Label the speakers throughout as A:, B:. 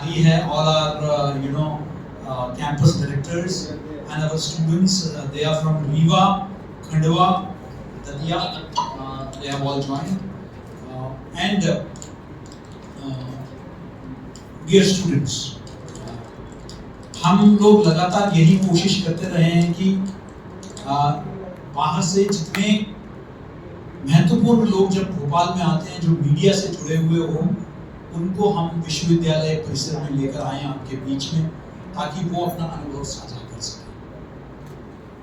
A: he had all our campus directors and our students. They are from Riva, Khandwa, Datia. They have all joined. And dear students, हम लोग लगातार यही कोशिश करते रहे हैं कि बाहर से जितने महत्वपूर्ण लोग जब भोपाल में आते हैं जो मीडिया से जुड़े हुए हों, उनको हम विश्वविद्यालय परिसर में लेकर आए आपके बीच में, ताकि वो अपना अनुभव साझा कर सकें।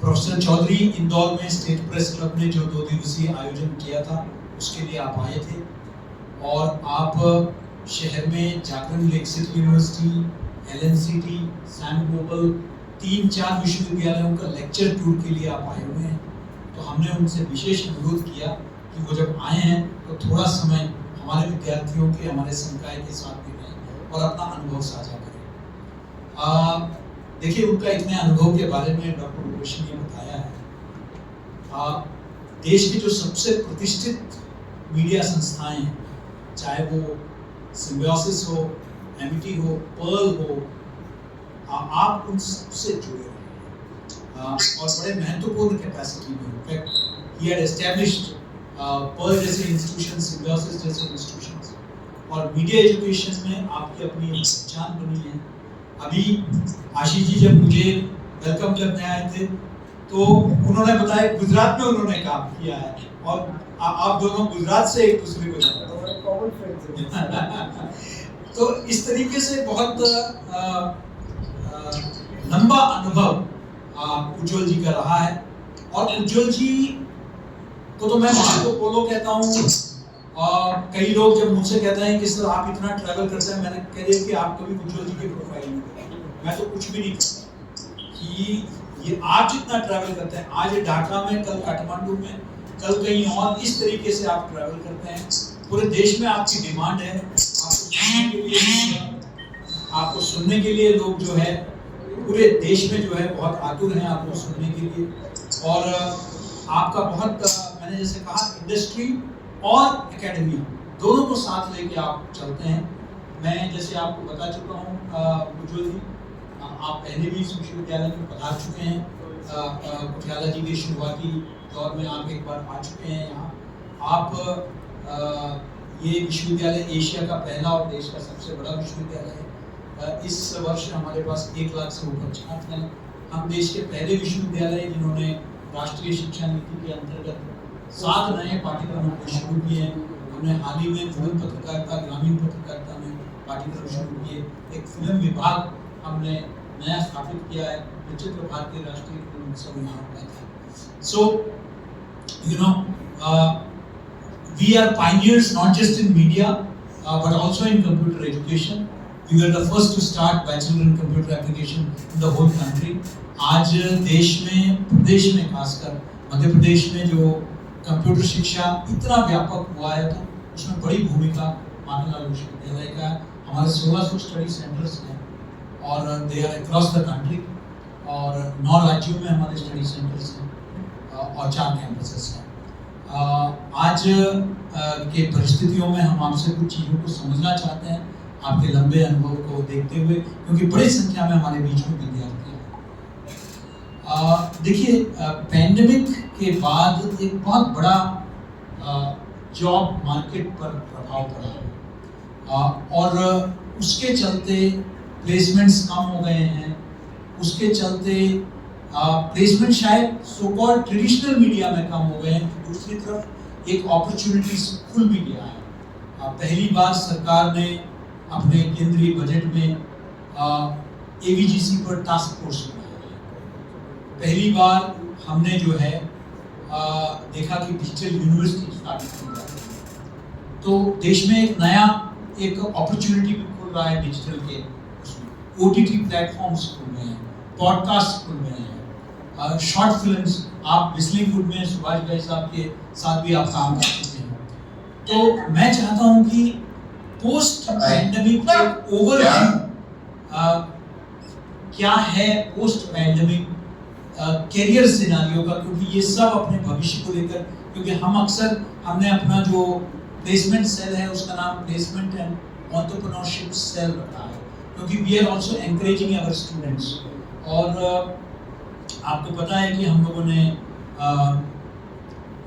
A: प्रोफेसर चौधरी इंदौर में स्टेट प्रेस क्लब ने जो 2 दिवसीय आयोजन किया था, उसके लिए आप आए थे, और आप शहर में जागरण लेक्सिक यूनिवर्सिटी, LNCT, सैम ग्लोबल, 3-4 विश्वविद्यालयों का लेक्चर टूर के लिए आप आए हुए हैं। तो हमने उनसे विशेष अनुरोध किया कि वो जब आए हैं तो थोड़ा समय हमारे विद्यार्थियों के, हमारे संकाय के साथ भी रहें और अपना अनुभव साझा करें। देखिए, उनका इतने अनुभव के बारे में डॉक्टर उर्वशी ने बताया है। देश के जो सबसे प्रतिष्ठित मीडिया संस्थाएं हैं, चाहे वो सिम्बायोसिस हो, एमिटी हो, पर्ल हो, आप उन सबसे जुड़े हैं और बड़े महत्वपूर्ण कैपेसिटी में। In fact he had established Pearl जैसे इंस्टीट्यूशन, सिम्बायोसिस जैसे इंस्टीट्यूशंस, और मीडिया एजुकेशन में आपकी अपनी पहचान बनी है। अभी आशीष जी जब मुझे वेलकम करने आए थे तो उन्होंने बताया गुजरात में उन्होंने काम किया है, और आप दोनों गुजरात से एक दूसरे को जानते हैं। तो इस तरीके से बहुत लंबा अनुभव उज्ज्वल जी का रहा है। और उज्ज्वल जी को तो मैं मार्को पोलो कहता हूँ, और कई लोग जब मुझसे कहते हैं कि सर आप इतना ट्रैवल करते हैं, मैंने कह दिया कि आप कभी उज्ज्वल जी की प्रोफाइल नहीं देखी। मैं तो कुछ भी नहीं करता कि ये आप जितना ट्रैवल करते हैं, आज ढाका में, कल काठमांडू में, कल कहीं और, इस तरीके से आप ट्रैवल करते हैं। पूरे देश में आपकी डिमांड है, आपको सुनने के लिए लोग जो है पूरे देश में जो है बहुत आतुर हैं आपको सुनने के लिए। और आपका बहुत, मैंने जैसे कहा, इंडस्ट्री और एकेडमी दोनों को साथ लेके आप चलते हैं। मैं जैसे आपको बता चुका हूँ उज्ज्वल जी, आप पहले भी इस विश्वविद्यालय में पधार चुके हैं। कुठियाला जी के शुरुआती दौर में आप एक बार आ चुके हैं यहाँ। आप ये विश्वविद्यालय एशिया का पहला और देश का सबसे बड़ा विश्वविद्यालय है। इस वर्ष हमारे पास 1 लाख से ऊपर छात्र हैं। हम देश के पहले विश्वविद्यालय जिन्होंने राष्ट्रीय शिक्षा नीति के अंतर्गत 7 नए पाठ्यक्रमों को शुरू किए हैं। हमने हाल ही में फिल्म पत्रकारिता, ग्रामीण पत्रकारिता में पाठ्यक्रम शुरू किए। एक फिल्म विभाग हमने नया स्थापित किया है। विचित्र भारतीय राष्ट्रीय फिल्म उत्सव यहाँ हुआ था। सो we are pioneers not just in media but also in computer education. We were the first to start bachelor in computer application in the whole country. आज देश में, प्रदेश में, खासकर मध्य प्रदेश में जो कंप्यूटर शिक्षा इतना व्यापक हुआ है, तो उसमें बड़ी भूमिका माखनलाल विश्वविद्यालय का। हमारे 1600 स्टडी सेंटर्स हैं और they are across the country, और 9 राज्यों में हमारे स्टडी सेंटर्स हैं और 4 कैंपसेस हैं। आज के परिस्थितियों में हम आपसे कुछ चीज़ों को समझना चाहते हैं, आपके लंबे अनुभव को देखते हुए, क्योंकि बड़ी संख्या में हमारे बीच में विद्यार्थी हैं। देखिए, पैंडेमिक के बाद एक बहुत बड़ा जॉब मार्केट पर प्रभाव पड़ा, और उसके चलते प्लेसमेंट्स कम हो गए हैं। उसके चलते प्लेसमेंट शायद सो कॉल्ड ट्रेडिशनल मीडिया में कम हो गए हैं। दूसरी तरफ एक अपॉर्चुनिटीज खुल भी गया है। पहली बार सरकार ने अपने केंद्रीय बजट में AVGC पर टास्क फोर्स बनाया है। पहली बार हमने जो है देखा कि डिजिटल यूनिवर्सिटी स्थापित की जा रही है। तो देश में एक नया एक अपॉर्चुनिटी भी खुल रहा है डिजिटल के उसमें। OTT प्लेटफॉर्म्स खुल गए हैं, पॉडकास्ट खुल गए हैं, शॉर्ट फिल्म्स। आप विस्लिंग वुड में सुभाष भाई साहब के साथ भी आप काम कर चुके हैं। तो मैं चाहता हूं कि पोस्ट पैंडेमिक ओवरव्यू क्या है, पोस्ट पैंडेमिक कैरियर सिनारियो का, क्योंकि ये सब अपने भविष्य को लेकर, क्योंकि हमने अपना जो प्लेसमेंट सेल है उसका नाम प्लेसमेंट एंड एंटरप्रेन्योरशिप सेल रखा है। क्योंकि we are also encouraging our students. और आपको पता है कि हम लोगों ने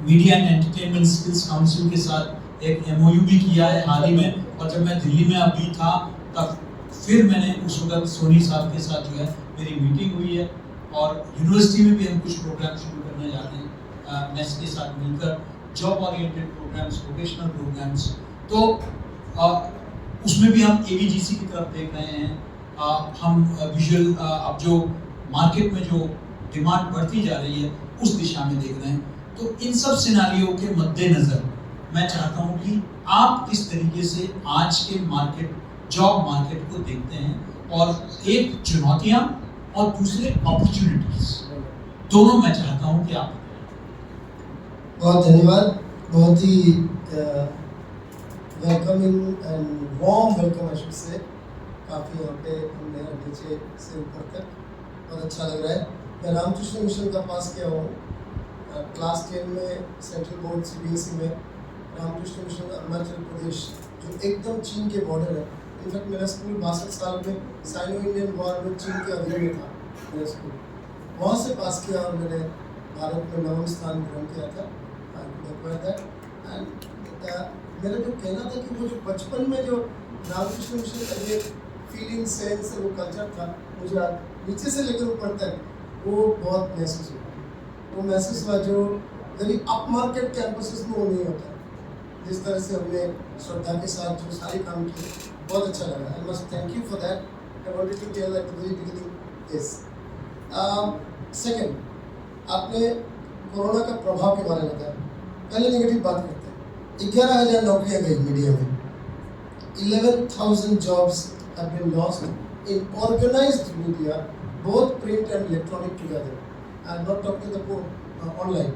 A: media and entertainment skills council के साथ एक MOU भी किया है हाल ही में। और जब मैं दिल्ली में अभी था तब फिर मैंने उस वक्त सोनी साहब के साथ जो है मेरी मीटिंग हुई है। और यूनिवर्सिटी में भी हम कुछ प्रोग्राम शुरू करने जा रहे हैं नेस के साथ मिलकर, job oriented programmes, vocational programmes. तो उसमें भी हम ABGC की तरफ देख रहे हैं। हम विजुअल अब जो मार्केट में जो डिमांड बढ़ती जा रही है उस दिशा में देख रहे हैं। तो इन सब सिनारियों के मद्देनजर मैं चाहता हूं कि आप किस तरीके से आज के मार्केट, जॉब मार्केट को देखते हैं, और एक चुनौतियां और दूसरे अपॉर्चुनिटीज, दोनों मैं चाहता हूं कि आप।
B: बहुत धन्यवाद, बहुत ही welcoming and warm welcome I should say. काफ़ी यहाँ पे हमने नीचे से ऊपर तक बहुत अच्छा लग रहा है। मैं रामकृष्ण मिशन का पास किया हूँ क्लास 10 में, सेंट्रल बोर्ड CBSE में। रामकृष्ण मिशन अरुणाचल प्रदेश जो एकदम चीन के बॉर्डर है। इनफैक्ट मेरा स्कूल 62 साल में साइनो इंडियन वॉर में चीन के अधीन में था मेरा स्कूल, वहाँ से पास किया और मैंने भारत में 9वां स्थान ग्रहण किया था। एंड मेरा जो कहना था कि वो जो बचपन में जो रामकृष्ण मिशन का ये फीलिंग, सेंस, वो कल्चर था, मुझे नीचे से लेकर ऊपर तक वो बहुत महसूस हुआ। वो महसूस हुआ जो यदि अप मार्केट कैंपसेस में वो नहीं होता। जिस तरह से हमने श्रद्धा के साथ जो सारे काम किए, बहुत अच्छा लगा। I must thank you for that. I wanted to tell at the very beginning this. Second, आपने कोरोना का प्रभाव के बारे में बताया। पहले नेगेटिव बात करते हैं। 11,000 नौकरियां गई मीडिया में। 11,000 jobs have been lost in organized media, both print and electronic together. I am not talking about online.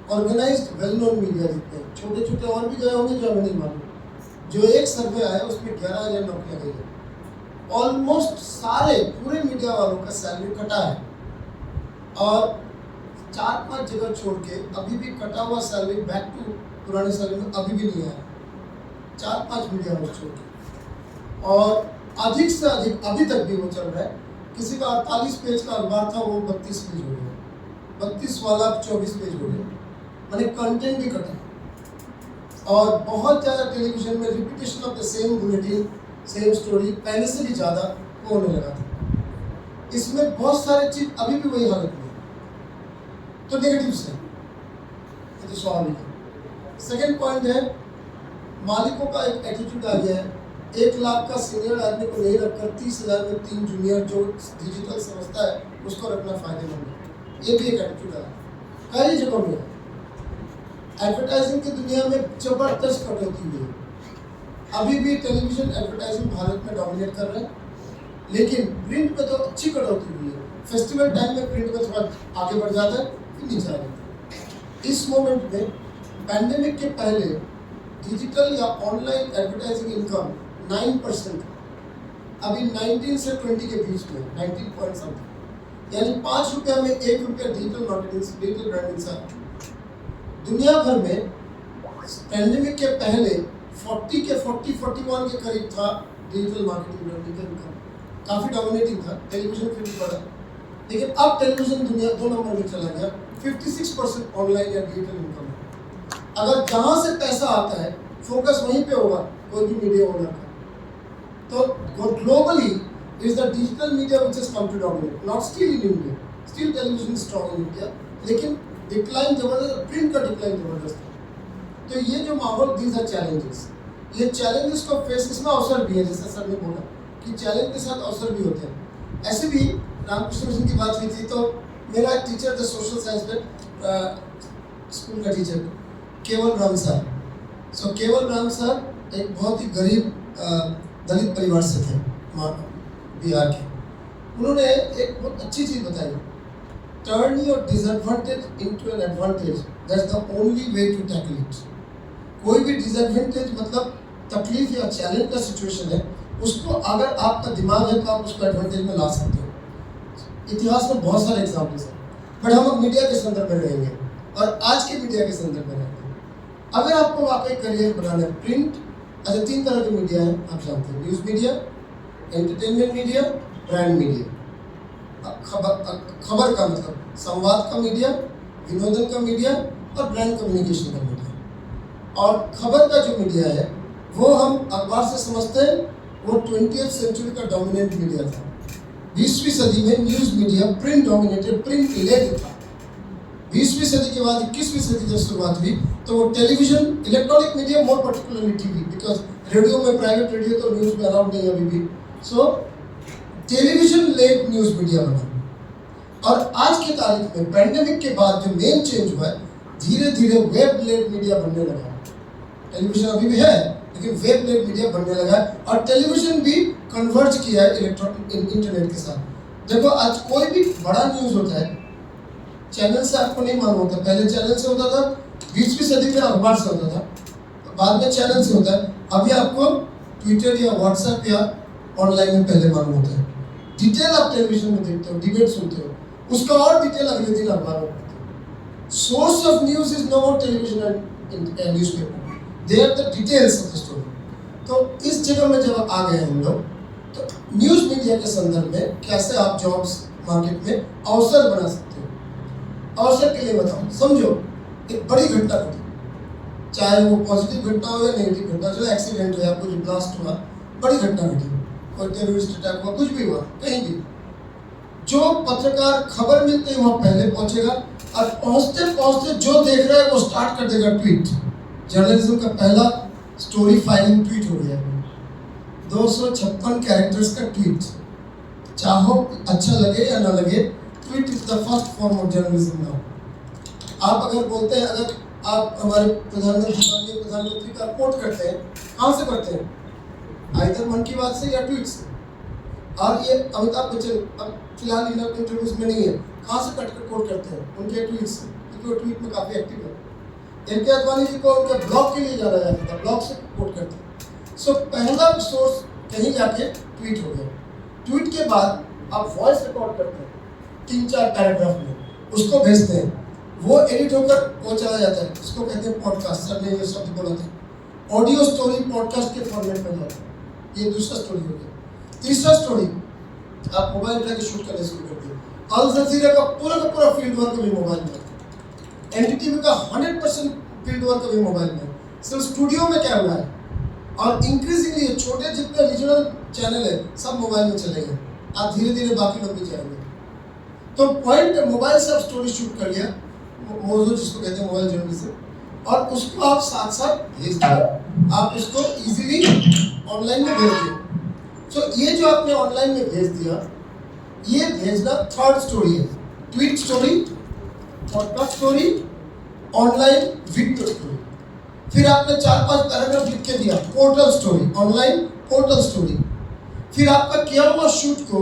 B: Organized, well-known media जितने छोटे छोटे और भी गए होंगे जो हमें नहीं मालूम। जो एक सर्वे आया उसमें 11,000 नौकरियां गई है। ऑलमोस्ट सारे पूरे मीडिया वालों का सैलरी कटा है, और 4-5 जगह छोड़ के अभी भी कटा हुआ सैलरी बैक टू पुराने सैलरी में अभी भी नहीं आया। 4-5 मीडिया हाउस छोड़ के, और अधिक से अधिक अभी तक भी वो चल रहा है। किसी का 48 पेज का अखबार था, वो 32 पेज हो गया, 32 वाला 24 पेज हो गया। मैंने कंटेंट भी कटा, और बहुत ज़्यादा टेलीविजन में repetition of the same bulletin, same story पहले से भी ज़्यादा वो होने लगा था। इसमें बहुत सारे चीज़ अभी भी वही हालत में, तो नेगेटिव है, ये तो स्वाभाविक है। सेकेंड पॉइंट है, मालिकों का एक एटीट्यूड आ गया है। 1 लाख का सीनियर आदमी को नहीं रखकर 30,000 में 3 जूनियर जो डिजिटल समझता है उसको रखना फायदेमंद है। ये भी एक एटीट्यूड है कई जगहों में। एडवर्टाइजिंग की दुनिया में जबरदस्त कटौती हुई है। अभी भी टेलीविजन एडवर्टाइजिंग भारत में डोमिनेट कर रहे हैं, लेकिन प्रिंट में तो अच्छी कटौती हुई है। फेस्टिवल टाइम में प्रिंट में थोड़ा आगे बढ़ जाता है, फिर नीचे आ जाता है। इस मोमेंट में पैंडेमिक के पहले डिजिटल या ऑनलाइन एडवर्टाइजिंग इनकम 9%, अभी 19 से 20 के बीच में 19 पॉइंट समथिंग, यानी 5 रुपया में 1 रुपया डिजिटल मार्केटिंग, डिजिटल ब्रांडिंग से। दुनिया भर में पैंडेमिक के पहले 41 के करीब था डिजिटल मार्केटिंग ब्रांडिंग का इनकम, काफ़ी डोमिनेटिंग था। टेलीविजन फिर भी बढ़ा, लेकिन अब टेलीविजन दुनिया 2 नंबर में चला गया। 56% ऑनलाइन या डिजिटल इनकम है। अगर जहाँ से पैसा आता है फोकस वहीं पे होगा कोई भी मीडिया ओनर का। तो globally is the digital media which has come to dominate, not still in India, still television strong in India, लेकिन डिक्लाइन जबरदस्त, प्रिंट का डिक्लाइन जबरदस्त है। तो ये जो माहौल, दीज आर चैलेंजेस। ये चैलेंजेस को फेस, इसमें अवसर भी है, जैसा सर ने बोला कि चैलेंज के साथ अवसर भी होते हैं। ऐसे भी रामकृष्ण मिशन की बात हुई थी, तो मेरा एक टीचर था सोशल साइंस में, स्कूल का टीचर केवल राम सर। सो केवल राम सर एक बहुत ही गरीब दलित परिवार से थे, बिहार के। उन्होंने एक बहुत अच्छी चीज़ बताई, turn your disadvantage into an advantage, that's the only way to tackle it. कोई भी डिसएडवांटेज मतलब तकलीफ या चैलेंज का सिचुएशन है, उसको अगर आपका दिमाग है तो आप उसको एडवांटेज में ला सकते हो। इतिहास में बहुत सारे एग्जाम्पल्स हैं, बट हम अब मीडिया के संदर्भ में रहेंगे और आज के मीडिया के संदर्भ में रहेंगे। अगर आपको वाकई करियर बनाना है, प्रिंट, अच्छा 3 तरह के मीडिया हैं आप जानते हैं, news media, entertainment media, brand media. खबर का मतलब संवाद का मीडिया, विनोदन का मीडिया और ब्रांड कम्युनिकेशन का मीडिया। और खबर का जो मीडिया है वो हम अखबार से समझते हैं, वो 20th सेंचुरी का डोमिनेंट मीडिया था। 20वीं सदी में news media print dominated, print led था। 20वीं सदी के बाद 21वीं सदी जब शुरुआत हुई तो वो television, electronic media, more particularly TV, because radio में, प्राइवेट रेडियो तो न्यूज में अलाउड नहीं है अभी भी। सो टेलीविजन लेड न्यूज मीडिया बना। और आज की तारीख में पैंडेमिक के बाद जो मेन चेंज हुआ है, धीरे धीरे वेब लेड मीडिया बनने लगा। टेलीविजन अभी भी है लेकिन वेब लेड मीडिया बनने लगा है, और टेलीविजन भी कन्वर्ज किया है इंटरनेट के साथ। देखो आज कोई भी बड़ा न्यूज होता है चैनल से आपको नहीं मालूम होता। पहले चैनल से होता था, 20वीं सदी में अखबार से होता था, बाद में चैनल से होता है। अभी आपको ट्विटर या व्हाट्सएप या ऑनलाइन में पहले मालूम होता है। डिटेल आप टेलीविजन में देखते हो, डिबेट सुनते हो, उसका और डिटेल अगले दिन अखबार में पढ़ते हो। Source of news is no more television and newspaper, they are the details of the story. तो इस जगह में जब आ गए हम लोग, तो न्यूज़ मीडिया के संदर्भ में कैसे आप जॉब्स मार्केट में अवसर बना सकते हो। अवसर के लिए बताओ, समझो एक बड़ी घटना घटी, चाहे वो पॉजिटिव घटना हो या नेगेटिव घटना, जो एक्सीडेंट हो या कुछ ब्लास्ट हुआ, बड़ी घटना घटी, कोई टेररिस्ट अटैक हुआ, कुछ भी हुआ कहीं भी, जो पत्रकार खबर मिलते हैं वहाँ पहले पहुंचेगा, और पहुंचते पहुंचते जो देख रहा है वो स्टार्ट कर देगा ट्वीट। जर्नलिज्म का पहला स्टोरी फाइलिंग ट्वीट हो गया, 256 कैरेक्टर्स का ट्वीट। चाहो अच्छा लगे या ना लगे, tweet is the first form of journalism now. आप अगर बोलते हैं, अगर आप हमारे प्रधानमंत्री का कोट करते हैं, कहाँ से करते हैं? आइदर मन की बात से या ट्वीट से। और ये अमिताभ बच्चन अब फिलहाल इन इंटरव्यूज में नहीं है, कहाँ से कट कर कोट करते हैं? उनके ट्वीट से, क्योंकि वो ट्वीट में काफ़ी एक्टिव है। एल के अडवाणी जी को उनके ब्लॉग के लिए जाना जाता था, ब्लॉग से कोट करते हैं। सो पहला सोर्स कहीं जाके ट्वीट हो गया। ट्वीट के बाद आप वॉइस रिकॉर्ड करते हैं 3-4 पैराग्राफ में, उसको भेजते हैं, वो एडिट होकर वो चला जाता है, उसको कहते हैं पॉडकास्ट। सर ने जो शब्द बोला था, ऑडियो स्टोरी पॉडकास्ट के फॉर्मेट में जाता है। ये दूसरा स्टोरी हो गया। तीसरा स्टोरी, आप मोबाइल उठा के शूट करने शुरू कर दिए। अल जजीरा का पूरा फील्ड वर्क भी मोबाइल में, एनडीटीवी का 100% फील्ड वर्क भी मोबाइल में, सिर्फ स्टूडियो में कैमरा है। और इंक्रीजिंगली छोटे जितने रीजनल चैनल है सब मोबाइल में चलेंगे, आप धीरे धीरे बाकी लोग भी जाएंगे। तो पॉइंट, मोबाइल से आप स्टोरी शूट कर लिया, मौजूद जिसको कहते हैं मोबाइल जर्नलिज्म, और उसको आप साथ साथ भेज दिया, आप उसको इजीली ऑनलाइन में भेज दिया। तो ये जो आपने ऑनलाइन में भेज दिया, ये भेजना थर्ड स्टोरी है। Tweet story, podcast story, online video story. फिर आपने 4-5 पैराग्राफ लिख के दिया, portal story, online portal story. फिर आपका किया हुआ शूट को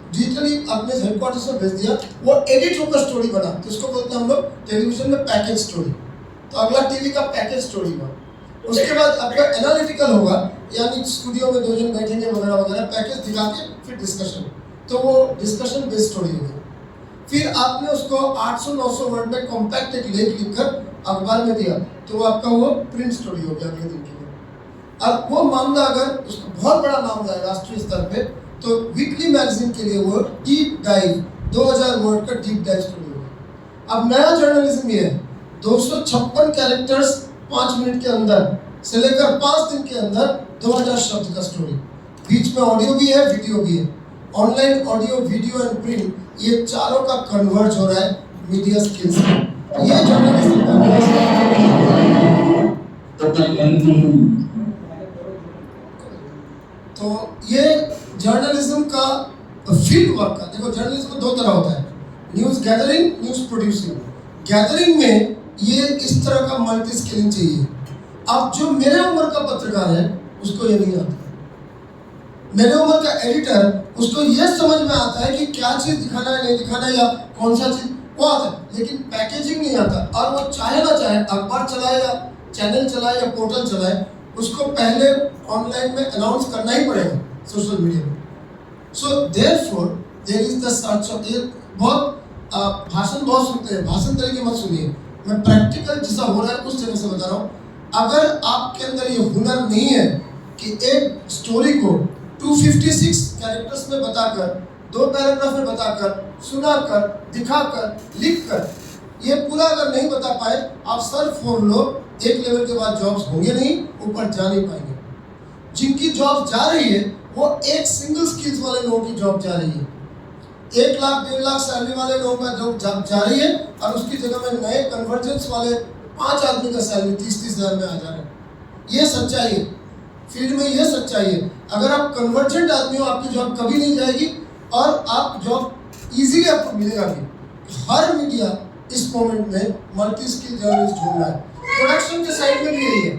B: डिजिटली अपने हेडक्वार्टर से भेज दिया, वो एडिट होकर स्टोरी बना, तो उसको बोलते हैं हम लोग टेलीविजन में पैकेज स्टोरी। तो अगला टीवी का पैकेज स्टोरी हुआ। उसके बाद आपका एनालिटिकल होगा, यानी स्टूडियो में 2 जन बैठेंगे वगैरह वगैरह, पैकेज दिखा के फिर डिस्कशन, तो वो डिस्कशन बेस्ड स्टोरी होगी। फिर आपने उसको 800-900 वर्ड में कॉम्पैक्ट एक लेख लिखकर अखबार में दिया, तो आपका वो प्रिंट स्टोरी हो गया अगले दिन के लिए। अब वो मामला अगर उसको बहुत बड़ा मामला है राष्ट्रीय स्तर पे, तो वीकली मैगजीन के लिए वो डीप डाइव 2000 वर्ड का डीप डाइव स्टोरी होगा। अब नया जर्नलिज्म ये है, 256 कैरेक्टर्स 5 मिनट के अंदर से लेकर 5 दिन के अंदर 2000 शब्द का स्टोरी। बीच में ऑडियो भी है, वीडियो भी है। Online audio, video and print, ये चारों का कन्वर्ज हो रहा है मीडिया स्किल्स में। ये जर्नलिज्म तो ये जर्नलिज्म का फील्ड वर्क का, देखो जर्नलिज्म 2 तरह होता है, news gathering, news producing. Gathering में ये इस तरह का मल्टी स्किलिंग चाहिए। अब जो मेरे उम्र का पत्रकार है उसको ये नहीं आता, मेरे उम्र का एडिटर, उसको ये समझ में आता है कि क्या चीज़ दिखाना है नहीं दिखाना है, या कौन सा चीज़ वो आता है, लेकिन पैकेजिंग नहीं आता। और वो चाहे ना चाहे अखबार चलाए या चैनल चलाए या पोर्टल चलाए, उसको पहले ऑनलाइन में अनाउंस करना ही पड़ेगा सोशल मीडिया में। So therefore there is the search of, ये बहुत भाषण बहुत सुनते हैं, भाषण तरीके मत सुनिए, मैं प्रैक्टिकल जैसा हो रहा है उस तरह से बता रहा हूँ। अगर आपके अंदर ये हुनर नहीं है कि एक स्टोरी को 256 कैरेक्टर्स में बताकर, 2 पैराग्राफ में बताकर, सुनाकर, दिखाकर, लिखकर, ये पूरा अगर नहीं बता पाए, आप सर फोड़ लो, एक लेवल के बाद जॉब्स होंगे नहीं, ऊपर जा नहीं पाएंगे। जिनकी जॉब जा रही है वो एक सिंगल स्किल्स वाले लोगों की जॉब जा रही है, 1 लाख 1.5 लाख सैलरी वाले लोगों का जॉब जा रही है, और उसकी जगह में नए कन्वर्जेंस वाले 5 आदमी का सैलरी 30-30 हज़ार में आ जा रहा है। ये सच्चाई है, फील्ड में ये सच्चाई है। अगर आप कन्वर्जेंट आदमी हो, आपकी जॉब कभी नहीं जाएगी, और आप जॉब इजीली आपको मिलेगा भी। हर मीडिया इस मोमेंट में मल्टी स्किल जर्नलिस्ट ढूंढ रहा है। प्रोडक्शन के साइड में भी यही है,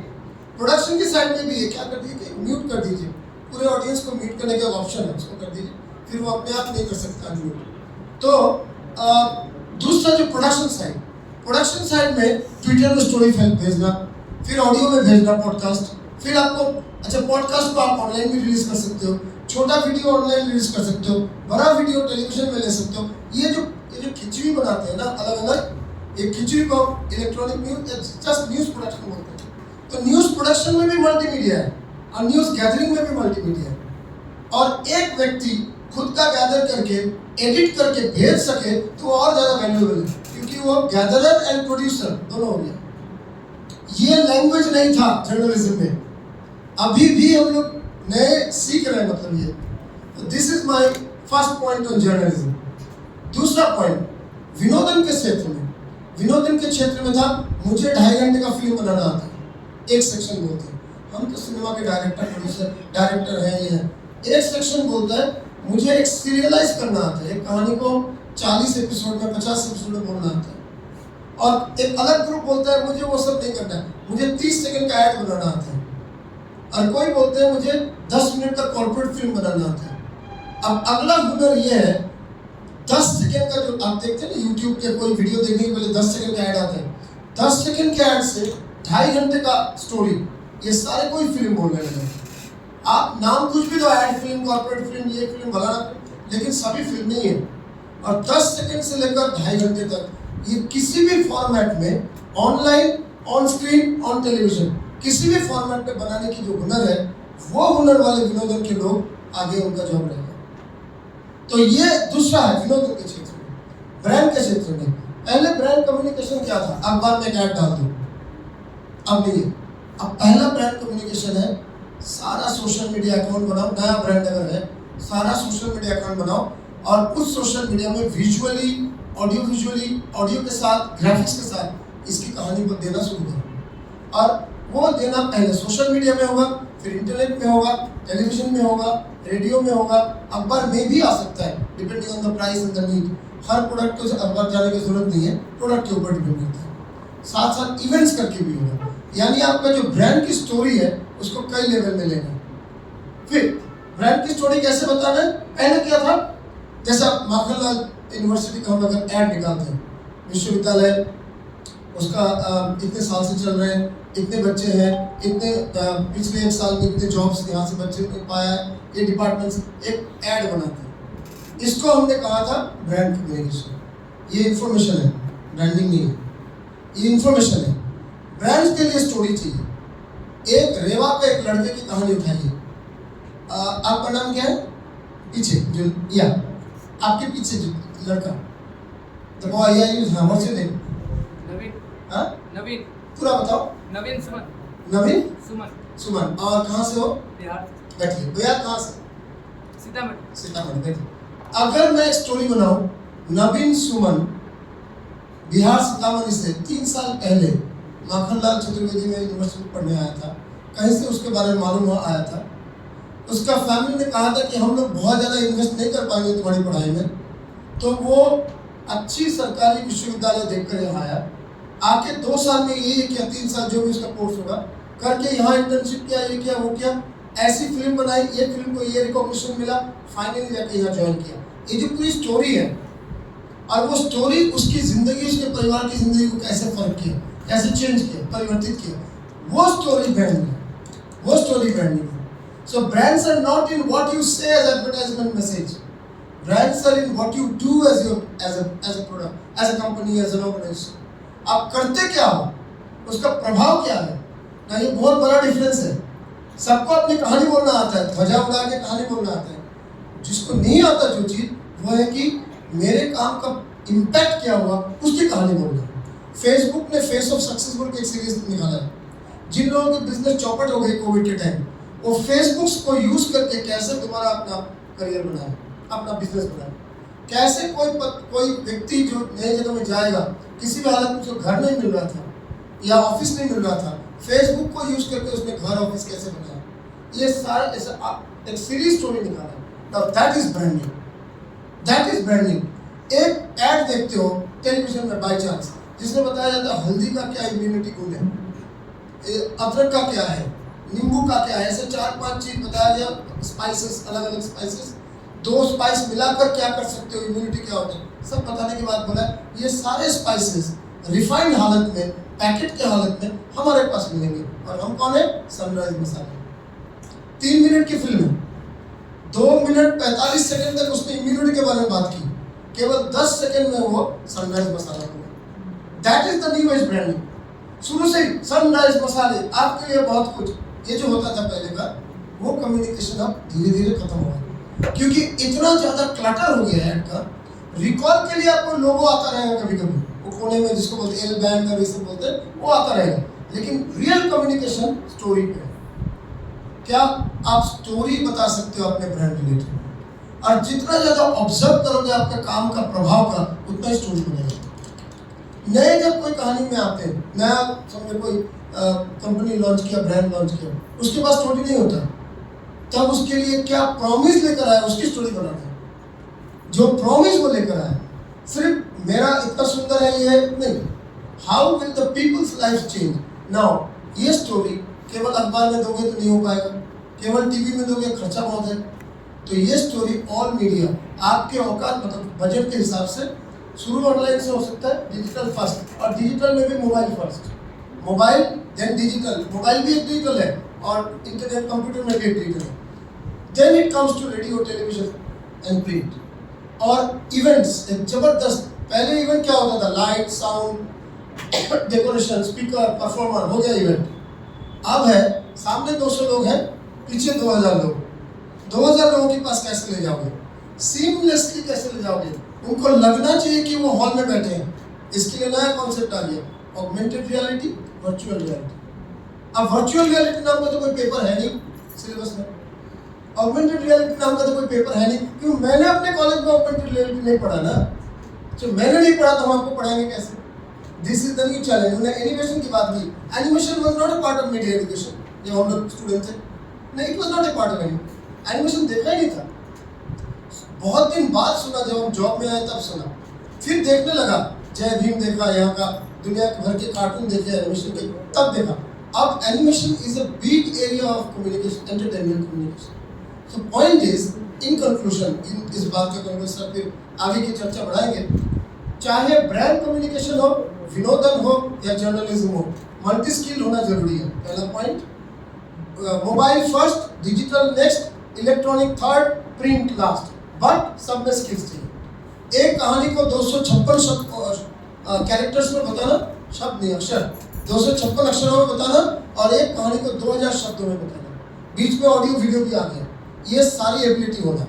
B: प्रोडक्शन की साइड में भी ये क्या कर दीजिए कि म्यूट कर दीजिए, पूरे ऑडियंस को म्यूट करने का ऑप्शन है, उसको कर दीजिए, फिर वो अपने आप नहीं कर सकता म्यूट। तो दूसरा जो प्रोडक्शन साइड में ट्विटर में स्टोरी भेजना, फिर ऑडियो में भेजना पॉडकास्ट, फिर आपको अच्छा पॉडकास्ट को आप ऑनलाइन भी रिलीज कर सकते हो, छोटा वीडियो ऑनलाइन रिलीज कर सकते हो, बड़ा वीडियो टेलीविजन में ले सकते हो। ये जो खिचड़ी बनाते हैं ना अलग अलग, एक खिचड़ी को electronic news, just news production बोलते हैं। तो न्यूज प्रोडक्शन में भी मल्टीमीडिया है और न्यूज गैदरिंग में भी मल्टीमीडिया है। और एक व्यक्ति खुद का गैदर करके एडिट करके भेज सके तो और ज़्यादा वैल्यूएबल है, क्योंकि वो गैदरर एंड प्रोड्यूसर दोनों हो गया। ये लैंग्वेज नहीं था जर्नलिज्म में, अभी भी हम लोग नए सीख रहे हैं, मतलब ये। तो this is my first point on journalism. दूसरा पॉइंट विनोदन के क्षेत्र में, विनोदन के क्षेत्र में था मुझे 2.5 घंटे का फिल्म बनाना आता है। एक सेक्शन बोलते हैं, हम तो सिनेमा के डायरेक्टर हैं, ये है। एक सेक्शन बोलता है मुझे एक सीरियलाइज करना आता है, एक कहानी को 40 एपिसोड में 50 एपिसोड में बोलना आता है। और एक अलग ग्रुप बोलता है मुझे वो सब नहीं करना है, मुझे 30 सेकंड का ऐड बनाना आता है। और कोई बोलते हैं मुझे 10 मिनट का कॉर्पोरेट फिल्म बनाना आता है। अब अगला हुनर ये है, 10 सेकंड का जो आप देखते हैं ना यूट्यूब के कोई वीडियो देखने के पहले 10 सेकंड का ऐड आता है, 10 सेकंड के ऐड से 2.5 घंटे का स्टोरी, ये सारे कोई फिल्म बोलने लगे। आप नाम कुछ भी दो, ऐड फिल्म, कॉर्पोरेट फिल्म, ये फिल्म, फलाना फिल्म, लेकिन सभी फिल्म नहीं है। और 10 सेकंड से लेकर 2.5 घंटे तक ये किसी भी फॉर्मेट में, online, on screen, on television, किसी भी फॉर्मेट पे बनाने की जो हुनर है, वो हुनर वाले विनोदन के लोग आगे उनका जॉब रहेगा। तो ये दूसरा है विनोदन के क्षेत्र में। ब्रांड के क्षेत्र में पहले ब्रांड कम्युनिकेशन क्या था, अखबार में एक ऐड डाल दो, अब नहीं है। अब पहला ब्रांड कम्युनिकेशन है सारा सोशल मीडिया अकाउंट बनाओ, नया ब्रांड अगर है सारा सोशल मीडिया अकाउंट बनाओ, और उस सोशल मीडिया में विजुअली, ऑडियो के साथ, ग्राफिक्स के साथ इसकी कहानी को देना शुरू करो। और वो देना पहले सोशल मीडिया में होगा, फिर इंटरनेट में होगा, टेलीविजन में होगा, रेडियो में होगा, अखबार में भी आ सकता है, depending on the price and the need. Her product को अखबार जाने की जरूरत नहीं है, प्रोडक्ट के ऊपर डिपेंड करता है। साथ साथ इवेंट्स करके भी होगा, यानी आपका जो ब्रांड की स्टोरी है उसको कई लेवल में लेना है। फिर ब्रांड की स्टोरी कैसे बताना है, पहले क्या था, जैसा माखनलाल यूनिवर्सिटी का हम अगर ऐड निकालते हैं, विश्वविद्यालय उसका इतने साल से चल रहे हैं, इतने बच्चे हैं, इतने पिछले 1 साल में इतने जॉब्स यहाँ से बच्चे ने पाया है, ये डिपार्टमेंट से एक ऐड बनाते हैं। इसको हमने कहा था ब्रांड कम्युनिकेशन। ये इंफॉर्मेशन है, ब्रांडिंग नहीं है, ये इंफॉर्मेशन है। ब्रांड के लिए स्टोरी चाहिए। एक रेवा का एक लड़के की कहानी उठाइए। आपका नाम क्या है? पीछे जो, या आपके पीछे जो लड़का, द बॉय, या you have what's your name?
C: Naveen.
B: हाँ,
C: नवीन।
B: पूरा बताओ।
C: नवीन सुमन।
B: नवीन
C: सुमन।
B: सुमन। और कहाँ से हो?
C: बिहार।
B: बैठिए। बिहार कहाँ से?
C: सीतामढ़ी।
B: सीतामढ़ी। बैठिए। अगर मैं एक स्टोरी बनाऊं, नवीन सुमन बिहार सीतामढ़ी से 3 साल पहले माखनलाल चतुर्वेदी में यूनिवर्सिटी पढ़ने आया था, कहीं से उसके बारे में मालूम हुआ आया था। उसका फैमिली ने कहा था कि हम लोग बहुत ज़्यादा इन्वेस्ट नहीं कर पाएंगे तुम्हारी पढ़ाई में, तो वो अच्छी सरकारी विश्वविद्यालय देखकर यहाँ आया। आके 2 साल में ये किया, 3 साल जो भी उसका कोर्स होगा करके यहाँ इंटर्नशिप किया, ये किया, वो किया, ऐसी फिल्म बनाई, ये फिल्म को ये रिकॉग्निशन मिला, फाइनली जाके यहाँ ज्वाइन किया। ये जो पूरी स्टोरी है, और वो स्टोरी उसकी ज़िंदगी, उसके परिवार की ज़िंदगी को कैसे फर्क किया, कैसे चेंज किया, परिवर्तित किया, वो स्टोरी ब्रांडिंग है, वो स्टोरी ब्रांडिंग है। So brands are not in what you say as advertisement message. Brands are in what you do as a product, as a company, as an organization. आप करते क्या हो, उसका प्रभाव क्या है ना, ये बहुत बड़ा डिफरेंस है। सबको अपनी कहानी बोलना आता है, ध्वजा उड़ा के कहानी बोलना आता है। जिसको नहीं आता जो चीज़, वो है कि मेरे काम का इम्पैक्ट क्या हुआ, उसकी कहानी बोलना। फेसबुक ने फेस ऑफ सक्सेसफुल की एक सीरीज निकाला है। जिन लोगों की बिजनेस चौपट हो गई कोविड के टाइम, वो फेसबुक को यूज करके कैसे दोबारा अपना करियर बनाए, अपना बिजनेस बनाए। कैसे कोई व्यक्ति जो नई जगह में जाएगा, किसी भी हालत में उसको घर नहीं मिल रहा था या ऑफिस नहीं मिल रहा था, फेसबुक को यूज करके उसने घर ऑफिस कैसे बनाया, ये सारा ऐसा एक सीरीज स्टोरी निकाला है। Now that is branding, that is branding. एक ऐड देखते हो टेलीविजन में बाय चांस, जिसमें बताया जाता है हल्दी का क्या इम्यूनिटी गुण है, अदरक का क्या है, नींबू का क्या है, ऐसे 4-5 चीज बताया गया, स्पाइसेस, अलग अलग स्पाइसेस, 2 स्पाइस मिलाकर क्या कर सकते हो, इम्यूनिटी क्या होता है, सब बताने के बाद बोला ये सारे स्पाइसेस रिफाइंड हालत में, पैकेट के हालत में हमारे पास मिलेंगे। और हम कौन है? सनराइज मसाला। 3 मिनट की फिल्म है, 2 मिनट 45 सेकंड तक उसने इम्यूनिटी के बारे में बात की, केवल 10 सेकंड में वो सनराइज मसाला को। That is the new as branding. शुरू से ही सनराइज मसाले आपके लिए बहुत कुछ, ये जो होता था पहले का, वो कम्युनिकेशन अब धीरे धीरे खत्म हो गया, क्योंकि इतना ज्यादा क्लटर हो गया है ऐड का। रिकॉल के लिए आपको लोगो आता रहेगा कभी कभी, वो कोने में जिसको बोलते हैं एल बैंड का वैसे बोलते हैं, वो आता रहेगा, लेकिन रियल कम्युनिकेशन स्टोरी पे है। क्या आप स्टोरी बता सकते हो अपने ब्रांड रिलेटेड, और जितना ज्यादा ऑब्जर्व करोगे आपके काम का प्रभाव का, उतना ही स्टोरी बनेगा। नए जब कोई कहानी में आते हैं, नया समझो कोई कंपनी लॉन्च किया, ब्रांड लॉन्च किया, उसके पास स्टोरी नहीं होता, तब उसके लिए क्या प्रॉमिस लेकर आया उसकी स्टोरी बनाते हैं। जो प्रॉमिस वो लेकर आया, सिर्फ मेरा इतना सुंदर है ये नहीं, how will the people's life change now, ये स्टोरी केवल अखबार में दोगे तो नहीं हो पाएगा, केवल टीवी में दोगे खर्चा बहुत है। तो ये स्टोरी ऑल मीडिया, आपके औकात मतलब बजट के हिसाब से, शुरू ऑनलाइन से हो सकता है, डिजिटल फर्स्ट, और डिजिटल में भी mobile first, mobile then digital, mobile भी एक डिजिटल है और इंटरनेट कंप्यूटर में भी एक डिजिटल है, then it comes to radio, television and print. और इवेंट्स एक जबरदस्त, पहले इवेंट क्या होता था, light, sound, decoration, speaker, performer, हो गया इवेंट। अब है सामने 200 लोग हैं, पीछे 2000 लोग, 2000 लोगों के पास कैसे ले जाओगे, सीमलेसली कैसे ले जाओगे, उनको लगना चाहिए कि वो हॉल में बैठे हैं। इसके लिए नया कॉन्सेप्ट आ गया, ऑगमेंटेड रियलिटी, वर्चुअल रियलिटी। अब वर्चुअल रियलिटी नाम का तो कोई पेपर है नहीं सिलेबस में, ऑगमेंटेड रियलिटी नाम का तो कोई पेपर है नहीं, क्यों? मैंने अपने कॉलेज में ऑगमेंटेड रियलिटी नहीं पढ़ा ना, जो मैंने नहीं पढ़ा तो हम आपको पढ़ाएंगे कैसे? This is the new challenge. उन्होंने एनिमेशन की बात की, animation was not a part of media education, जब हम लोग स्टूडेंट थे, नहीं, it was not a part of animation, देखा ही नहीं था। बहुत दिन बाद सुना, जब हम जॉब में आए तब सुना, फिर देखने लगा, जय भीम देखा, यहाँ का दुनिया भर के कार्टून देखे एनिमेशन के, तब देखा। अब animation is a big area of communication, entertainment communication. So point is, in conclusion, इस बात का कन्वर्सेशन फिर आगे की चर्चा बढ़ाएंगे। चाहे ब्रांड कम्युनिकेशन हो, विनोदन हो या जर्नलिज्म हो, मल्टी स्किल होना जरूरी है। पहला point, mobile first, digital next, electronic third, print last, but सब में स्किल्स चाहिए। एक कहानी को 256 कैरेक्टर्स में बताना, शब्द नहीं अक्षर, 256 अक्षरों में बताना, और एक कहानी को 2000 शब्दों में बताना, बीच में ऑडियो वीडियो भी आ गया, ये सारी एबिलिटी होना,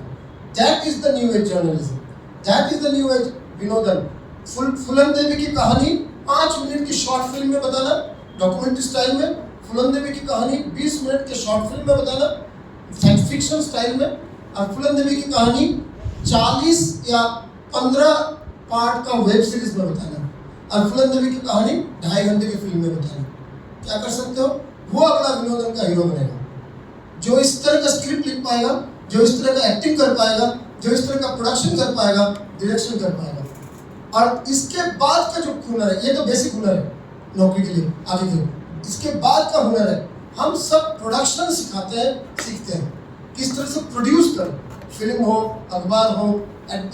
B: that is the new age journalism, that is the new age विनोदन। फूलन देवी की कहानी 5 मिनट की शॉर्ट फिल्म में बताना, डॉक्यूमेंट्री स्टाइल में, फूलन देवी की कहानी 20 मिनट के शॉर्ट फिल्म में बताना, साइंस फिक्शन स्टाइल में, और फूलन देवी की कहानी 40 या 15 पार्ट का वेब सीरीज में बताना, और फूलन देवी की कहानी 2.5 घंटे की फिल्म में बताना। क्या कर सकते हो? वो अगला विनोदन का हीरो बनेगा, जो इस तरह का स्क्रिप्ट लिख पाएगा, जो इस तरह का एक्टिंग कर पाएगा, जो इस तरह का प्रोडक्शन कर पाएगा, डायरेक्शन कर पाएगा। और इसके बाद का जो हुनर है, ये तो बेसिक हुनर है नौकरी के लिए, आगे के लिए। इसके बाद का हुनर है, हम सब प्रोडक्शन सिखाते हैं, सीखते हैं किस तरह से प्रोड्यूस करें, फिल्म हो, अखबार हो,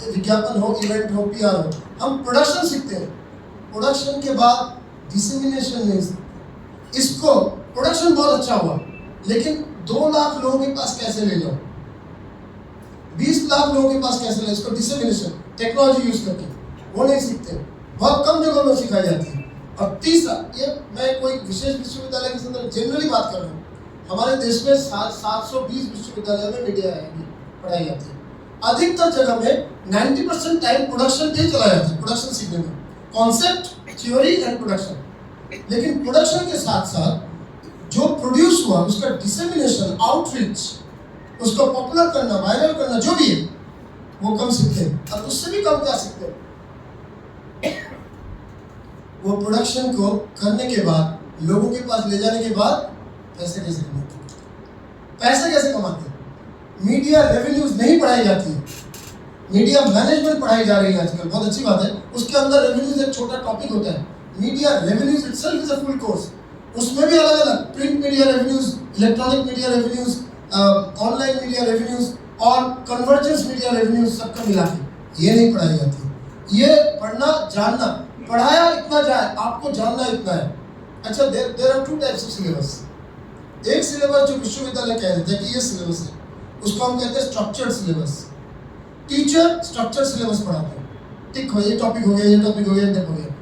B: विज्ञापन हो, इवेंट हो, PR हो, हम प्रोडक्शन सीखते हैं। प्रोडक्शन के बाद डिसेमिनेशन नहीं। इसको प्रोडक्शन बहुत अच्छा हुआ, लेकिन 2 लाख लोगों के पास कैसे ले जाओ, 20 लाख लोगों के पास कैसे ले, इसको डिसेमिनेशन, टेक्नोलॉजी यूज करके, वो नहीं सीखते, बहुत कम जगहों में सिखाई जाती है। और तीसरा, ये मैं कोई विशेष विश्वविद्यालय के संदर्भ जनरली बात कर रहा हूँ, हमारे देश में 720 विश्वविद्यालय में मीडिया पढ़ाई जाती है। अधिकतर जगह में 90% टाइम प्रोडक्शन पे चला जाता है, प्रोडक्शन सीखने में, कॉन्सेप्ट, थ्योरी एंड प्रोडक्शन। लेकिन प्रोडक्शन के साथ साथ जो प्रोड्यूस हुआ उसका डिसेमिनेशन, आउटरीच, उसको पॉपुलर करना, वायरल करना, जो भी है वो कम सीखते हैं। और उससे भी कम क्या सीखते हैं, वो प्रोडक्शन को करने के बाद, लोगों के पास ले जाने के बाद पैसे कैसे कमाते हैं, पैसे कैसे कमाते हैं। मीडिया रेवेन्यूज नहीं पढ़ाई जाती है, मीडिया मैनेजमेंट पढ़ाई जा रही है आजकल, बहुत अच्छी बात है। उसके अंदर रेवेन्यूज एक छोटा टॉपिक होता है, media revenues itself is a full course. उसमें भी अलग अलग print media revenues, electronic media revenues, online media revenues और कन्वर्जेंस मीडिया रेवेन्यूज सबका मिला के ये नहीं पढ़ाई जाती। ये पढ़ना, जानना, पढ़ाया इतना जाए, आपको जानना इतना है। अच्छा, there are two types of syllabus. एक सिलेबस जो विश्वविद्यालय कह देते हैं कि ये सिलेबस है, उसको हम कहते हैं structured syllabus. Teacher structured syllabus पढ़ाते हैं, टिक हो, ये टॉपिक हो गया, ये टॉपिक हो गया, ये हो गया,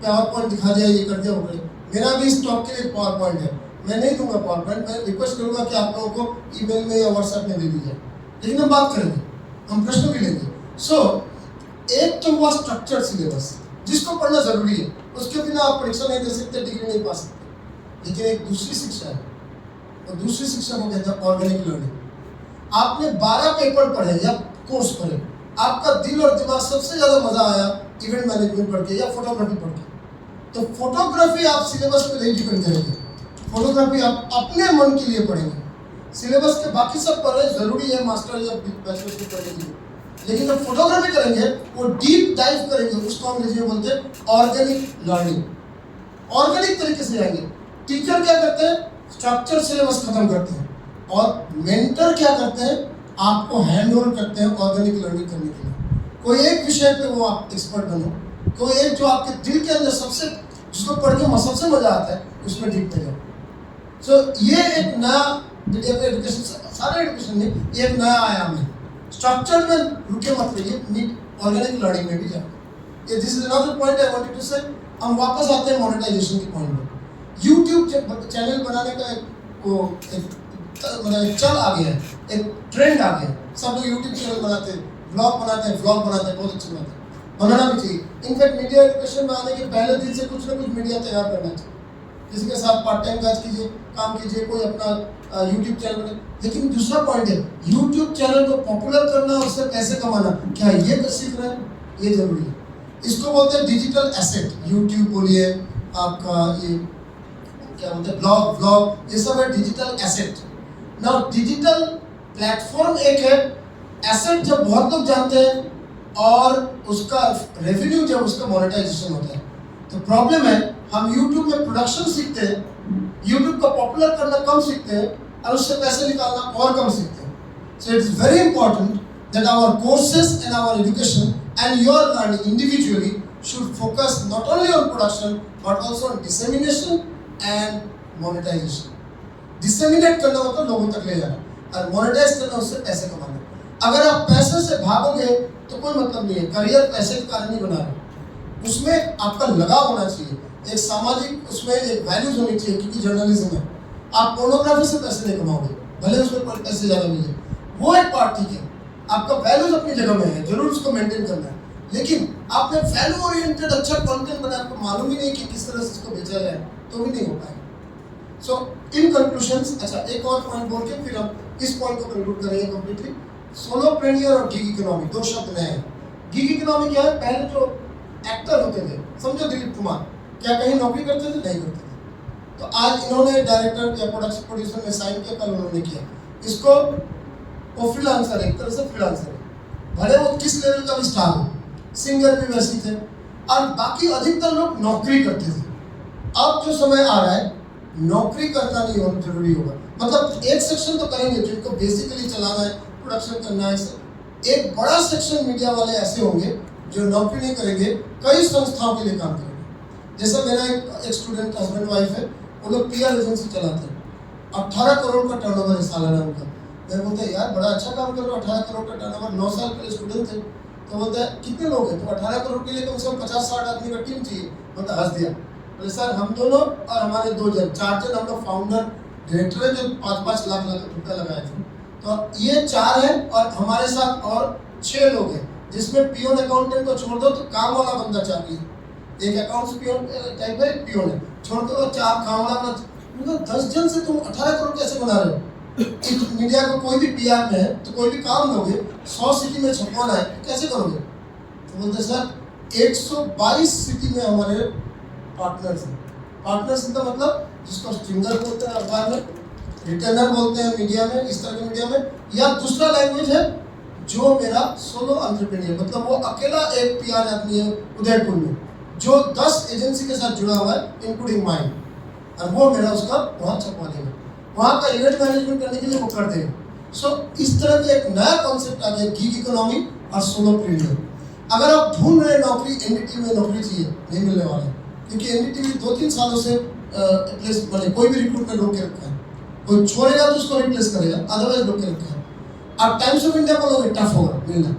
B: पावर पॉइंट दिखा दिया, ये कर दिया, हो गया। मेरा भी इस टॉप के लिए पावर पॉइंट है, मैं नहीं दूंगा पावर पॉइंट, मैं रिक्वेस्ट करूंगा कि आप लोगों को ईमेल में या व्हाट्सएप में दे दीजिए, लेकिन हम बात करेंगे, हम प्रश्न भी लेंगे। सो एक तो हुआ स्ट्रक्चर्ड सिलेबस जिसको पढ़ना जरूरी है, उसके बिना आप परीक्षा नहीं दे सकते, डिग्री नहीं पा सकते। लेकिन एक दूसरी शिक्षा है, और दूसरी शिक्षा को कहते हैं ऑर्गेनिक लर्निंग। आपने 12 पेपर पढ़े या कोर्स पढ़े, आपका दिल और दिमाग सबसे ज्यादा मजा आया इवेंट मैनेजमेंट पढ़ के या फोटोग्राफी पढ़ के, तो फोटोग्राफी आप सिलेबस पे नहीं डिपेंड करेंगे, फोटोग्राफी आप अपने मन के लिए पढ़ेंगे। सिलेबस के बाकी सब पढ़े जरूरी है मास्टर या बैचलर के पढ़ने के लिए, लेकिन जब फोटोग्राफी करेंगे वो डीप डाइव करेंगे, उसको हम अंग्रेजी में बोलते हैं ऑर्गेनिक लर्निंग। ऑर्गेनिक तरीके से जाएंगे। टीचर क्या करते हैं, स्ट्रक्चर सिलेबस खत्म करते हैं, और मेंटर क्या करते हैं, आपको हैंड ओवर करते हैं ऑर्गेनिक लर्निंग करने के लिए। कोई एक विषय पे वो आप एक्सपर्ट बनो, कोई एक जो आपके दिल के अंदर सबसे, जिसको पढ़ के सबसे मजा आता है, उसमें डीप में जाओ। सो ये एक नया मीडिया पे एजुकेशन, सारे एजुकेशन में ये एक नया आयाम है। स्ट्रक्चर में रुके मत रहिए, ऑर्गेनिक लर्निंग में भी जाओ। ये this is another point I wanted to say. हम वापस आते हैं मोनेटाइजेशन के पॉइंट पे। यूट्यूब चैनल बनाने का एक चल आ गया है, एक ट्रेंड आ गया है, सब लोग यूट्यूब चैनल बनाते हैं, व्लॉग बनाते हैं, बहुत अच्छी बात है, बनाना भी चाहिए। इनफैक्ट मीडिया एजुकेशन में आने के पहले दिन से कुछ ना कुछ मीडिया तैयार करना चाहिए, किसी के साथ पार्ट टाइम काम कीजिए, कोई अपना यूट्यूब चैनल बने। लेकिन दूसरा पॉइंट है, यूट्यूब चैनल को पॉपुलर करना, उससे पैसे कमाना, क्या ये सीख रहे हैं, ये जरूरी है। इसको बोलते हैं डिजिटल एसेट। यूट्यूब बोलिए, आपका ये क्या बोलते हैं, ब्लॉग, ये सब है digital asset. Now digital platform एक है, एसेट जब बहुत लोग जानते हैं और उसका रेवेन्यू जब उसका मोनेटाइजेशन होता है। तो प्रॉब्लम है, हम YouTube में प्रोडक्शन सीखते हैं, YouTube को पॉपुलर करना कम सीखते हैं, और उससे पैसे निकालना और कम सीखते हैं। So it's very important that our courses and our education and your learning individually should focus not only on production but also on dissemination and monetization. Disseminate करना मतलब लोगों तक ले जाना, और monetize करना उससे पैसे कमाना। अगर आप पैसे से भागोगे तो कोई मतलब नहीं है। करियर पैसे के कारण नहीं बना रहे, उसमें आपका लगाव होना चाहिए, एक सामाजिक उसमें एक वैल्यूज होनी चाहिए, क्योंकि जर्नलिज्म है। आप पोर्नोग्राफी से पैसे नहीं कमाओगे, भले उसमें पैसे ज़्यादा मिले, वो एक पार्ट ठीक है, आपका वैल्यूज अपनी जगह में है, जरूर उसको मेंटेन करना है। लेकिन आपने वैल्यू ओरिएंटेड अच्छा कंटेंट बनाया, आपको मालूम ही नहीं कि किस तरह से इसको बेचा जाए, तो भी नहीं हो पाएगा। सो इन कंक्लूजन्स, अच्छा एक और पॉइंट बोल के फिर हम इस पॉइंट को कंक्लूड करेंगे कंप्लीटली। सोलोप्रेन्योर और गिग इकोनॉमी, दो शब्द नए हैं। गिग इकोनॉमी क्या है, पहले जो एक्टर होते थे, समझो दिलीप कुमार, क्या कहीं नौकरी करते थे, नहीं करते थे, तो आज इन्होंने डायरेक्टर या प्रोड्यूसर में साइन किया, कल उन्होंने किया, इसको वो फ्रीलांसर है, एक तरह से फ्रीलांसर है, भले वो किस लेवल का भी स्टार हो। सिंगर भी वैसे थे, और बाकी अधिकतर लोग नौकरी करते थे। अब जो समय आ रहा है, नौकरी करना नहीं होना जरूरी होगा, मतलब एक सेक्शन तो करेंगे जिनको बेसिकली चलाना है, प्रोडक्शन करना है। एक बड़ा सेक्शन मीडिया वाले ऐसे होंगे जो नौकरी नहीं करेंगे, कई संस्थाओं के लिए काम करेंगे। जैसे मेरा एक स्टूडेंट हस्बैंड वाइफ है, वो लोग PR एजेंसी चलाते हैं, 18 करोड़ का टर्नओवर है सालाना उनका। मैं बोलता है यार बड़ा अच्छा काम कर रहे हो, 18 करोड़ का टर्नओवर, 9 साल पहले स्टूडेंट थे, तो बोलता है कितने लोग हैं, तो 18 करोड़ के लिए कम से कम 50-60 आदमी का टीम चाहिए। मतलब हंस दिया, बोले सर हम दोनों और हमारे 2 जन, 4 जन हम लोग फाउंडर डायरेक्टर है जो 5-5 लाख रुपए लगाए थे। तो ये 4 है और हमारे साथ और 6 लोग हैं, जिसमें पियोन अकाउंटेंट को छोड़ दो तो काम वाला बंदा चाहिए। एक अकाउंट्स पियोन टाइप है, एक पियोन है, छोड़ दो 4 काम वाला बंदा। मतलब 10 जन से तुम 18 करोड़ कैसे बना रहे हो? एक मीडिया को कोई भी पीआर में है तो कोई भी काम लोगे, 100 सिटी में छपवाना है तो कैसे करोगे? तो बोलते सर 122 सिटी में हमारे पार्टनर्स हैं। पार्टनर्स का मतलब जिसको स्ट्रिंगर बोलते हैं अखबार में, रिटर्नर बोलते हैं मीडिया में, इस तरह के मीडिया में, या दूसरा लैंग्वेज है जो मेरा सोलो एंटरप्रेन्योर, मतलब वो अकेला एक पीआर आदमी है उदयपुर में जो 10 एजेंसी के साथ जुड़ा हुआ है इंक्लूडिंग माइन, और वो मेरा उसका वहाँ छपवा देगा, वहाँ का इवेंट मैनेजमेंट करने के लिए वो कर देगा। सो इस तरह का एक नया कॉन्सेप्ट आ गया गिग इकोनॉमी और सोलोप्रेन्योर। अगर आप ढूंढ रहे नौकरी, एनडीटीवी में नौकरी चाहिए, नहीं मिलने वाला है, क्योंकि एनडीटीवी 2-3 सालों से प्लेस मतलब कोई भी रिक्रूटमेंट रोक के रखा है। कोई छोड़ेगा तो उसको रिप्लेस करेगा, अदरवाइज रोक के रखा है। आप टाइम्स ऑफ इंडिया बोलोगे टफ होगा मिलना,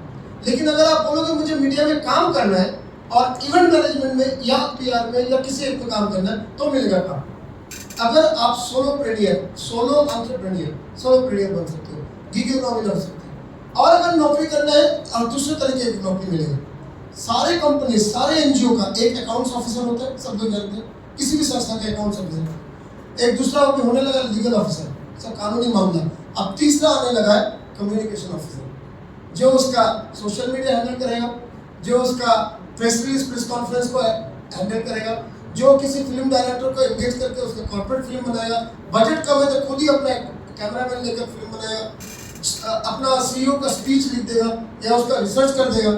B: लेकिन अगर आप बोलोगे मुझे मीडिया में काम करना है और इवेंट मैनेजमेंट में या पीआर में या किसी एक में काम करना है तो मिलेगा काम। अगर आप सोलोप्रेन्योर बन सकते हो, गिग इकोनॉमी बन सकते हो। और अगर नौकरी करना है और दूसरे तरीके की नौकरी मिलेगी। सारे कंपनी, सारे एनजीओ का एक अकाउंट्स ऑफिसर होता है, सब लोग जानते हैं, किसी भी संस्था का अकाउंट्स ऑफिसर। एक दूसरा होने लगा लीगल ऑफिसर, सब कानूनी मामला। अब तीसरा आने लगा है कम्युनिकेशन ऑफिसर, जो उसका सोशल मीडिया हैंडल करेगा, जो उसका प्रेस रिलीज, प्रेस कॉन्फ्रेंस को हैंडल करेगा, जो किसी फिल्म डायरेक्टर को एंगेज करके उसका कॉर्पोरेट फिल्म बनाएगा, बजट कम है तो खुद ही अपना कैमरामैन लेकर फिल्म बनाएगा, अपना सीईओ का स्पीच लिख देगा या उसका रिसर्च कर देगा।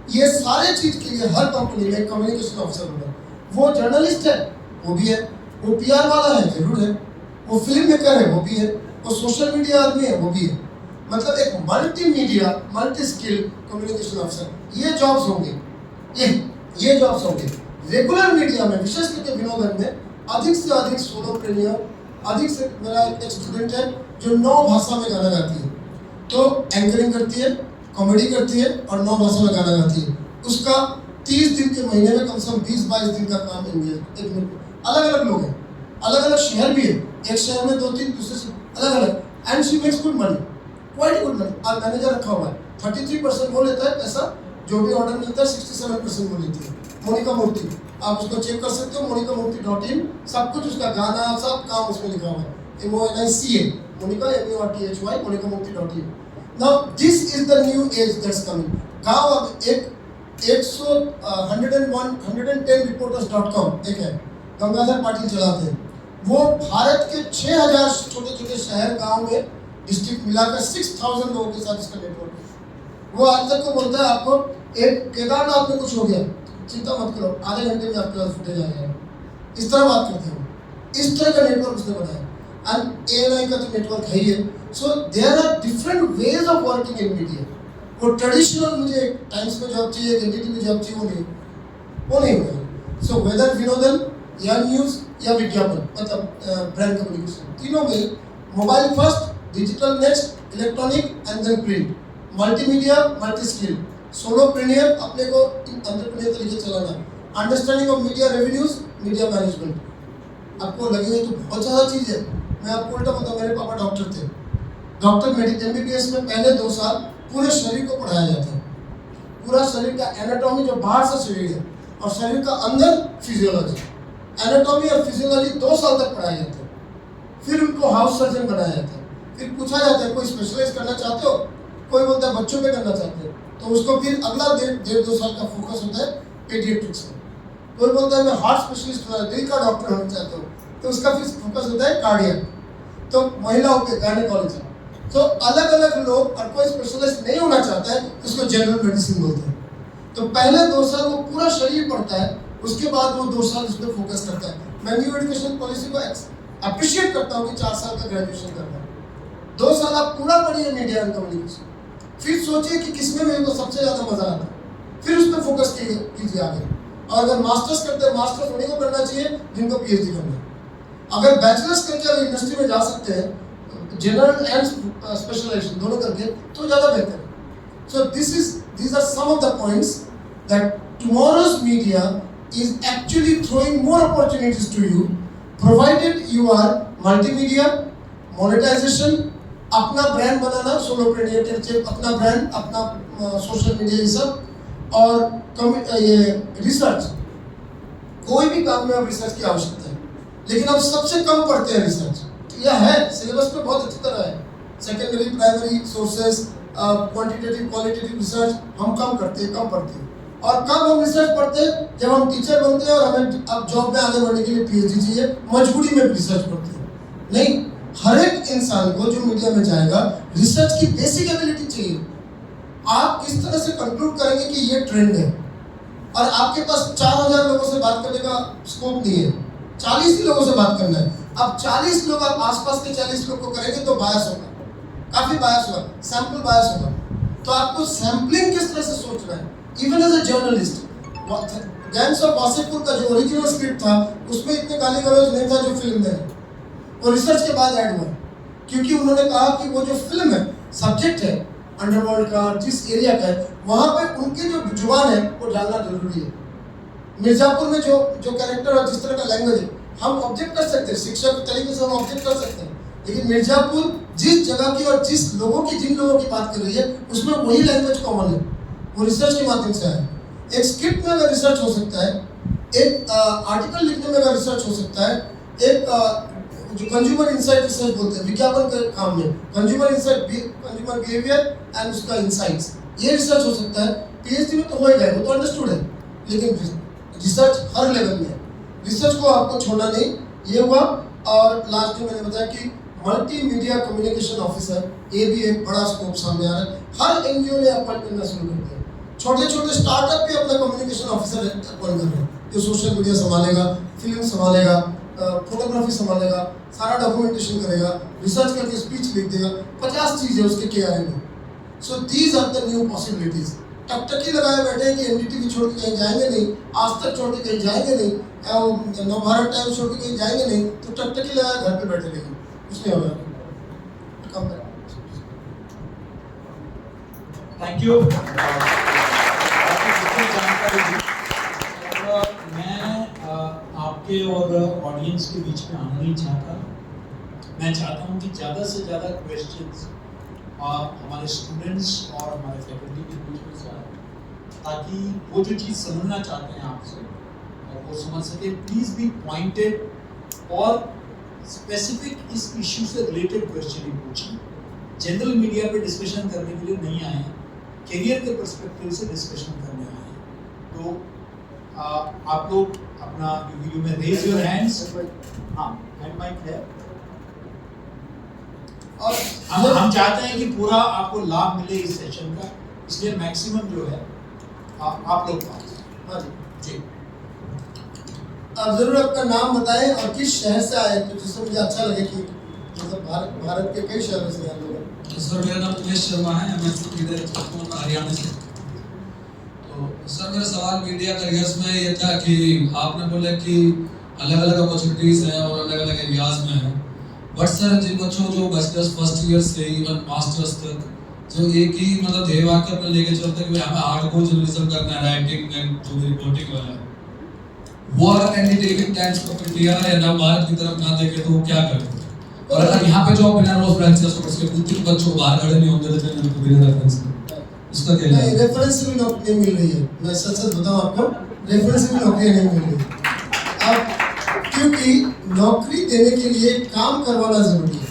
B: ये सारे चीज के लिए हर कंपनी में कम्युनिकेशन ऑफिसर होगा। वो जर्नलिस्ट है, वो भी है, वो पीआर वाला है, जरूर है, वो फिल्म मेकर है, वो भी है, वो सोशल मीडिया आदमी है, वो भी है। मतलब एक multi media, multi skill communication officer, ये जॉब्स होंगे, ये जॉब्स होंगे। रेगुलर मीडिया में, विशेष करके विनोदन में, अधिक से अधिक सोलोप्रेन्योर, अधिक से, मेरा एक स्टूडेंट है जो 9 भाषा में गाना गाती है, तो एंकरिंग करती है, कॉमेडी करती है और 9 भाषा में गाना गाती है। उसका 30 दिन के महीने में कम से कम 20-22 दिन का काम एंगेज। अलग अलग लोग हैं, अलग अलग शहर भी है, एक शहर में 2-3, दूसरे से अलग अलग, and she makes good money, quite good money. और मैनेजर रखा हुआ है, 33% वो लेता है पैसा, जो भी ऑर्डर मिलता है 67% वो लेती है मोनिका मूर्ति। आप उसको चेक कर सकते हो, monicamurthy.in, सब कुछ उसका गाना, सब काम उसमें लिखा हुआ है, MONICA, Monika MORTHY, monicamurthy.in। Now this is the new age that's coming। गाँव अब एक 110 reporters.com एक है, गंगाधर पाटिल चलाते हैं। वो भारत के 6000 छोटे छोटे शहर गांव में डिस्ट्रिक्ट मिलाकर 6000 लोगों के साथ इसका नेटवर्क है। वो आज तक को बोलता है आपको एक केदारनाथ में कुछ हो गया, चिंता मत करो, आधे घंटे में आपके पास फुटेज आ जाएगा। इस तरह बात करते हैं, इस तरह का नेटवर्क उसने बनाया। एंड ANI का तो नेटवर्क है ही है। So there are different ways of working in media. वो ट्रेडिशनल मुझे टाइम्स में जॉब चाहिए, एनडीटीवी में जॉब चाहिए, वो नहीं होगा। सो वेदर विनोदन या न्यूज या विज्ञापन, मतलब ब्रांड कम्युनिकेशन, तीनों में mobile first, digital next, electronic and then print, multimedia, multi skill, solopreneur, अपने को एंटरप्रेन्योर तरीके से चलाना, understanding of media revenues, media management. आपको लगेगा तो बहुत ज़्यादा चीज़ है। मैं आपको उल्टा बताऊँ, मेरे पापा डॉक्टर थे। डॉक्टर मेडिकल MBBS में पहले 2 साल पूरे शरीर को पढ़ाया जाता है, पूरा शरीर का एनाटॉमी, जो बाहर से शरीर है, और शरीर का अंदर फिजियोलॉजी। एनाटॉमी और फिजियोलॉजी 2 साल तक पढ़ाया जाता है। फिर उनको हाउस सर्जन बनाया जाता है। फिर पूछा जाता है कोई स्पेशलाइज करना चाहते हो, कोई बोलता है बच्चों पे करना चाहते हो, तो उसको फिर अगला 1.5-2 साल का फोकस होता है पेडियाट्रिक्स में। कोई बोलता है मैं हार्ट स्पेशलिस्ट होना, दिल का डॉक्टर होना चाहता हूँ, तो उसका फिर फोकस होता है कार्डियक। तो महिलाओं के गायनेकोलॉजी। तो अलग अलग लोग, और कोई स्पेशलिस्ट नहीं होना चाहता है उसको जनरल मेडिसिन बोलते हैं। तो पहले 2 साल वो पूरा शरीर पढ़ता है, उसके बाद वो 2 साल उस पर फोकस करता है। मैं न्यू एजुकेशन पॉलिसी को अप्रिशिएट करता हूँ कि 4 साल का ग्रेजुएशन करना है। 2 साल आप पूरा पढ़िए मीडिया एंड कम्युनिकेशन, फिर सोचिए कि किसमें मेरे को सबसे ज़्यादा मजा आता है, फिर उस पर फोकस कीजिए आगे। और अगर मास्टर्स करते हैं, मास्टर्स उन्हीं को करना चाहिए जिनको PhD करना है। अगर बैचलर्स करके अगर इंडस्ट्री में जा सकते हैं, जनरल एंड स्पेशलाइजेशन दोनों करके, तो ज़्यादा बेहतर है। सो these are some of the points that tomorrow's media is actually throwing more opportunities to you, provided you are multimedia, monetisation, अपना ब्रांड बनाना, सोलोप्रेनिएटर, अपना ब्रांड, अपना सोशल मीडिया, ये सब, और ये रिसर्च। कोई भी काम में अब रिसर्च की आवश्यकता है, लेकिन अब सबसे कम पढ़ते हैं रिसर्च। यह है सिलेबस में बहुत अच्छी तरह है, secondary primary sources, quantitative qualitative research हम कम पढ़ते हैं। और कब हम रिसर्च पढ़ते हैं? जब हम टीचर बनते हैं और हमें अब जॉब में आगे बढ़ने के लिए पीएचडी चाहिए, मजबूरी में रिसर्च पढ़ते हैं। नहीं, हर एक इंसान को जो मीडिया में जाएगा रिसर्च की बेसिक एबिलिटी चाहिए। आप किस तरह से कंक्लूड करेंगे कि ये ट्रेंड है, और आपके पास 4000 लोगों से बात करने का स्कोप नहीं है, 40 ही लोगों से बात करना है। अब 40 लोग, आप आसपास के 40 लोग को करेंगे तो बायस होगा, काफी बायस होगा, सैंपल बायस होगा। तो आपको सैम्पलिंग किस तरह से सोचना है, even as a journalist. Gangs of Wasseypur का जो ओरिजिनल स्क्रिप्ट था, उसमें इतने गाली गलौज नहीं था जो फिल्म में है, वो रिसर्च के बाद ऐड हुआ, क्योंकि उन्होंने कहा कि वो जो फिल्म है, सब्जेक्ट है अंडरवर्ल्ड का, जिस एरिया का है, वहाँ पे उनकी जो जुबान है वो डालना जरूरी है। मिर्जापुर में जो कैरेक्टर और जिस तरह का लैंग्वेज है, हम ऑब्जेक्ट कर सकते हैं, शिक्षा के तरीके से हम ऑब्जेक्ट कर सकते हैं, लेकिन मिर्जापुर जिस जगह की और जिस लोगों की, जिन लोगों की बात कर रही है, उसमें वही लैंग्वेज कॉमन है, वो रिसर्च के माध्यम से आया। एक स्क्रिप्ट में अगर रिसर्च हो सकता है, एक आर्टिकल लिखने में अगर रिसर्च हो सकता है, एक जो कंज्यूमर इंसाइट रिसर्च बोलते हैं विज्ञापन के काम में, consumer insight, consumer behaviour and उसका इंसाइट्स, ये रिसर्च हो सकता है। पीएचडी में तो होएगा, वो तो अंडरस्टूड है, लेकिन रिसर्च हर लेवल में है, रिसर्च को आपको छोड़ना नहीं। ये हुआ। और लास्ट में मैंने बताया कि मल्टीमीडिया कम्युनिकेशन ऑफिसर, ये भी एक बड़ा स्कोप सामने आ रहा है। हर एनजीओ ने अपॉइंट करना शुरू कर दिया, छोटे छोटे स्टार्टअप भी अपना कम्युनिकेशन ऑफिसर अपॉइंट कर रहे हैं, जो सोशल मीडिया संभालेगा, फिल्म संभालेगा, फोटोग्राफी संभालेगा, सारा डॉक्यूमेंटेशन करेगा, रिसर्च करके स्पीच लिख देगा, 50 चीजें उसके केआरए में। So these are the new possibilities. टकटकी लगाए बैठे हैं कि एनडीटीवी छोड़ के कहीं जाएंगे नहीं, आज तक छोड़ के कहीं जाएंगे नहीं, नवभारत टाइम्स छोड़ के कहीं जाएंगे नहीं, तो टकटकी लगाए घर पे बैठे रहेंगे, कुछ नहीं होगा।
A: Thank you. जानकारी दी। मैं आपके और ऑडियंस के बीच में आना नहीं चाहता। मैं चाहता हूँ कि ज़्यादा से ज़्यादा क्वेश्चंस हमारे स्टूडेंट्स और हमारे फैकल्टी के बीच में से आए, ताकि वो जो चीज़ समझना चाहते हैं आपसे वो समझ सके। प्लीज़ बी पॉइंटेड और स्पेसिफिक इस इश्यू से रिलेटेड क्वेश्चन ही पूछिए। जनरल मीडिया पे डिस्कशन करने के लिए नहीं आए हैं, करियर के पर्सपेक्टिव से डिस्कशन करने आए हैं। तो आप लोग अपना वीडियो में रेज योर हैंड्स। हाँ, हैंड माइक है। और हम चाहते हैं कि पूरा आपको लाभ मिले इस सेशन का, इसलिए मैक्सिमम जो है आप लोग बात जी।
B: आप जरूर अपना नाम बताएं और किस शहर से आए, तो जिससे मुझे अच्छा लगे कि मतलब भारत के कई शहरों से आए लोग।
D: सर मेरा नाम उमेश शर्मा है, हरियाणा से। तो सर मेरा सवाल मीडिया करियर्स में ये था कि आपने बोला कि अलग अलग अपॉर्चुनिटीज हैं और अलग अलग एरियाज में हैं, बट सर जिन बच्चों जो बैचलर्स फर्स्ट ईयर से इवन मास्टर्स तक जो एक ही मतलब ध्येय वाक्य अपने लेके चलते हैं कि हमें हार्डकोर जर्नलिज्म करना है, राइटिंग एंड जो भी रिपोर्टिंग वाला है, वो अगर एनडीटीवी टाइम्स को इंडिया या नवभारत की तरफ ना देखे तो वो क्या करें? और अगर यहाँ पे जो बिना रोज ब्रांचेस हो उसके कुछ बच्चों बाहर खड़े नहीं होंगे तो उनको बिना रेफरेंस उसका क्या है?
B: रेफरेंस भी नौकरी मिल रही है, मैं सच सच बताऊं आपको, रेफरेंस भी नौकरी नहीं मिल रही है। अब क्योंकि नौकरी देने के लिए काम करवाना जरूरी है।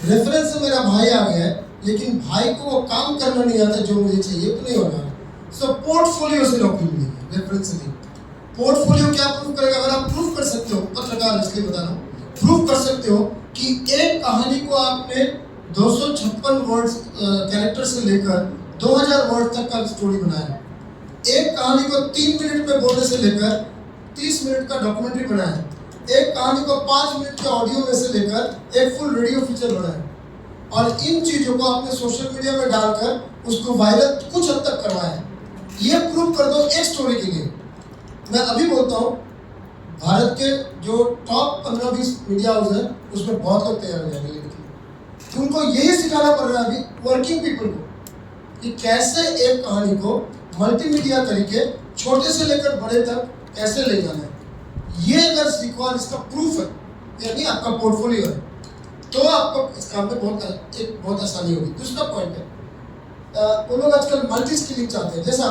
B: रेफरेंस से मेरा भाई आ गया है, लेकिन भाई को वो काम करना नहीं आता जो मुझे चाहिए, तो नहीं होगा। सो पोर्टफोलियो से नौकरी मिलेगी, रेफरेंस से नहीं। पोर्टफोलियो क्या प्रूव करेगा? अगर आप प्रूव कर सकते हो, पत्रकार इसलिए बता रहा हूँ, प्रूव कर सकते हो कि एक कहानी को आपने 256 वर्ड्स कैरेक्टर से लेकर 2000 वर्ड तक का स्टोरी बनाया, एक कहानी को 3 मिनट में बोलने से लेकर 30 मिनट का डॉक्यूमेंट्री बनाया, एक कहानी को 5 मिनट के ऑडियो में से लेकर एक फुल रेडियो फीचर बनाया, और इन चीजों को आपने सोशल मीडिया में डालकर उसको वायरल कुछ हद तक करवाया। ये प्रूव कर दो एक स्टोरी के लिए। मैं अभी बोलता हूँ, भारत के जो टॉप 15-20 मीडिया हाउस है उसमें बहुत लोग तैयार हो जाएंगे, लेकिन उनको यही सिखाना पड़ रहा है अभी वर्किंग पीपल को कि कैसे एक कहानी को मल्टीमीडिया तरीके छोटे से लेकर बड़े तक कैसे ले जाना है। ये अगर सीखो और इसका प्रूफ है, यानी आपका पोर्टफोलियो है, तो आपको इस काम में बहुत आसानी होगी। दूसरा पॉइंट है, वो लोग आजकल मल्टी स्किलिंग चाहते हैं। जैसा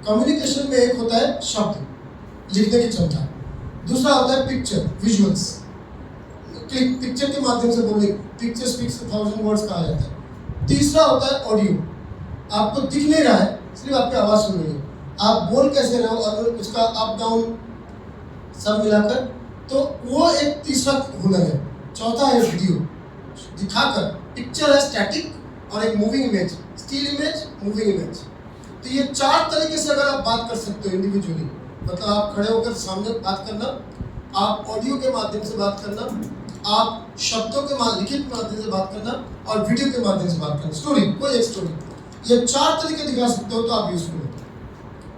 B: कम्युनिकेशन में एक होता है शब्द लिखने की क्षमता, दूसरा होता है पिक्चर विजुअल्स, पिक्चर के माध्यम से बोलने, पिक्चर स्पीक्स 1000 वर्ड्स कहा जाता है। तीसरा होता है ऑडियो, आपको दिख नहीं रहा है, सिर्फ आपकी आवाज़ सुन रही है, आप बोल कैसे रहे हो और उसका अप डाउन सब मिलाकर, तो वो एक तीसरा हुनर है। चौथा है वीडियो, दिखाकर, पिक्चर है स्टैटिक और एक moving image, still image, moving image. तो ये 4 तरीके से अगर आप बात कर सकते हो इंडिविजुअली, मतलब आप खड़े होकर सामने बात करना, आप ऑडियो के माध्यम से बात करना, आप शब्दों के लिखित माध्यम से बात करना और वीडियो के माध्यम से बात करना, स्टोरी, कोई एक स्टोरी, ये 4 तरीके दिखा सकते हो तो आप यूजफुल हो।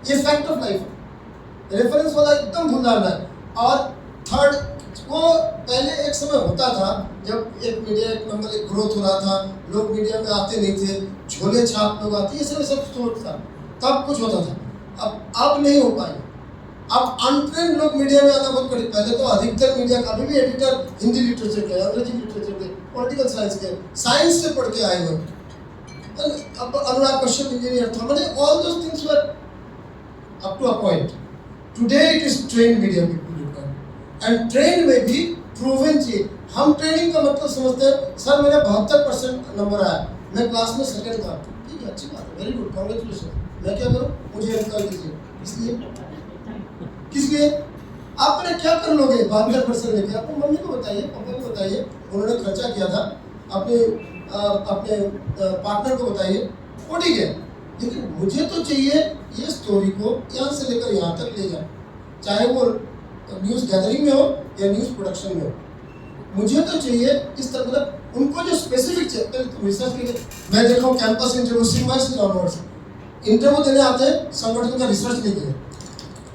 B: ये फैक्ट ऑफ लाइफ है। रेफरेंस वाला एकदम भूल जाना है। और थर्ड, वो पहले एक समय होता था जब एक मीडिया एक नंबर एक ग्रोथ हो रहा था, लोग मीडिया में आते नहीं थे, झोले छाप लोग आते, ये सब सोच था, तब कुछ होता था। अब नहीं हो पाएगा। अब अनट्रेंड लोग मीडिया में आना बहुत कठिन। पहले तो अधिकतर मीडिया का भी एडिटर हिंदी लिटरेचर के, अंग्रेजी लिटरेचर के, पॉलिटिकल साइंस के, साइंस से पढ़ के आए हुए। अब अनुराग कश्यप इंजीनियर था, मैंने all those things were up to a point. Today it is trend media people require, and trend में भी प्रूवन चाहिए। हम ट्रेनिंग का मतलब समझते हैं, सर मेरा 72% नंबर आया, मैं क्लास में सेकंड था, ठीक है, अच्छी बात है, वेरी गुड, कांग्रेचुलेशन। मैं क्या करूँ, मुझे एनकरेज कीजिए। इसलिए किस लिए? आप मैंने क्या कर लोगे 72% लेके? अपनी मम्मी को बताइए, पापा को बताइए, उन्होंने खर्चा किया था, अपने पार्टनर को बताइए, वो ठीक है। लेकिन मुझे तो चाहिए ये स्टोरी को यहाँ से लेकर यहाँ तक ले जाए, चाहे वो न्यूज़ गैदरिंग में हो या न्यूज़ प्रोडक्शन में हो, मुझे तो चाहिए इस तरह। मतलब उनको जो स्पेसिफिक चाहिए, रिसर्च के लिए मैं देखा हूँ कैंपस इंटरव्यू सिंबल से ऑनवर्ड्स इंटरव्यू देने आते हैं, संगठन का रिसर्च नहीं किया,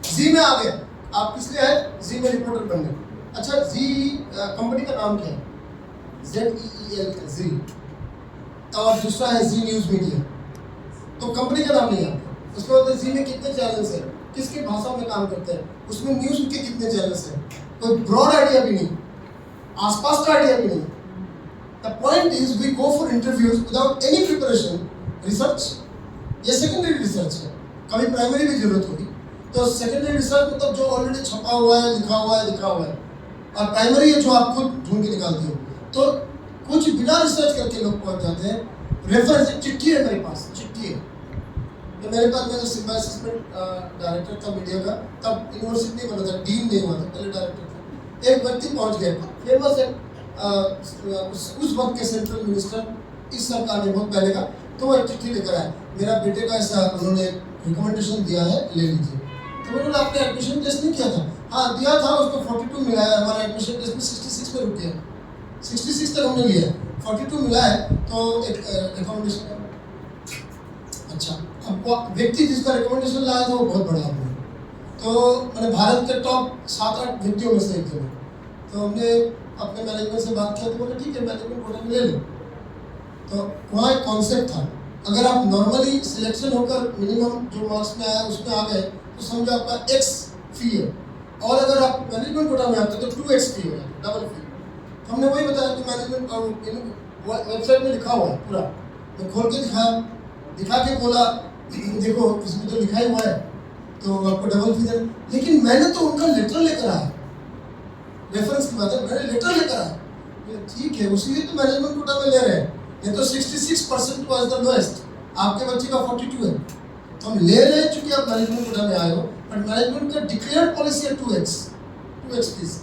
B: जी में आ गए, आप किस लिए आए? जी में रिपोर्टर बनने। अच्छा, जी कंपनी का नाम क्या है? ZEEL, जी। और दूसरा है जी न्यूज़ मीडिया, तो कंपनी का नाम नहीं आता। उसके बाद जी में कितने चैनल्स हैं, किसकी भाषा में काम करते हैं, उसमें न्यूज़ के कितने चैनल्स हैं, कोई ब्रॉड आइडिया भी नहीं, आसपास का आइडिया भी नहीं। The point is we go for interviews without any preparation. Research ये सेकेंडरी रिसर्च है, कभी प्राइमरी भी जरूरत होगी। तो सेकेंडरी रिसर्च मतलब जो ऑलरेडी छपा हुआ है, लिखा हुआ है, दिखा हुआ है, और प्राइमरी है जो आप खुद ढूंढ के निकालते हो। तो कुछ बिना रिसर्च करके लोग पहुंच जाते हैं। रेफरेंस एक चिट्ठी है मेरे पास, चिट्ठी है। तो मेरे पास, मैं सिम्बाइसिसमेंट डायरेक्टर था मीडिया का, तब यूनिवर्सिटी नहीं बना था, डीन नहीं हुआ था, पहले डायरेक्टर था। एक व्यक्ति पहुंच गया, फेमस है, उस वक्त के सेंट्रल मिनिस्टर, इस सरकार ने बहुत पहले का, तो वो एक चिट्ठी लेकर आया, मेरा बेटे का ऐसा उन्होंने रिकमेंडेशन दिया है, ले लीजिए। तो मैंने आपने एडमिशन टेस्ट नहीं किया था? हाँ दिया था, उसको 42 मिला है, हमारा एडमिशन टेस्ट में 66 पे रुक गया, 66 तक हमने लिया, 42 मिला है, तो एक रिकमेंडेशन। अच्छा, अब वो व्यक्ति जिसका रिकमेंडेशन लाया था वो बहुत बड़ा आदमी है, तो मैंने भारत के टॉप 7-8 व्यक्तियों में से एक थे। तो हमने अपने मैनेजमेंट से बात किया, तो बोले ठीक है मैनेजमेंट कोटा में ले लो। तो वहाँ एक कॉन्सेप्ट था, अगर आप नॉर्मली सिलेक्शन होकर मिनिमम जो मार्क्स में आया उसमें आ गए तो समझो आपका X फी है, और अगर आप मैनेजमेंट कोटा में आते तो 2X फी हो जाता, डबल फी। तो हमने वही बताया कि मैनेजमेंट और वेबसाइट में लिखा हुआ है पूरा, तो खोल के दिखा के बोला देखो इसमें तो लिखा ही हुआ है, तो आपको डबल फी देना। लेकिन मैंने तो उनका लेटर लेकर आया, रेफरेंस की बात है, मैंने लेटर लेकर आया, ठीक है उसी लिए तो मैनेजमेंट कोटा में ले रहे हैं, ये तो 66% वाज द लोएस्ट, आपके बच्चे का 42 है, तो हम ले रहे हैं चूंकि आप मैनेजमेंट कोटा में आए हो, बट मैनेजमेंट का डिक्लेयर्ड पॉलिसी है 2x फीस।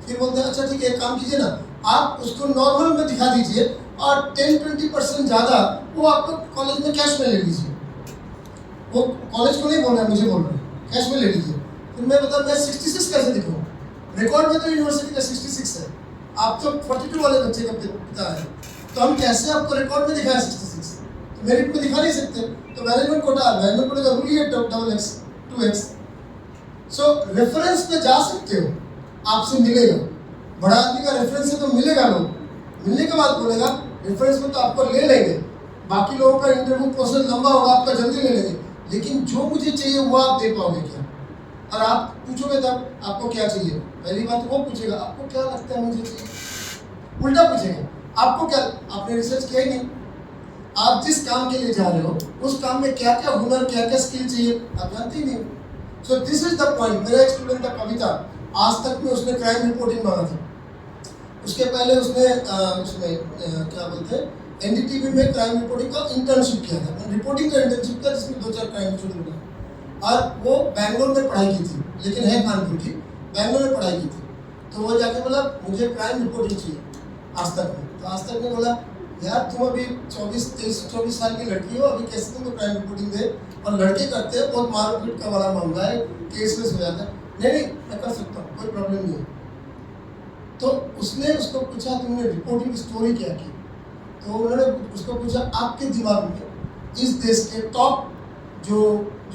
B: फिर बोलते हैं अच्छा ठीक है एक काम कीजिए ना, आप उसको नॉर्मल में दिखा दीजिए और 10-20% ज़्यादा वो आपको कॉलेज में कैश में ले लीजिए। वो कॉलेज को नहीं बोल रहा है, मुझे बोल रहे हैं, कैश में ले लीजिए। फिर मैं बता मैं 66 कैसे दिखाऊँ? रिकॉर्ड में तो यूनिवर्सिटी का 66 है, आप तो 42 वाले बच्चे का पिता है, तो हम कैसे आपको रिकॉर्ड में दिखाएं 66? तो मेरिट में दिखा नहीं सकते, तो मैनेजमेंट कोटा का रूल ही है डबल एक्स 2x। सो रेफरेंस पे जा सकते हो, आपसे मिलेगा, बड़ा आदमी का रेफरेंस से तो मिलेगा, लोग मिलने के बाद बोलेगा, रेफरेंस में तो आपको ले लेंगे, बाकी लोगों का इंटरव्यू प्रोसेस लंबा होगा, आपका जल्दी ले लेंगे, लेकिन जो मुझे चाहिए वो आप दे पाओगे क्या? और आप पूछोगे तब आपको क्या चाहिए, पहली बात वो पूछेगा आपको क्या लगता है मुझे चाहिए, उल्टा पूछेगा आपको क्या, आपने रिसर्च किया ही नहीं। आप जिस काम के लिए जा रहे हो उस काम में क्या क्या हुनर, क्या क्या स्किल चाहिए आप जानते ही नहीं। So this is the point. मेरा एक स्टूडेंट था कविता, आज तक में उसने क्राइम रिपोर्टिंग मांगा था। उसके पहले उसने क्या बोलते हैं एनडीटीवी में क्राइम रिपोर्टिंग का इंटर्नशिप किया था, रिपोर्टिंग का इंटर्नशिप किया जिसमें 2-4 क्राइम स्टोरी बना। और वो बैंगलोर में पढ़ाई की थी, लेकिन है कानपुर की, बैंगलोर में पढ़ाई की थी। तो वो जाके बोला मुझे क्राइम रिपोर्टिंग चाहिए आज तक में। तो आज तक ने बोला यार तुम अभी 24 साल की लड़की हो, अभी कैसे तुमको क्राइम रिपोर्टिंग दे, और लड़के करते हैं बहुत मारपीट का वाला मामला है, केसलेस हो जाता है। नहीं मैं कर सकता हूँ, कोई प्रॉब्लम नहीं है। तो उसने उसको पूछा तुमने रिपोर्टिंग स्टोरी क्या की, तो उन्होंने उसको पूछा आपके दिमाग में इस देश के टॉप जो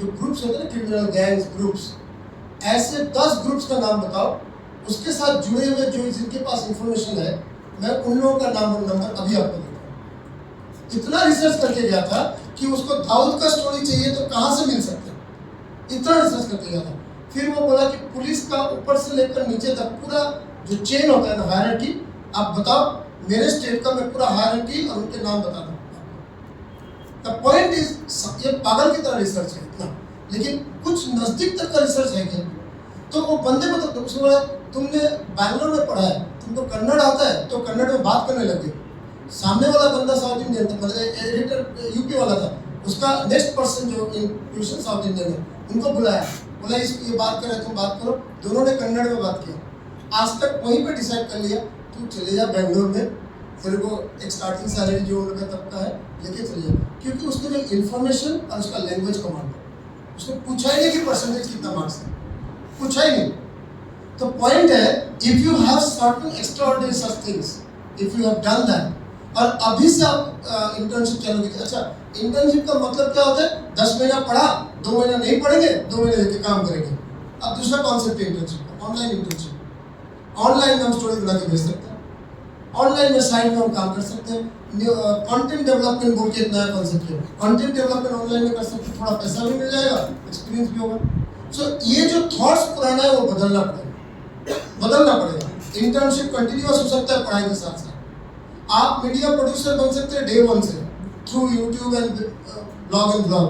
B: ग्रुप्स होते हैं ना, क्रिमिनल गैंग्स ग्रुप्स, ऐसे 10 ग्रुप्स का नाम बताओ, उसके साथ जुड़े हुए जो जिनके पास इंफॉर्मेशन है, मैं उन लोगों का नाम और नंबर अभी आपको देता हूँ। इतना रिसर्च करके गया था कि उसको दाऊद का स्टोरी चाहिए तो कहाँ से मिल सकता है, इतना रिसर्च करके गया था। फिर वो बोला कि पुलिस का ऊपर से लेकर नीचे तक पूरा जो चेन होता है ना, हायरार्की, आप बताओ मेरे स्टेट का, मैं पूरा हायरार्की और उनके नाम बता दूँ। द पॉइंट इज, ये पागल की तरह रिसर्च है इतना, लेकिन कुछ नजदीक तक का रिसर्च है क्या? तो वो बंदे मतलब उसने बोला तुमने बैंगलोर में पढ़ा है, तुमको कन्नड़ आता है, तो कन्नड़ में बात करने लगे। सामने वाला बंदा साउथ इंडियन था, मतलब एडिटर यूपी वाला था, उसका नेक्स्ट पर्सन जो ट्यूशन साउथ इंडियन है, उनको बुलाया, बोला ये बात कर रहे तुम बात करो। दोनों ने कन्नड़ में बात किया। आज तक वहीं पे डिसाइड कर लिया तू चले जा बैंगलोर में, तेरे को एक स्टार्टिंग सैलरी जो उनका तब का है लेके चले जा, क्योंकि उसने जो इन्फॉर्मेशन और उसका लैंग्वेज कमांड, उसने पूछा ही नहीं कि परसेंटेज कितना मार्क्स है, पूछा ही नहीं। तो पॉइंट है, if you have certain extraordinary such things, if you have done that, और अभी से आप इंटर्नशिप चालू कीजिए। अच्छा, इंटर्नशिप का मतलब क्या होता है? 10 महीना पढ़ा, 2 महीना नहीं पढ़ेंगे, 2 महीने लेके काम करेंगे। अब दूसरा कॉन्सेप्ट है इंटर्नशिप, ऑनलाइन इंटर्नशिप। ऑनलाइन हम स्टोरी बना के भेज सकते हैं, ऑनलाइन में साइड में हम काम कर सकते हैं। कंटेंट डेवलपमेंट बोल के एक नया कॉन्सेप्ट है, कंटेंट डेवलपमेंट ऑनलाइन में कर सकते हैं, थोड़ा पैसा भी मिल जाएगा, एक्सपीरियंस भी होगा। सो ये जो थॉट्स पुराना है वो बदलना पड़ेगा। इंटर्नशिप कंटिन्यूअस हो सकता है पढ़ाई के साथ साथ। आप मीडिया प्रोड्यूसर बन सकते हैं डे 1 से, थ्रू यूट्यूब एंड ब्लॉग।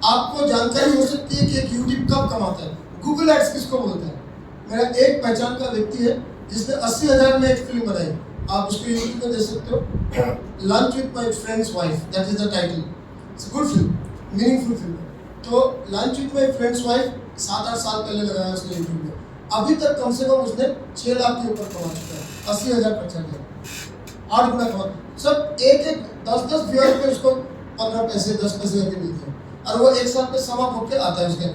B: आपको जानकारी हो सकती है कि एक यूट्यूब कब कमाता है, गूगल एड्स किसको बोलते हैं। मेरा एक पहचान का व्यक्ति है जिसने 80,000 में एक फिल्म बनाई, आप उसको यूट्यूब पे देख सकते हो, lunch with my friend's wife, that is the title. It's good film, meaningful film. तो lunch with my friend's wife 7-8 साल पहले लगाया उसने यूट्यूब में, अभी तक कम से कम उसने 6 लाख के ऊपर कमा चुका है। 80,000 पर चल गया, 8 गुना कमा। सब एक 10 व्यूअर पे उसको 15 पैसे 10 पैसे करके मिलते हैं, और वो एक साल पे समा भोग के आता है उसके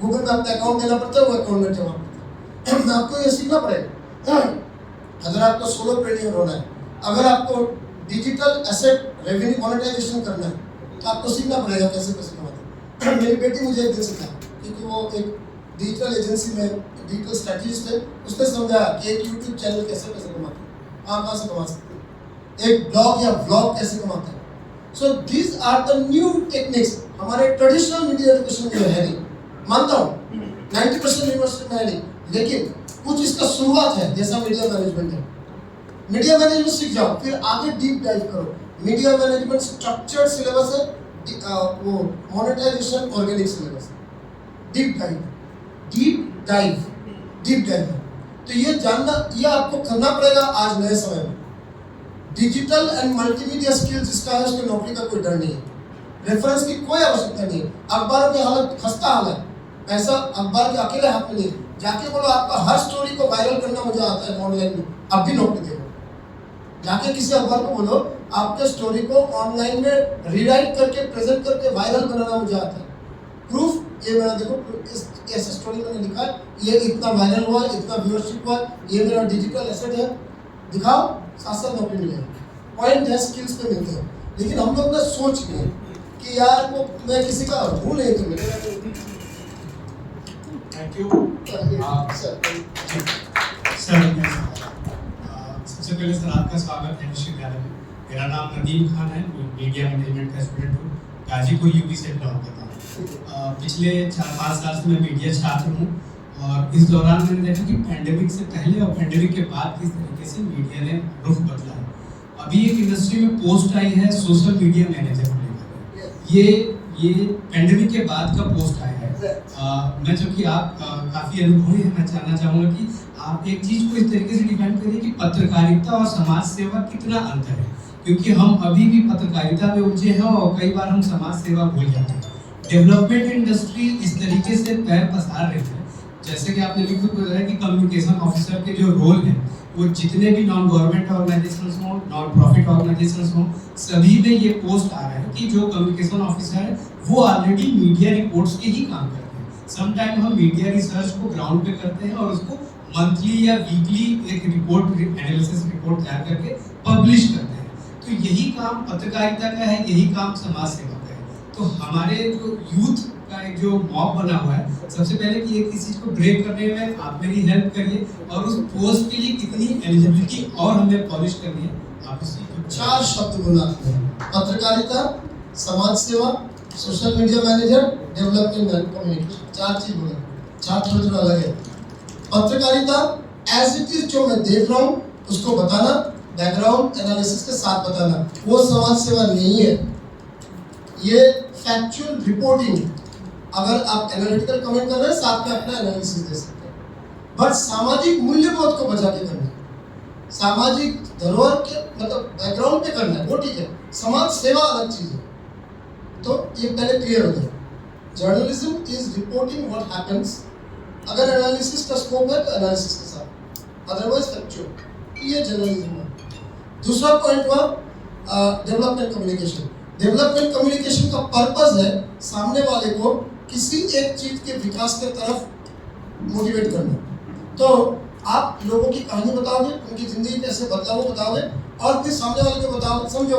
B: गूगल में अपना अकाउंट देना पड़ता है, वो अकाउंट में जमा करता है। आपको ये सीखना पड़ेगा अगर आपको सोलोप्रेन्योर होना है, अगर आपको डिजिटल एसेट रेवेन्यू मोनेटाइजेशन करना है, तो आपको सीखना पड़ेगा कैसे पैसे कमाते हैं। मेरी बेटी मुझे एक दिन सिखाया, क्योंकि वो एक डिजिटल एजेंसी में डिजिटल स्ट्रेटजिस्ट है, उसने समझाया कि एक यूट्यूब चैनल कैसे पैसे कमाते हैं, आप कहाँ से कमा सकते हैं, एक ब्लॉग या व्लॉग कैसे कमाते हैं। So these are the new techniques. हमारे ट्रेडिशनल मीडिया एजुकेशन में है नहीं, मानता हूँ 90% यूनिवर्सिटी में है नहीं, लेकिन कुछ इसका शुरुआत है, जैसा मीडिया मैनेजमेंट है। मीडिया मैनेजमेंट सीख जाओ, फिर आगे डीप डाइव करो। मीडिया मैनेजमेंट स्ट्रक्चर्ड सिलेबस है, वो मोनेटाइजेशन ऑर्गेनिक सिलेबस है। Deep dive. तो ये जानना, ये आपको करना पड़ेगा आज नए समय में। डिजिटल एंड मल्टीमीडिया स्किल्स जिसका है उसको नौकरी का कोई डर नहीं है, रेफरेंस की कोई आवश्यकता नहीं है। अखबारों की हालत खस्ता हाल है, पैसा अखबार के अकेले हाथ में नहीं। जाके बोलो आपका हर स्टोरी को वायरल करना मुझे आता है ऑनलाइन में, अब भी नौकरी देगा। जाके किसी अखबार को बोलो आपके स्टोरी को ऑनलाइन में रीराइट करके प्रेजेंट करके वायरल बनाना मुझे आता है। प्रूफ ये मेरा देखो, ऐसा स्टोरी मैंने लिखा है, ये इतना वायरल हुआ, इतना व्यूअरशिप हुआ, ये मेरा डिजिटल एसेट है, दिखाओ, साथ नौकरी मिलेगी। पॉइंट है स्किल्स पे मिलते हैं, लेकिन हम लोग ना सोच रहे हैं कि यार वो मैं किसी का हूँ नहीं तो मिलेगा।
A: Thank you
E: sir. सबसे पहले सर आपका स्वागत है विश्वविद्यालय में। मेरा नाम नदीम खान है, मीडिया मैनेजमेंट का स्टूडेंट हूँ, गाजीपुर यूपी से बिलोंग करता हूँ। पिछले 4-5 साल से मैं मीडिया छात्र हूँ, और इस दौरान मैंने देखा कि पैंडेमिक से पहले और पैंडेमिक के बाद किस तरीके से मीडिया ने रुख बदला है। अभी एक इंडस्ट्री में पोस्ट आई है सोशल मीडिया मैनेजर को लेकर। ये पेंडेमिक के बाद का पोस्ट आया है। मैं जो कि आप काफ़ी अनुभवी हैं, मैं जानना चाहूँगा कि आप एक चीज़ को इस तरीके से डिफाइन करिए कि पत्रकारिता और समाज सेवा कितना अंतर है, क्योंकि हम अभी भी पत्रकारिता में उलझे हैं और कई बार हम समाज सेवा भूल जाते हैं। डेवलपमेंट इंडस्ट्री इस तरीके से पैर पसार रही है, जैसे कि आपने भी खुद बताया कि कम्युनिकेशन ऑफिसर के जो रोल है वो जितने भी नॉन गवर्नमेंट ऑर्गेनाइजेशंस हों, नॉन प्रॉफिट ऑर्गेनाइजेशंस हों, सभी में ये पोस्ट आ रहा है कि जो कम्युनिकेशन ऑफिसर है वो ऑलरेडी मीडिया रिपोर्ट्स के ही काम करते हैं। समटाइम हम मीडिया रिसर्च को ग्राउंड पे करते हैं और उसको मंथली या वीकली एक रिपोर्ट एनालिसिस रिपोर्ट तैयार करके पब्लिश करते हैं। तो यही काम पत्रकारिता का है, यही काम समाज सेवा का है। तो हमारे जो यूथ का एक जो मॉब बना हुआ है, सबसे पहले कि एक इस चीज को ब्रेक करने में आप मेरी हेल्प करिए और उस पोस्ट के लिए कितनी एलिजिबिलिटी और हमें पॉलिश करनी है, आप इस चीज को
B: 4 शब्द बोला आपने, पत्रकारिता, समाज सेवा, social media manager, development and communication. 4 चीज बोला, 4 थोड़ा अलग है। पत्रकारिता एज इट इज जो मैं देख रहा हूँ उसको बताना, बैकग्राउंड एनालिसिस के साथ बताना, वो समाज सेवा नहीं है। ये फैक्चुअल रिपोर्टिंग, अगर आप एनालिटिकल कमेंट कर रहे हैं साथ में अपना एनालिसिस दे सकते हैं, बट सामाजिक मूल्यबोध को बचा के करना है, सामाजिक धरोहर के मतलब बैकग्राउंड पे करना है, वो ठीक है। समाज सेवा अलग चीज है। तो ये पहले क्लियर हो जाए। Journalism is reporting what happens. अगर एनालिसिस का स्कोप है तो एनालिसिस के साथ, अदरवाइज फैक्चुअल, ये जर्नलिज्म है। दूसरा पॉइंट हुआ डेवलपमेंट कम्युनिकेशन। डेवलपमेंट कम्युनिकेशन का पर्पस है सामने वाले को किसी एक चीज के विकास के तरफ मोटिवेट करना। तो आप लोगों की कहानी बताओगे, उनकी जिंदगी कैसे बदला वो बताओगे, और फिर सामने वाले को बताओगे। समझो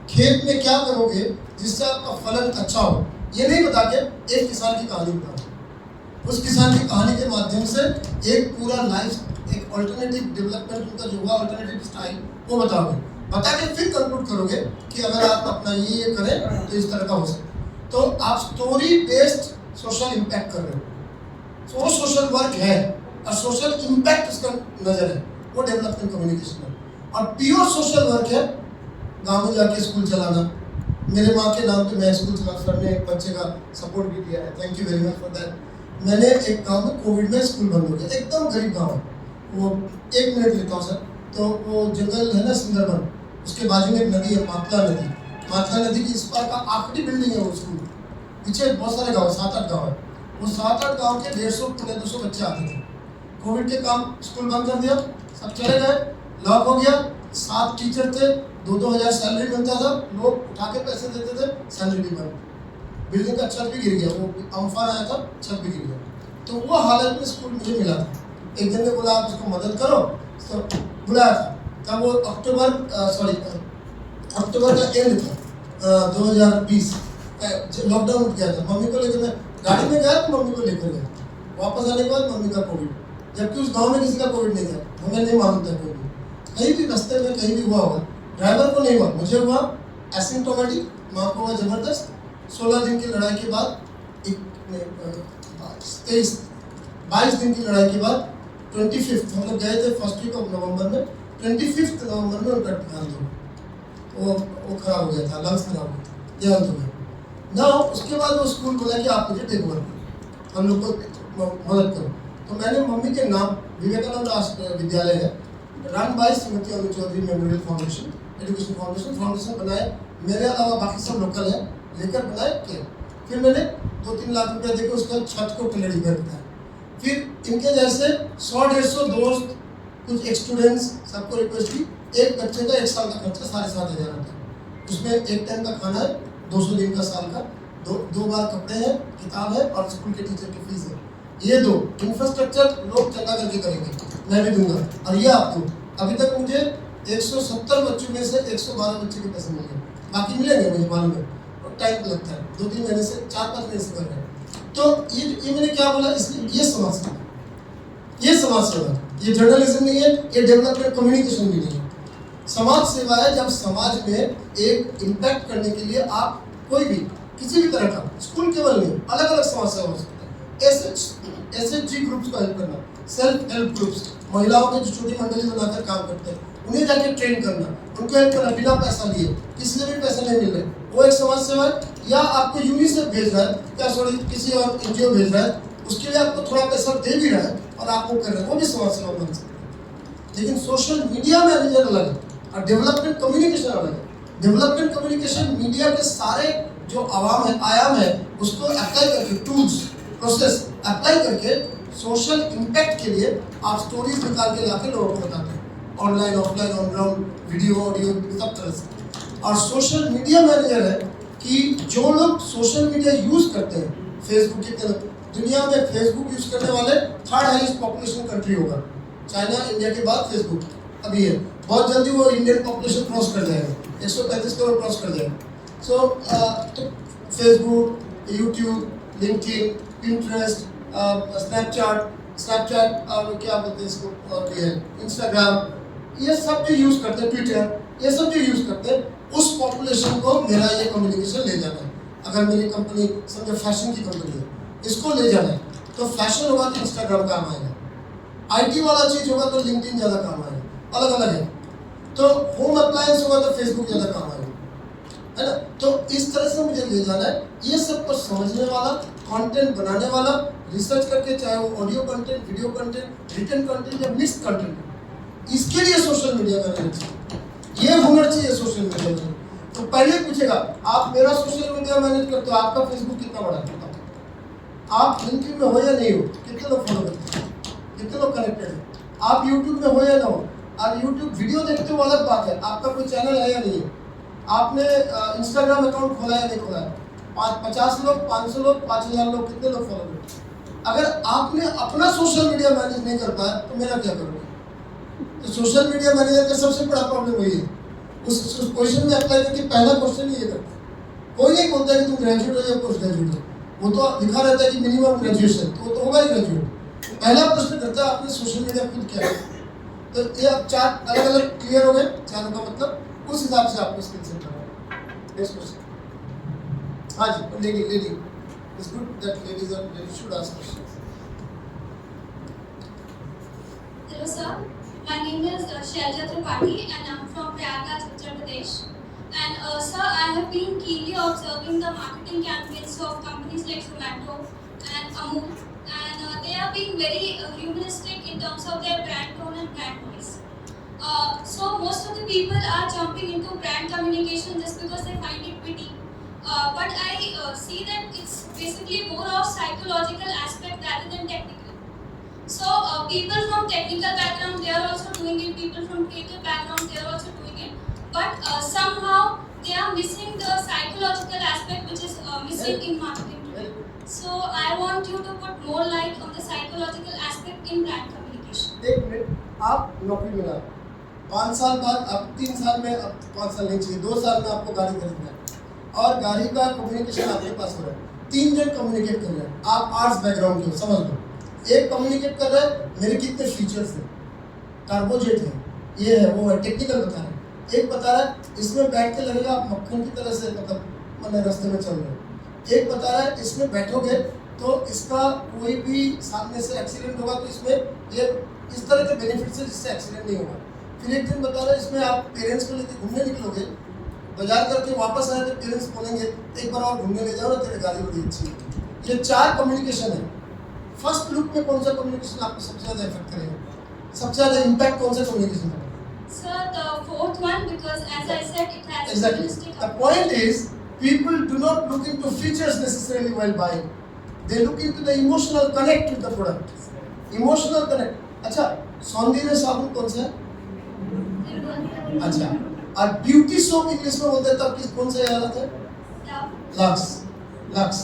B: खेत में क्या करोगे जिससे आपका फलन अच्छा हो, ये नहीं बता के एक किसान की कहानी बताओ। उस किसान की कहानी के माध्यम से एक पूरा लाइफ, एक अल्टरनेटिव डेवलपमेंट उनका जो हुआ, अल्टरनेटिव स्टाइल, वो बताओगे। बता के फिर कंक्लूड करोगे कि अगर आप अपना ये करें तो इस तरह का हो सकता है। तो आप स्टोरी बेस्ड सोशल इम्पैक्ट कर रहे हो, तो वो सोशल वर्क है और सोशल इम्पैक्ट उसका नजर है, वो डेवलपमेंट कम्युनिकेशन है। और प्योर सोशल वर्क है गाँव में जाके स्कूल चलाना। मेरे माँ के नाम पे मैं स्कूल चला, सर ने एक बच्चे का सपोर्ट भी किया है, thank you very much for that. मैंने एक गाँव में कोविड में स्कूल बंद हो गया, एकदम गरीब गाँव है वो। 1 मिनट लेता हूँ सर। तो वो जंगल है ना सुंदरबन, उसके बाजू में एक नदी है मातला नदी। मातला नदी की इस पार का आखिरी बिल्डिंग है वो स्कूल। पीछे बहुत सारे गाँव, 7-8 गाँव है। वो 7-8 गाँव के 150-200 बच्चे आते थे। कोविड के काम स्कूल बंद कर दिया, सब चले गए, लॉक हो गया। 7 टीचर थे, 2-2 हज़ार सैलरी मिलता था, लोग उठा के पैसे देते थे, सैलरी भी बंद। बिल्डिंग का छत भी गिर गया, वो अम्फान आया था, छत भी गिर गया। तो वो हालत में स्कूल मुझे मिला था। एक दिन ने बोला आप उसको मदद करो, तो बुलाया था। तब वो अक्टूबर का एंड था 2020, लॉकडाउन उठ गया था। मम्मी को लेकर मैं गाड़ी में गया तो मम्मी को लेकर गया। वापस आने के बाद मम्मी का कोविड, जबकि उस गांव में किसी का कोविड नहीं था, हमें नहीं मालूम था कोविड। कहीं भी रास्ते में कहीं भी हुआ होगा, ड्राइवर को नहीं हुआ, मुझे हुआ एसिम्प्टोमेटिक, माँ को हुआ जबरदस्त। 16 दिन की लड़ाई के बाद 22 दिन की लड़ाई के बाद 25 हम लोग गए थे फर्स्ट वीक ऑफ नवंबर में, 25 नवंबर में उनका देहांत हो गया। वो खराब हो गया था, लंग्स खराब हो गया, देहांत हो गया ना। उसके बाद वो स्कूल बोला कि आप मुझे टेक ओवर करो, हम लोग को मदद करो। तो मैंने मम्मी के नाम, विवेकानंद राष्ट्रीय विद्यालय है, run by Shrimati Anu Chaudhary memorial foundation, education foundation बनाए। मेरे अलावा बाकी सब लोकल है, लेकर बनाए किया। फिर मैंने 2-3 लाख रुपए देकर उसका छत को कलर रिपेयर कराया। फिर इनके जैसे 100-150 दोस्त, कुछ एक स्टूडेंट्स, सबको रिक्वेस्ट की, एक बच्चे का 1 साल का खर्चा 7,500 आता है। उसमें एक टाइम का खाना है, 200 दिन का साल का, दो बार कपड़े हैं, किताब है और स्कूल के टीचर की फीस है। ये 2 इंफ्रास्ट्रक्चर लोग चंदा करके करेंगे, मैं भी दूंगा। और ये आपको अभी तक मुझे 170 बच्चों में से 112 बच्चे के पैसे मिल गए, बाकी मिलेंगे मुझे मालूम है, और टाइम लगता है, 2-3 महीने से 4-5 महीने से कर रहे हैं। तो ये मैंने क्या बोला, इसलिए ये समाज सेवा, ये समाज सेवा, ये जर्नलिज्म नहीं है, ये डेवलपमेंट कम्युनिकेशन भी नहीं है। समाज सेवा है जब समाज में एक इम्पैक्ट करने के लिए आप कोई भी किसी भी तरह का, स्कूल केवल नहीं, अलग अलग समाज सेवा हो सकता है। SHG ग्रुप्स को हेल्प करना, सेल्फ हेल्प ग्रुप्स, महिलाओं के जो छोटी मंडली बनाकर काम करते हैं उन्हें जाके ट्रेन करना, उनको हेल्प करना बिना पैसा लिए, इसलिए भी पैसे नहीं मिल रहे, वो एक समाज सेवा है। या आपको यूनिसेफ भेज रहा है, क्या सॉरी किसी और एनजीओ भेज रहा है, उसके लिए आपको थोड़ा पैसा दे भी रहा है और आप वो कर रहे हैं, वो भी समाज सेवा बन सकता है। लेकिन सोशल मीडिया मैनेजर अलग है और डेवलपमेंट कम्युनिकेशन अलग है। डेवलपमेंट कम्युनिकेशन मीडिया के सारे जो आयाम है उसको अप्लाई करके, टूल्स प्रोसेस अप्लाई करके सोशल इम्पैक्ट के लिए आप स्टोरीज निकाल के लाके लोगों को बताते हैं, online offline on ground video audio सब तरह से। और सोशल मीडिया मैनेजर है कि जो लोग सोशल मीडिया यूज करते हैं, फेसबुक की तरह दुनिया में फेसबुक यूज करने वाले थर्ड हाईएस्ट पॉपुलेशन कंट्री होगा, चाइना इंडिया के बाद फेसबुक अभी है, बहुत जल्दी वो इंडियन पॉपुलेशन क्रॉस कर जाएगा, 135 करोड़ क्रॉस कर जाएगा। सो तो Facebook, YouTube, LinkedIn, Pinterest, Snapchat और क्या बोलते हैं इसको, और भी है इंस्टाग्राम, ये सब जो यूज करते हैं, ट्विटर, ये सब जो यूज करते हैं, उस पॉपुलेशन को मेरा ये कम्युनिकेशन ले जाना है। अगर मेरी कंपनी समझो फैशन की कंपनी है, इसको ले जाना है तो फैशन होगा तो इंस्टाग्राम काम आएगा, आईटी वाला चीज होगा तो लिंक्डइन ज़्यादा काम आएगा, अलग अलग है। तो होम अप्लायंस होगा तो फेसबुक ज़्यादा काम आएगा, है ना। तो इस तरह से मुझे ले जाना है, ये सब को समझने वाला, कंटेंट बनाने वाला, रिसर्च करके, चाहे वो audio content, video content, written content या मिक्स्ड कंटेंट, इसके लिए सोशल मीडिया मैनेजर चाहिए, ये हुनर चाहिए सोशल मीडिया में। तो पहले पूछेगा आप मेरा सोशल मीडिया मैनेज करते हो, आपका फेसबुक कितना बड़ा है, आप लिंक्डइन में हो या नहीं हो, कितने लोग फॉलो करते हैं, कितने लोग कनेक्टेड है, आप यूट्यूब में हो या ना हो, आप यूट्यूब वीडियो देखते हो अलग बात है, आपका कोई चैनल है या नहीं है, आपने इंस्टाग्राम अकाउंट खोला या नहीं खोला है, 50 लोग, 500 लोग, 5000 लोग, कितने लोग फॉलो करते हैं। अगर आपने अपना सोशल मीडिया मैनेज नहीं कर पाया तो मेरा क्या करोगे। तो सोशल मीडिया मैनेजर का सबसे बड़ा प्रॉब्लम वही है, उस क्वेश्चन में अप्लाई करके पहला क्वेश्चन ये करता है। कोई नहीं बोलता है कि तुम ग्रेजुएट हो या पोस्ट ग्रेजुएट हो, वो तो लिखा रहता है कि मिनिमम ग्रेजुएशन, तो वो तो होगा ही ग्रेजुएट। पहला प्रश्न करता है आपने सोशल मीडिया खुद क्या है। तो ये अब 4 अलग अलग क्लियर हो गए, चारों का मतलब, उस हिसाब से आपको स्किल सेट करना है। Next question. हाँ जी, lady it's good that ladies are ladies should ask questions.
F: Hello sir, my name is Shailja Tripathi and I'm from Prayagraj, Uttar Pradesh. And sir, I have been keenly observing the marketing campaigns of companies like Zomato and Amul, and they are being very humanistic in terms of their brand tone and brand voice. So most of the people are jumping into brand communication just because they find it witty. But I see that it's basically more of psychological aspect rather than technical. So people from technical background, they are also doing it. People from creative background, they are also doing it. But somehow they are missing the psychological aspect, which is missing in marketing today. So I want you to put more light on the psychological aspect in brand communication.
B: एक minute, आप नौकरी मिला, 5 साल बाद, अब 3 साल में, अब 5 साल नहीं चाहिए, 2 साल में आपको गाड़ी खरीदना है और गाड़ी का कम्युनिकेशन आपके पास हो रहा है, 3 जन कम्युनिकेट कर रहे हैं, आप आर्ट्स बैकग्राउंड के हो, समझ लो। एक कम्युनिकेट कर रहा है मेरे कितने फीचर्स हैं, कार्बोजेट है, ये है, वो है, टेक्निकल बता रहा है। एक बता रहा है इसमें बैठ के लगेगा आप मक्खन की तरह से, मतलब मैंने रास्ते में चल रहे हो। एक बता रहा है इसमें बैठोगे तो इसका कोई भी सामने से एक्सीडेंट होगा तो इसमें ये इस तरह के बेनिफिट है जिससे एक्सीडेंट नहीं होगा। फिर एक दिन बता रहा है इसमें आप पेरेंट्स को लेकर घूमने निकलोगे, बाजार करके वापस आए तो पेरेंट्स बोलेंगे एक बार और घूमने ले जाओ ना, तेरी गाड़ी बड़ी अच्छी है। ये 4 कम्युनिकेशन है। फर्स्ट लुक में कौन सा कम्युनिकेशन आपको सबसे ज़्यादा इफेक्ट करेगा, सबसे ज़्यादा इम्पैक्ट कौन सा कम्युनिकेशन है?
F: Sir, the 4th one, because as I said, it has
B: Exactly.
F: humanistic
B: The point is, people do not look into features necessarily while buying. They look into the emotional connect with the product. Emotional connect. अच्छा, सौंदर्य साबुन कौन सा है? अच्छा, और beauty soap English में बोलते हैं तब किस कौन सा याद आता है? Lux, lux.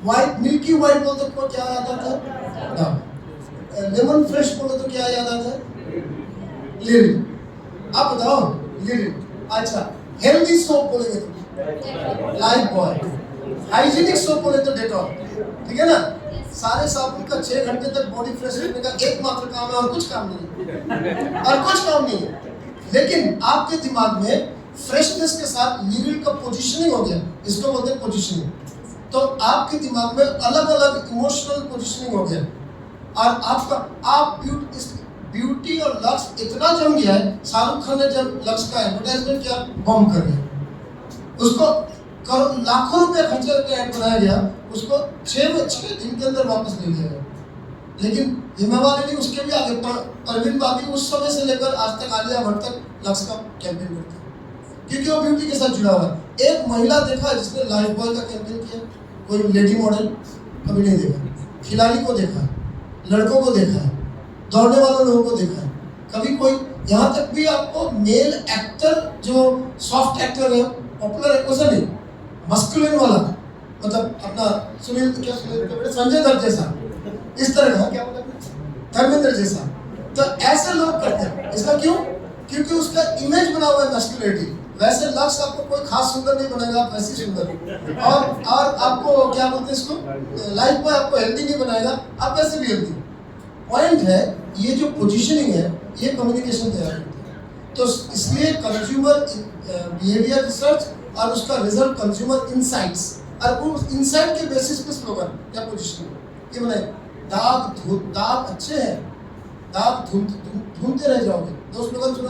B: White, milky white बोलते तो क्या याद आता है? डव। लेमन फ्रेश बोलते तो क्या याद आता है? लिरिल। आप बताओ, लिरिल। अच्छा, हेल्दी सोप बोलेंगे तो लाइफ बॉय, हाइजीनिक सोप बोले तो डेटॉल, ठीक है ना। सारे साबुन का 6 घंटे तक बॉडी फ्रेश रखने का एकमात्र काम है और कुछ काम नहीं है, और कुछ काम नहीं है। लेकिन आपके दिमाग में फ्रेशनेस के साथ लिरिल का पोजीशनिंग हो गया, इसको बोलते हैं पोजीशनिंग। तो आपके दिमाग में अलग अलग इमोशनल पोजीशनिंग हो गया और आपका आप ब्यूटी और लक्स इतना जम गया है, शाहरुख खान ने जब लक्स का एडवर्टाइजमेंट किया, बम कर दिया उसको, लाखों रुपए खर्च करके ऐड बनाया गया, उसको 6 दिन के अंदर वापस ले लिया गया। लेकिन हेमा मालिनी उसके भी आगे, परवीन बाबी उस समय से लेकर आज तक, आलिया भट्ट तक लक्स का कैंपेन करते हैं, क्योंकि वो ब्यूटी के साथ जुड़ा हुआ है। एक महिला देखा जिसने लाइफ बॉय का कैंपेन किया? कोई लेडी मॉडल कभी नहीं देखा। खिलाड़ी को देखा है, लड़कों को देखा है, दौड़ने वालों लोगों को देखा है, कभी कोई, यहाँ तक भी आपको मेल एक्टर जो सॉफ्ट एक्टर है, पॉपुलर है, वैसा नहीं, मस्कुलिन वाला, मतलब अपना सुनील, क्या सुनील, संजय दत्त जैसा, इस तरह का, क्या बोला, धर्मेंद्र जैसा, तो ऐसे लोग करते हैं। इसका क्यों? क्योंकि उसका इमेज बना हुआ है मस्कुलिनिटी। वैसे लक्स आपको कोई खास सुंदर नहीं बनाएगा, आप वैसे सुंदर, और आपको क्या बोलते हैं इसको, लाइफ में आपको हेल्दी नहीं बनाएगा, आप वैसे भी हेल्दी। पॉइंट है, ये जो पोजीशनिंग है, ये कम्युनिकेशन तैयार करती है। तो इसलिए कंज्यूमर बिहेवियर रिसर्च और उसका रिजल्ट कंज्यूमर इंसाइट्स, और उस इंसाइट के बेसिस पे स्लोगन या पोजीशनिंग ये बनाए। दाग अच्छे हैं, दाग ढूंढते रह जाओगे। दो स्लोगन सुनो।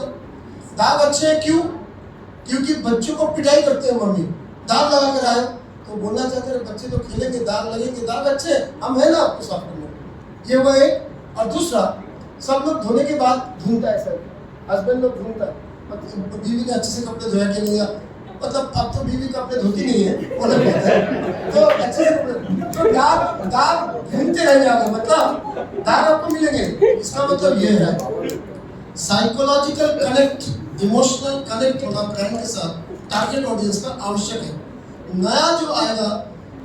B: दाग अच्छे हैं क्यों? क्योंकि बच्चों को पिटाई करते हैं मम्मी, दाग लगा कर आए, तो बोलना चाहते हैं बच्चे तो खेलेंगे, दाग लगेंगे, दाग अच्छे हैं, हम है ना आपको साफ करने। ये हुआ एक। और दूसरा, सब लोग धोने के बाद ढूंढता है, सर हस्बैंड लोग ढूंढता है, मतलब बीवी ने अच्छे से कपड़े धोया कि नहीं, मतलब अब तो बीवी कपड़े धोती नहीं है, वो लोग कहते हैं, तो अच्छे से कपड़े, तो दाग ढूंढते रह जाओगे, मतलब दाग आपको मिलेंगे। इसका मतलब ये है साइकोलॉजिकल कनेक्ट, इमोशनल कनेक्ट होना ब्रांड के साथ टारगेट ऑडियंस का आवश्यक है। नया जो आएगा,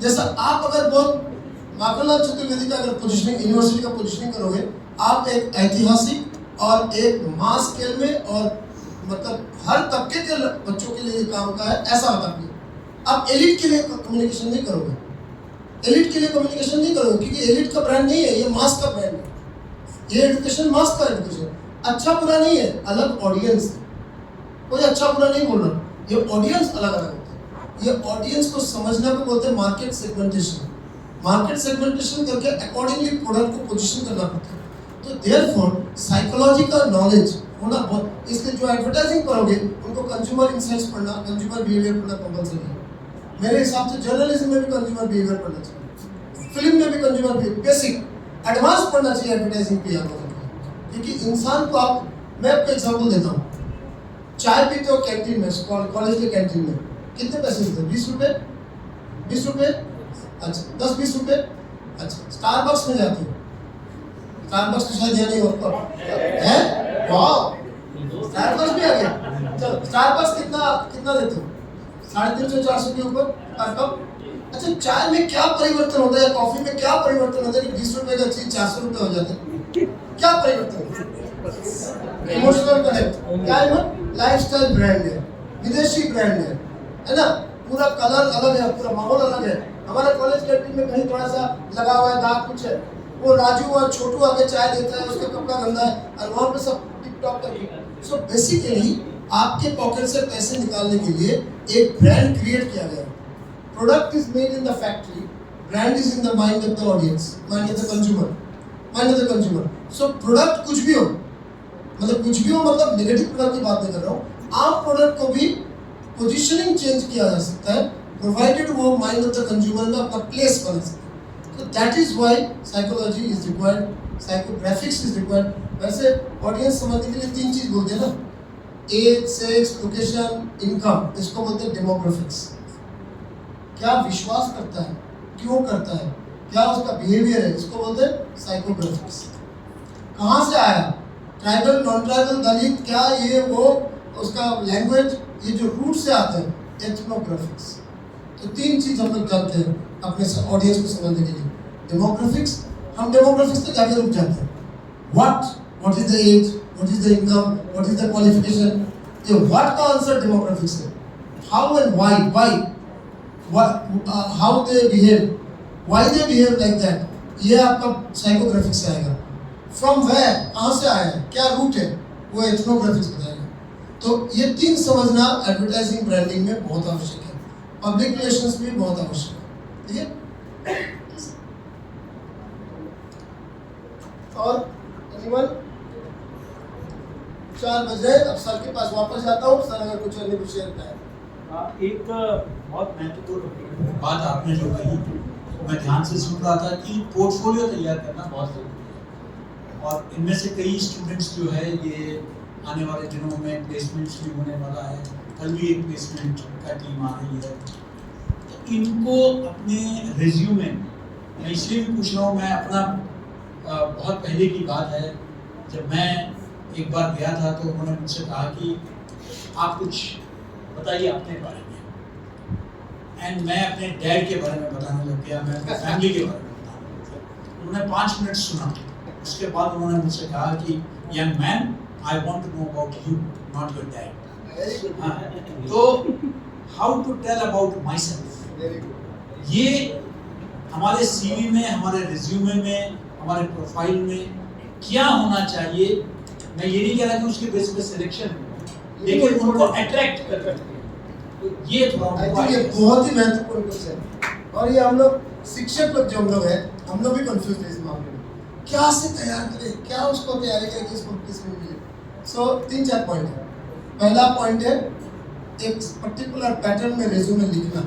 B: जैसा आप अगर बहुत माखनलाल चतुर्वेदी का अगर पोजीशनिंग, यूनिवर्सिटी का पोजीशनिंग करोगे, आप एक ऐतिहासिक और एक मास स्केल में और मतलब हर तबके के बच्चों के लिए काम का है, ऐसा बताइए। आप एलिट के लिए कम्युनिकेशन नहीं करोगे, एलिट के लिए कम्युनिकेशन नहीं करोगे, क्योंकि एलिट का ब्रांड नहीं है, ये मास का ब्रांड है। ये एजुकेशन मास का एजुकेशन, अच्छा बुरा नहीं है, अलग ऑडियंस है, कोई अच्छा बुरा नहीं बोल रहा, ये ऑडियंस अलग अलग होते हैं। ये ऑडियंस को समझना को बोलते हैं मार्केट सेगमेंटेशन। मार्केट सेगमेंटेशन करके अकॉर्डिंगली प्रोडक्ट को पोजीशन करना पड़ता है। तो देयरफॉर साइकोलॉजिकल नॉलेज होना बहुत, इसलिए जो एडवर्टाइजिंग करोगे उनको कंज्यूमर इंसाइट्स पढ़ना, कंज्यूमर बिहेवियर पढ़ना कंपलसरी है। मेरे हिसाब से जर्नलिज्म में भी कंज्यूमर बिहेवियर पढ़ना चाहिए, फिल्म में भी कंज्यूमर बिहेवियर, बेसिक एडवांस पढ़ना चाहिए एडवर्टाइजिंग पे आपको, क्योंकि इंसान को आप, मैं आपको एग्जांपल देता हूँ, चाय पीते हो कैंटीन में, कॉलेज के कैंटीन में, कितने पैसे देते हो? 20 रुपए, 20 रुपए, अच्छा 10-20 रुपए, अच्छा स्टारबक्स में जाते हो, स्टारबक्स तो शायद नहीं होता है, वाह स्टारबक्स भी आ गया। चलो स्टारबक्स कितना देते हो? 350-400 के ऊपर पर कप। अच्छा चाय में क्या परिवर्तन होता है, कॉफी में क्या परिवर्तन होता है कि 20 रुपए का चीज 400 रुपए हो जाता है? क्या परिवर्तन होता है? इमोशनल कनेक्ट, क्या है? लाइफस्टाइल ब्रांड है, विदेशी ब्रांड है ना, पूरा कलर अलग है, पूरा माहौल अलग है। हमारे कॉलेज कैंटीन में कहीं थोड़ा सा लगा हुआ है दाग कुछ है, वो राजू और छोटू आगे चाय देता है, उसका कपड़ा गंदा है और वहाँ पे सब टिक टॉक करके। सो बेसिकली आपके पॉकेट से पैसे निकालने के लिए एक ब्रांड क्रिएट किया गया। Product is made in the factory, brand is in the mind of the audience, mind of the consumer, mind of the consumer. So product कुछ भी हो, मतलब कुछ भी हो, मतलब नेगेटिव प्रोडक्ट की बात नहीं कर रहा हूँ, आप प्रोडक्ट को भी पोजीशनिंग चेंज किया जा सकता है, प्रोवाइडेड वो माइंड ऑफ द कंज्यूमर में अपना प्लेस बना सकता है। तो that is why psychology is required, psychographics is required. वैसे ऑडियंस समझने के लिए 3 चीज बोलते हैं ना, एज, सेक्स, लोकेशन, इनकम, इसको बोलते हैं डेमोग्राफिक्स। क्या विश्वास करता है, क्यों करता है, क्या उसका बिहेवियर है, इसको बोलते हैं साइकोग्राफिक्स। कहाँ से आया, ट्राइबल, नॉन ट्राइबल, दलित, क्या ये वो, उसका लैंग्वेज, ये जो रूट से आते हैं, एथनोग्राफिक्स। तो 3 चीज हम लोग जानते हैं अपने ऑडियंस को समझने के लिए। डेमोग्राफिक्स, हम डेमोग्राफिक्स तक जाके रुक जाते हैं। What is the age, what is the income, what is the qualification, ये व्हाट का आंसर डेमोग्राफिक्स है। How and why, how they behave, why they behave like that, ये आपका साइकोग्राफिक्स से आएगा। फ्रॉम वेयर, कहाँ से आया है, क्या रूट है, वो एथनोग्राफिक्स बताएगा। तो ये 3 समझना एडवर्टाइजिंग ब्रांडिंग में बहुत आवश्यक है, पब्लिक रिलेशंस में भी बहुत आवश्यक है, ठीक है। और एनीवन 4 बज रहे हैं, अब सर के पास वापस जाता हूँ। सर अगर कुछ अन्य कुछ शेयर है।
A: एक बहुत महत्वपूर्ण बात आपने जो कही, मैं ध्यान से सुन रहा था कि पोर्टफोलियो तैयार करना बहुत जरूरी है, और इनमें से कई स्टूडेंट्स जो है ये आने वाले दिनों में प्लेसमेंट्स भी होने वाला है, कल भी एक प्लेसमेंट का टीम आ रही है, तो इनको अपने रिज्यूमे, मैं इसलिए भी पूछ रहा हूँ, मैं अपना बहुत पहले की बात है, जब मैं एक बार गया था तो उन्होंने मुझसे कहा कि आप कुछ बताइए अपने बारे में, एंड मैं अपने डैड के बारे में बताने लग गया, मैं अपनी फैमिली के बारे में बताने लग गया। उन्होंने 5 मिनट सुना, उसके बाद उन्होंने मुझसे कहा कि young man, I want to know about you, not your dad. तो how to tell about my self, ये हमारे सीवी में, हमारे रिज्यूमे में, हमारे प्रोफाइल में क्या होना चाहिए। मैं ये नहीं कह रहा कि उसके बेस पे सिलेक्शन हो, लेकिन उनको अट्रैक्ट कर, ये थोड़ा
B: आई थिंक ये बहुत ही महत्वपूर्ण क्वेश्चन है, और ये हम लोग शिक्षक लोग जो हम लोग हैं, हम लोग भी कंफ्यूज हैं इस मामले में, क्या से तैयार करें, क्या उसको तैयारी करें कि इसको प्लेसमेंट मिले। सो 3-4 पॉइंट है। पहला पॉइंट है एक पर्टिकुलर पैटर्न में रिज्यूमे लिखना।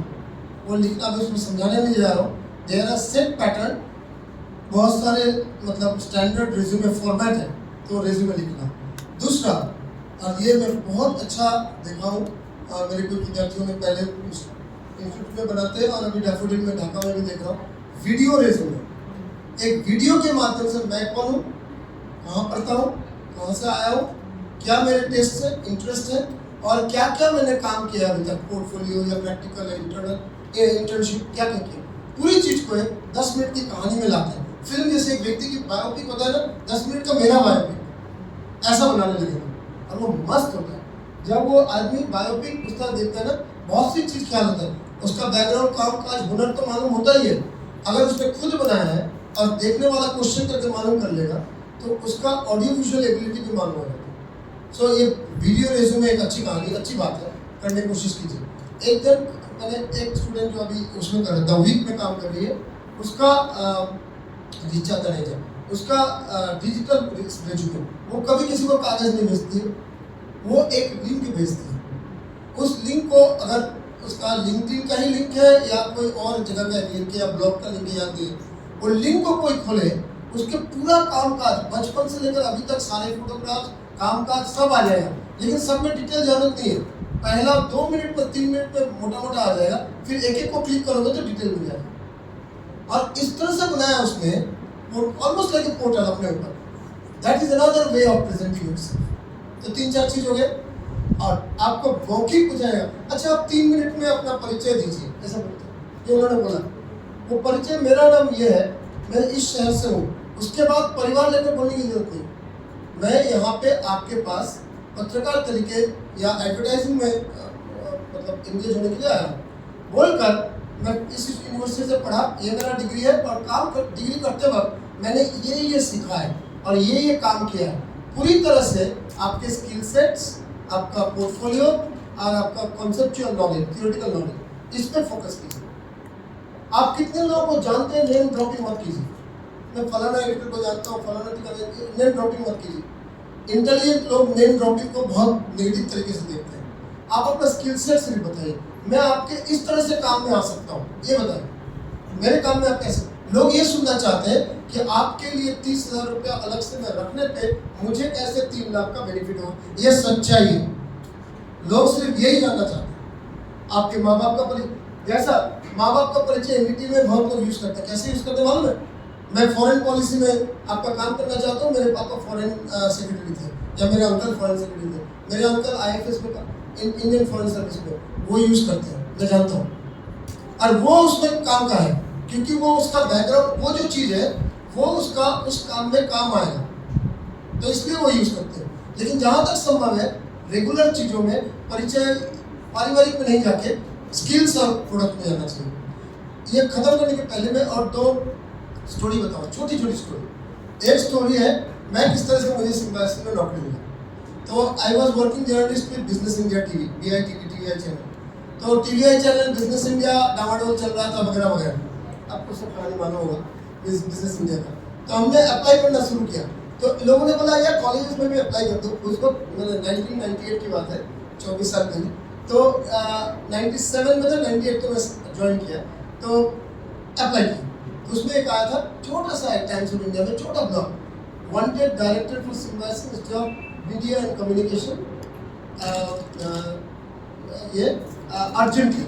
B: वो लिखना मैं उसमें समझाने नहीं जा रहा हूँ, देयर आर सेट पैटर्न, बहुत सारे मतलब स्टैंडर्ड रिज्यूमे फॉर्मेट है, तो रिज्यूमे लिखना। दूसरा, और ये मैं बहुत अच्छा देखा हूँ, मेरे कुछ विद्यार्थियों ने पहले इंस्टीट्यूट में बनाते हैं और अभी डैफोडिल में ढाका में भी देख रहा हूँ, वीडियो रिज्यूमे। एक वीडियो के माध्यम से मैं कौन हूँ, कहाँ पढ़ता हूँ, कहाँ से आया हूँ, क्या मेरे टेस्ट है, इंटरेस्ट है, और क्या क्या मैंने काम किया अभी तक, पोर्टफोलियो या प्रैक्टिकल या इंटर्नल या इंटर्नशिप, क्या क्या किया, पूरी चीज़ को 10 मिनट की कहानी में लाते हैं। फिल्म जैसे एक व्यक्ति की बायोपिक होता है ना, 10 मिनट का मेरा बायोपिक, ऐसा बनाने लगे और वो मस्त होता है। जब वो आदमी बायोपिक पुस्तक देखता है ना, बहुत सी चीज़ ख्याल होता है, उसका बैकग्राउंड, काम काज, हुनर तो मालूम होता ही है। अगर उसने खुद बनाया है और देखने वाला क्वेश्चन करके मालूम कर लेगा, तो उसका ऑडियो विजुअल एबिलिटी भी मालूम हो जाएगा। सो ये वीडियो रिज्यूमे एक अच्छी कहानी, अच्छी बात है, करने की कोशिश कीजिए। एक दिन मैंने एक स्टूडेंट जो अभी उसमें कर द वीक में काम कर रही है, उसका रिचा तनेजा, उसका डिजिटल रिज्यूमे, वो कभी किसी को कागज नहीं भेजती है, वो एक लिंक भेजती है। उस लिंक को, अगर उसका लिंक्डइन का ही लिंक है या कोई और जगह का लिंक है या ब्लॉग का लिंक है, याद नहीं, वो लिंक को कोई खोले, उसके पूरा कामकाज बचपन से लेकर अभी तक सारे फोटोग्राफ्स, कामकाज सब आ जाएगा, लेकिन सब में डिटेल जरूरत नहीं है। पहला 2 मिनट में 3 मिनट में मोटा मोटा आ जाएगा, फिर एक एक को क्लिक करोगे तो डिटेल मिल जाएगा। और इस तरह से बनाया उसने, ऑलमोस्ट लाइक ए पोर्टल अपने ऊपर। That is another way of presenting yourself. तो 3-4 चीज हो गए, और आपको मौखिक पूछाएगा, अच्छा आप 3 मिनट में अपना परिचय दीजिए, ऐसा परिचय, ये उन्होंने बोला, वो परिचय मेरा नाम ये है, मैं इस शहर से हूँ, उसके बाद परिवार लेकर बोलने की जरूरत नहीं, मैं यहाँ पे आपके पास पत्रकार तरीके या एडवर्टाइजिंग में मतलब इंगेज होने के लिए आया हूँ, बोलकर मैं इस यूनिवर्सिटी से पढ़ा, ये मेरा डिग्री है, और डिग्री करते वक्त मैंने ये सीखा है और ये काम किया है। पूरी तरह से आपके स्किल सेट्स, आपका पोर्टफोलियो और आपका कॉन्सेप्चुअल नॉलेज, थियोरेटिकल नॉलेज, इस पर फोकस कीजिए। आप कितने लोगों को जानते हैं, नेम ड्रॉपिंग मत कीजिए। मैं फलाना एडिटर को जानता हूँ, फलाना टीका, नेम ड्रॉपिंग मत कीजिए। इंटेलिजेंट लोग नेम ड्रॉपिंग को बहुत नेगेटिव तरीके से देखते हैं। आप अपना स्किल सेट सिर्फ बताइए, मैं आपके इस तरह से काम में आ सकता हूँ, ये बताइए, मेरे काम में आप कैसे। लोग ये सुनना चाहते हैं कि आपके लिए 30,000 रुपया अलग से मैं रखने पे मुझे कैसे 3 लाख का बेनिफिट हो, ये सच्चाई है। लोग सिर्फ यही जानना चाहते हैं। आपके माँ बाप का परिचय, जैसा माँ बाप का परिचय एमईटी में बहुत लोग यूज करते हैं, कैसे यूज करते हैं मालूम है? मैं फॉरेन पॉलिसी में आपका काम करना चाहता हूँ, मेरे पापा फॉरेन सेक्रेटरी थे, या मेरे अंकल फॉरेन सेक्रेटरी थे, मेरे अंकल IFS में इंडियन फॉरेन सर्विस में, वो यूज करते हैं, मैं जानता हूँ, और वो उसमें काम का है, क्योंकि वो उसका बैकग्राउंड, वो जो चीज़ है वो उसका उस काम में काम आएगा, तो इसलिए वो यूज करते हैं। लेकिन जहाँ तक संभव है रेगुलर चीज़ों में परिचय, पारिवारिक में नहीं जाके स्किल्स और प्रोडक्ट में जाना चाहिए। ये खत्म करने के पहले मैं और 2 स्टोरी बताऊँ, छोटी छोटी स्टोरी। एक स्टोरी है, मैं किस तरह से मुझे सिम्बायोसिस में नौकरी मिली। तो I was working journalist with business India TV, BITV TVI channel. तो TVI चैनल बिजनेस इंडिया डामाडोल चल रहा था वगैरह वगैरह, आपको सब कहानी मालूम होगा बिजनेस इंडिया का। तो हमने अप्लाई करना शुरू किया, तो लोगों ने बोला यार कॉलेजेस में भी अप्लाई कर दो। उसको मैंने 1998 की बात है, 24 साल पहले। तो 97 में था, 98 तो मैं ज्वाइन किया, तो अप्लाई किया। उसमें एक आया था छोटा सा एक टाइम्स ऑफ इंडिया में छोटा blog, wanted director for Symbiosis job media and communication, ये urgently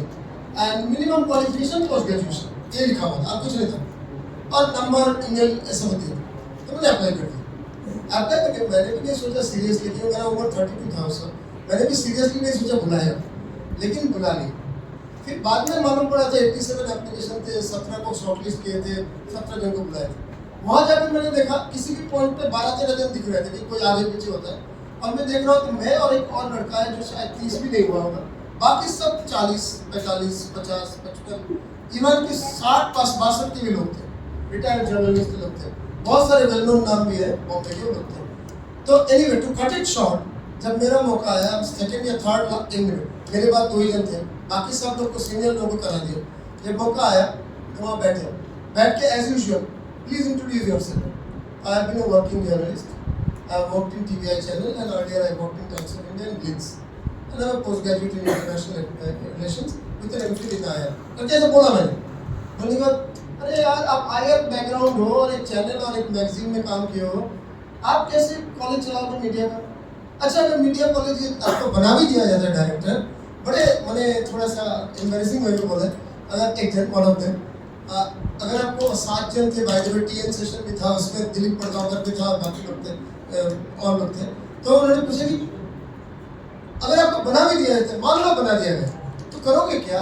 B: and minimum qualification post graduation, ये लिखा हुआ था, कुछ नहीं था, और नंबर ईमेल ऐसा होती है। तो मैंने अप्लाई कर दिया। अप्लाई करके मैंने भी नहीं सोचा सीरियसली, क्योंकि मेरा उम्र 32 था उस वक्त, मैंने भी सीरियसली नहीं सोचा बुलाया, लेकिन बुला लिया। फिर बाद में मालूम पड़ा था 87 एप्लीकेशन थे, 17 को शॉर्टलिस्ट किए थे, 17 जन को बुलाए थे। वहाँ जाकर मैंने देखा किसी भी पॉइंट पे 12-13 जन दिख रहे थे कि कोई आगे पीछे होता है, और मैं देख रहा हूँ तो मैं और एक और लड़का है जो शायद 30 भी नहीं हुआ होगा, बाकी सब 40, 45, 50, 55, इवन कि 60-62 के भी लोग थे, रिटायर्ड जर्नलिस्ट लोग थे, बहुत सारे वेल नोन नाम भी है, बॉम्बे के लोग थे। तो anyway to cut it short, जब मेरा मौका आया, सेकंड या थर्ड कैंडिडेट, मेरे बाद 2 ही जन थे, बाकी सब लोग को सीनियर लोगों को करा दिया। जब मौका आया तो वहाँ बैठ के as usual, please introduce yourself. I have been a working journalist, I have worked in TVI channel and earlier I worked in Times of India and Blitz. And I am a postgraduate in international relations with an MPhil in IR. तो कैसे बोला मैंने? बोलने के बाद, अरे यार आप IR बैकग्राउंड हो और एक चैनल और एक मैगजीन में काम किए हो, आप कैसे कॉलेज चलाओगे मीडिया का? अच्छा अगर मीडिया कॉलेज आपको बना भी दिया जाता है डायरेक्टर, बड़े मैंने थोड़ा सा एम्बैरेसिंग वे में बोला, अगर एक जन वन ऑफ देम, अगर आपको 7 जन थे, by the way TN session भी था, उसमें दिलीप पड़गांवकर भी था, बाकी लोग थे और लोग थे, तो उन्होंने पूछा कि अगर आपको बना भी दिया जाता है, मान लो बना दिया गया, तो करोगे क्या?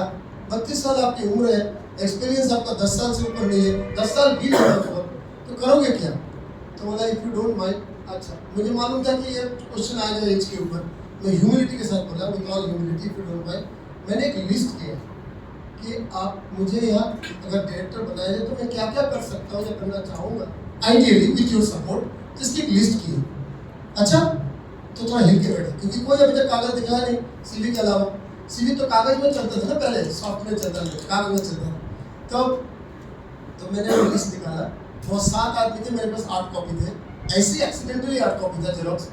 B: 32 साल आपकी उम्र है, एक्सपीरियंस आपका 10 साल से ऊपर नहीं है, 10 साल भी नहीं होगा, तो करोगे क्या? तो बोला इफ यू डोंट माइंड। अच्छा मुझे मालूम था कि ये क्वेश्चन आएगा एज के ऊपर, मैं ह्यूमिलिटी के साथ बोला, with all humility, if you don't mind, मैंने एक लिस्ट किया कि आप मुझे यहाँ अगर डायरेक्टर बनाए जाए तो मैं क्या क्या कर सकता हूँ या करना चाहूँगा, आइडियली विथ योर सपोर्ट, जिसकी एक लिस्ट की। अच्छा तो थोड़ा हिल के बैठे, क्योंकि कोई अभी तक कागज दिखाया नहीं सीवी के अलावा। सीवी तो कागज में चलता था ना, पहले सॉफ्ट में चलता था, कागज में चलता था। तो मैंने वो लिस्ट निकाला, वो 7 आदमी थे, मेरे पास 8 कॉपी थे, ऐसी एक्सीडेंटली 8 कॉपी था, जेरोक्स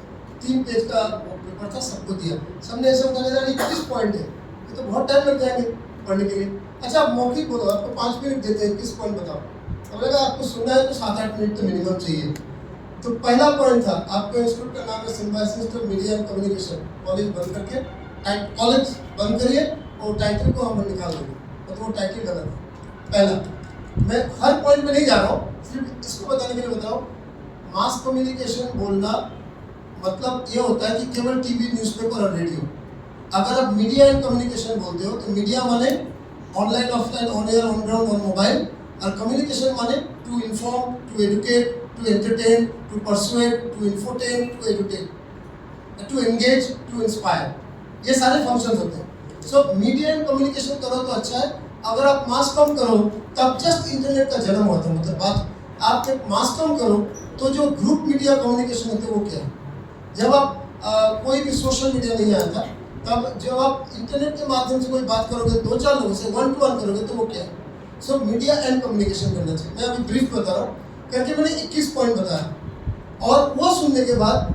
B: 3 पेज का वो पेपर था, सबको दिया। सबने ऐसे बताया यार 21 पॉइंट है, ये तो बहुत टाइम लग जाएंगे पढ़ने के लिए। अच्छा आप मौखिक बोलो, आपको 5 मिनट देते हैं, 21 पॉइंट बताओ। अब अगर आपको सुनना है तो 7-8 मिनट तो मिनिमम चाहिए। तो पहला पॉइंट था, आपको इंस्टीट्यूट का नाम है symbiosis media and communication, college बंद करके कॉलेज बंद करिए और टाइटल को हम निकाल देंगे, मतलब वो टाइटल गलत है। पहला, मैं हर पॉइंट में नहीं जा रहा हूँ, सिर्फ इसको बताने के लिए बता रहा हूँ। मास कम्युनिकेशन बोलना मतलब ये होता है कि केवल टीवी, न्यूज़पेपर और रेडियो। अगर आप मीडिया एंड कम्युनिकेशन बोलते हो तो मीडिया माने online, offline, on air, on ground, on mobile, और कम्युनिकेशन माने to inform, to educate, to entertain, to persuade, to infotain, to educate, to engage, to inspire, ये सारे फंक्शंस होते हैं। सो मीडिया एंड कम्युनिकेशन करो तो अच्छा है। अगर आप मास कम करो तब जस्ट इंटरनेट का जन्म हुआ था, मतलब बात आप जब मास कम करो तो जो ग्रुप मीडिया कम्युनिकेशन होते हैं वो क्या है? जब आप कोई भी सोशल मीडिया नहीं आया था, तब जब आप इंटरनेट के माध्यम से कोई बात करोगे 2-4 लोगों से 1-to-1 करोगे तो वो क्या है? सो मीडिया एंड कम्युनिकेशन करना चाहिए। मैं अभी ब्रीफ बता रहा हूँ करके मैंने 21 पॉइंट बताया, और वो सुनने के बाद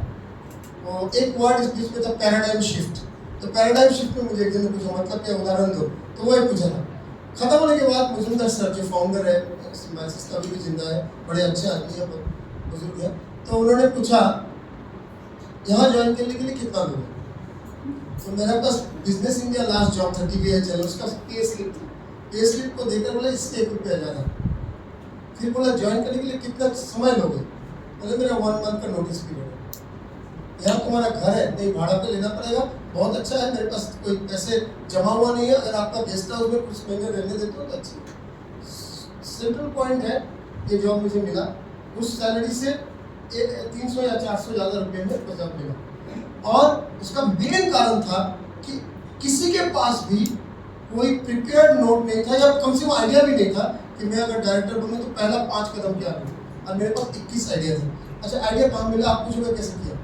B: एक वर्ड इस बीच में था, पैराडाइम शिफ्ट। तो पैराडाइम शिफ्ट में मुझे एक दिन ने पूछा मतलब क्या, उदाहरण दो, तो वो एक पूछा था। खत्म होने के बाद मुजुमदार सर जो फाउंडर है सिम्बायोसिस का, अभी भी जिंदा है, बड़े अच्छे आदमी है, बुजुर्ग है, तो उन्होंने पूछा यहाँ ज्वाइन करने के लिए कितना लोग है? तो मेरे पास बिजनेस इंडिया लास्ट जॉब था, TVI चैनल, उसका पे स्लिप थी। पे स्लिप को देखकर बोला इससे 1 रुपया ज़्यादा। फिर बोला ज्वाइन करने के लिए कितना समय लोगे? बोले मेरा 1 मंथ का नोटिस पीरियड है। यहाँ तुम्हारा घर है? नहीं, भाड़ा पे लेना पड़ेगा। बहुत अच्छा है, मेरे पास कोई पैसे जमा हुआ नहीं है, अगर आपका गेस्ट हाउस में कुछ महीने रहने देते हो तो अच्छी। सेंट्रल पॉइंट है, ये जॉब मुझे मिला, उस सैलरी से 300 या 400 ज़्यादा रुपये में जॉब मिला। और उसका मेन कारण था कि किसी के पास भी कोई प्रिपेयर्ड नोट नहीं था, या कम से कम आइडिया भी नहीं था कि मैं अगर डायरेक्टर बनूँ तो पहला 5 कदम क्या लूँ, और मेरे पास 21 आइडिया थे। अच्छा आइडिया कहाँ मिला? आप पूछोगे कैसे किया?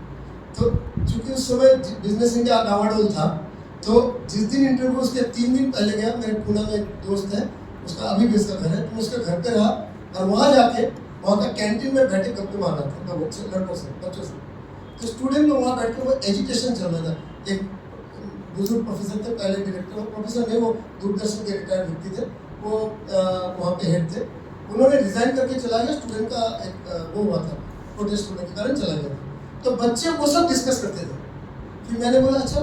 B: तो चूंकि उस समय बिजनेस इंडिया डावाडोल था, तो जिस दिन इंटरव्यू उसके 3 दिन पहले गया, मेरे पुणे में एक दोस्त है, उसका अभी भी उसका घर है, तो मैं उसके घर पे रहा, और वहाँ जाके वहाँ का कैंटीन में बैठे गप्पे मार रहा था बच्चे लड़कों से बच्चों से। तो स्टूडेंट लोग वहाँ बैठ के वो एजुकेशन चल रहा था। एक बुजुर्ग प्रोफेसर थे, पहले डायरेक्टर, प्रोफेसर नहीं, वो दूरदर्शन के रिटायर्ड व्यक्ति थे, वो वहाँ पे हेड थे। उन्होंने रिजाइन करके चला गया, स्टूडेंट का एक वो हुआ था, प्रोटेस्ट होने के कारण चला गया। तो बच्चे वो सब डिस्कस करते थे। फिर मैंने बोला अच्छा,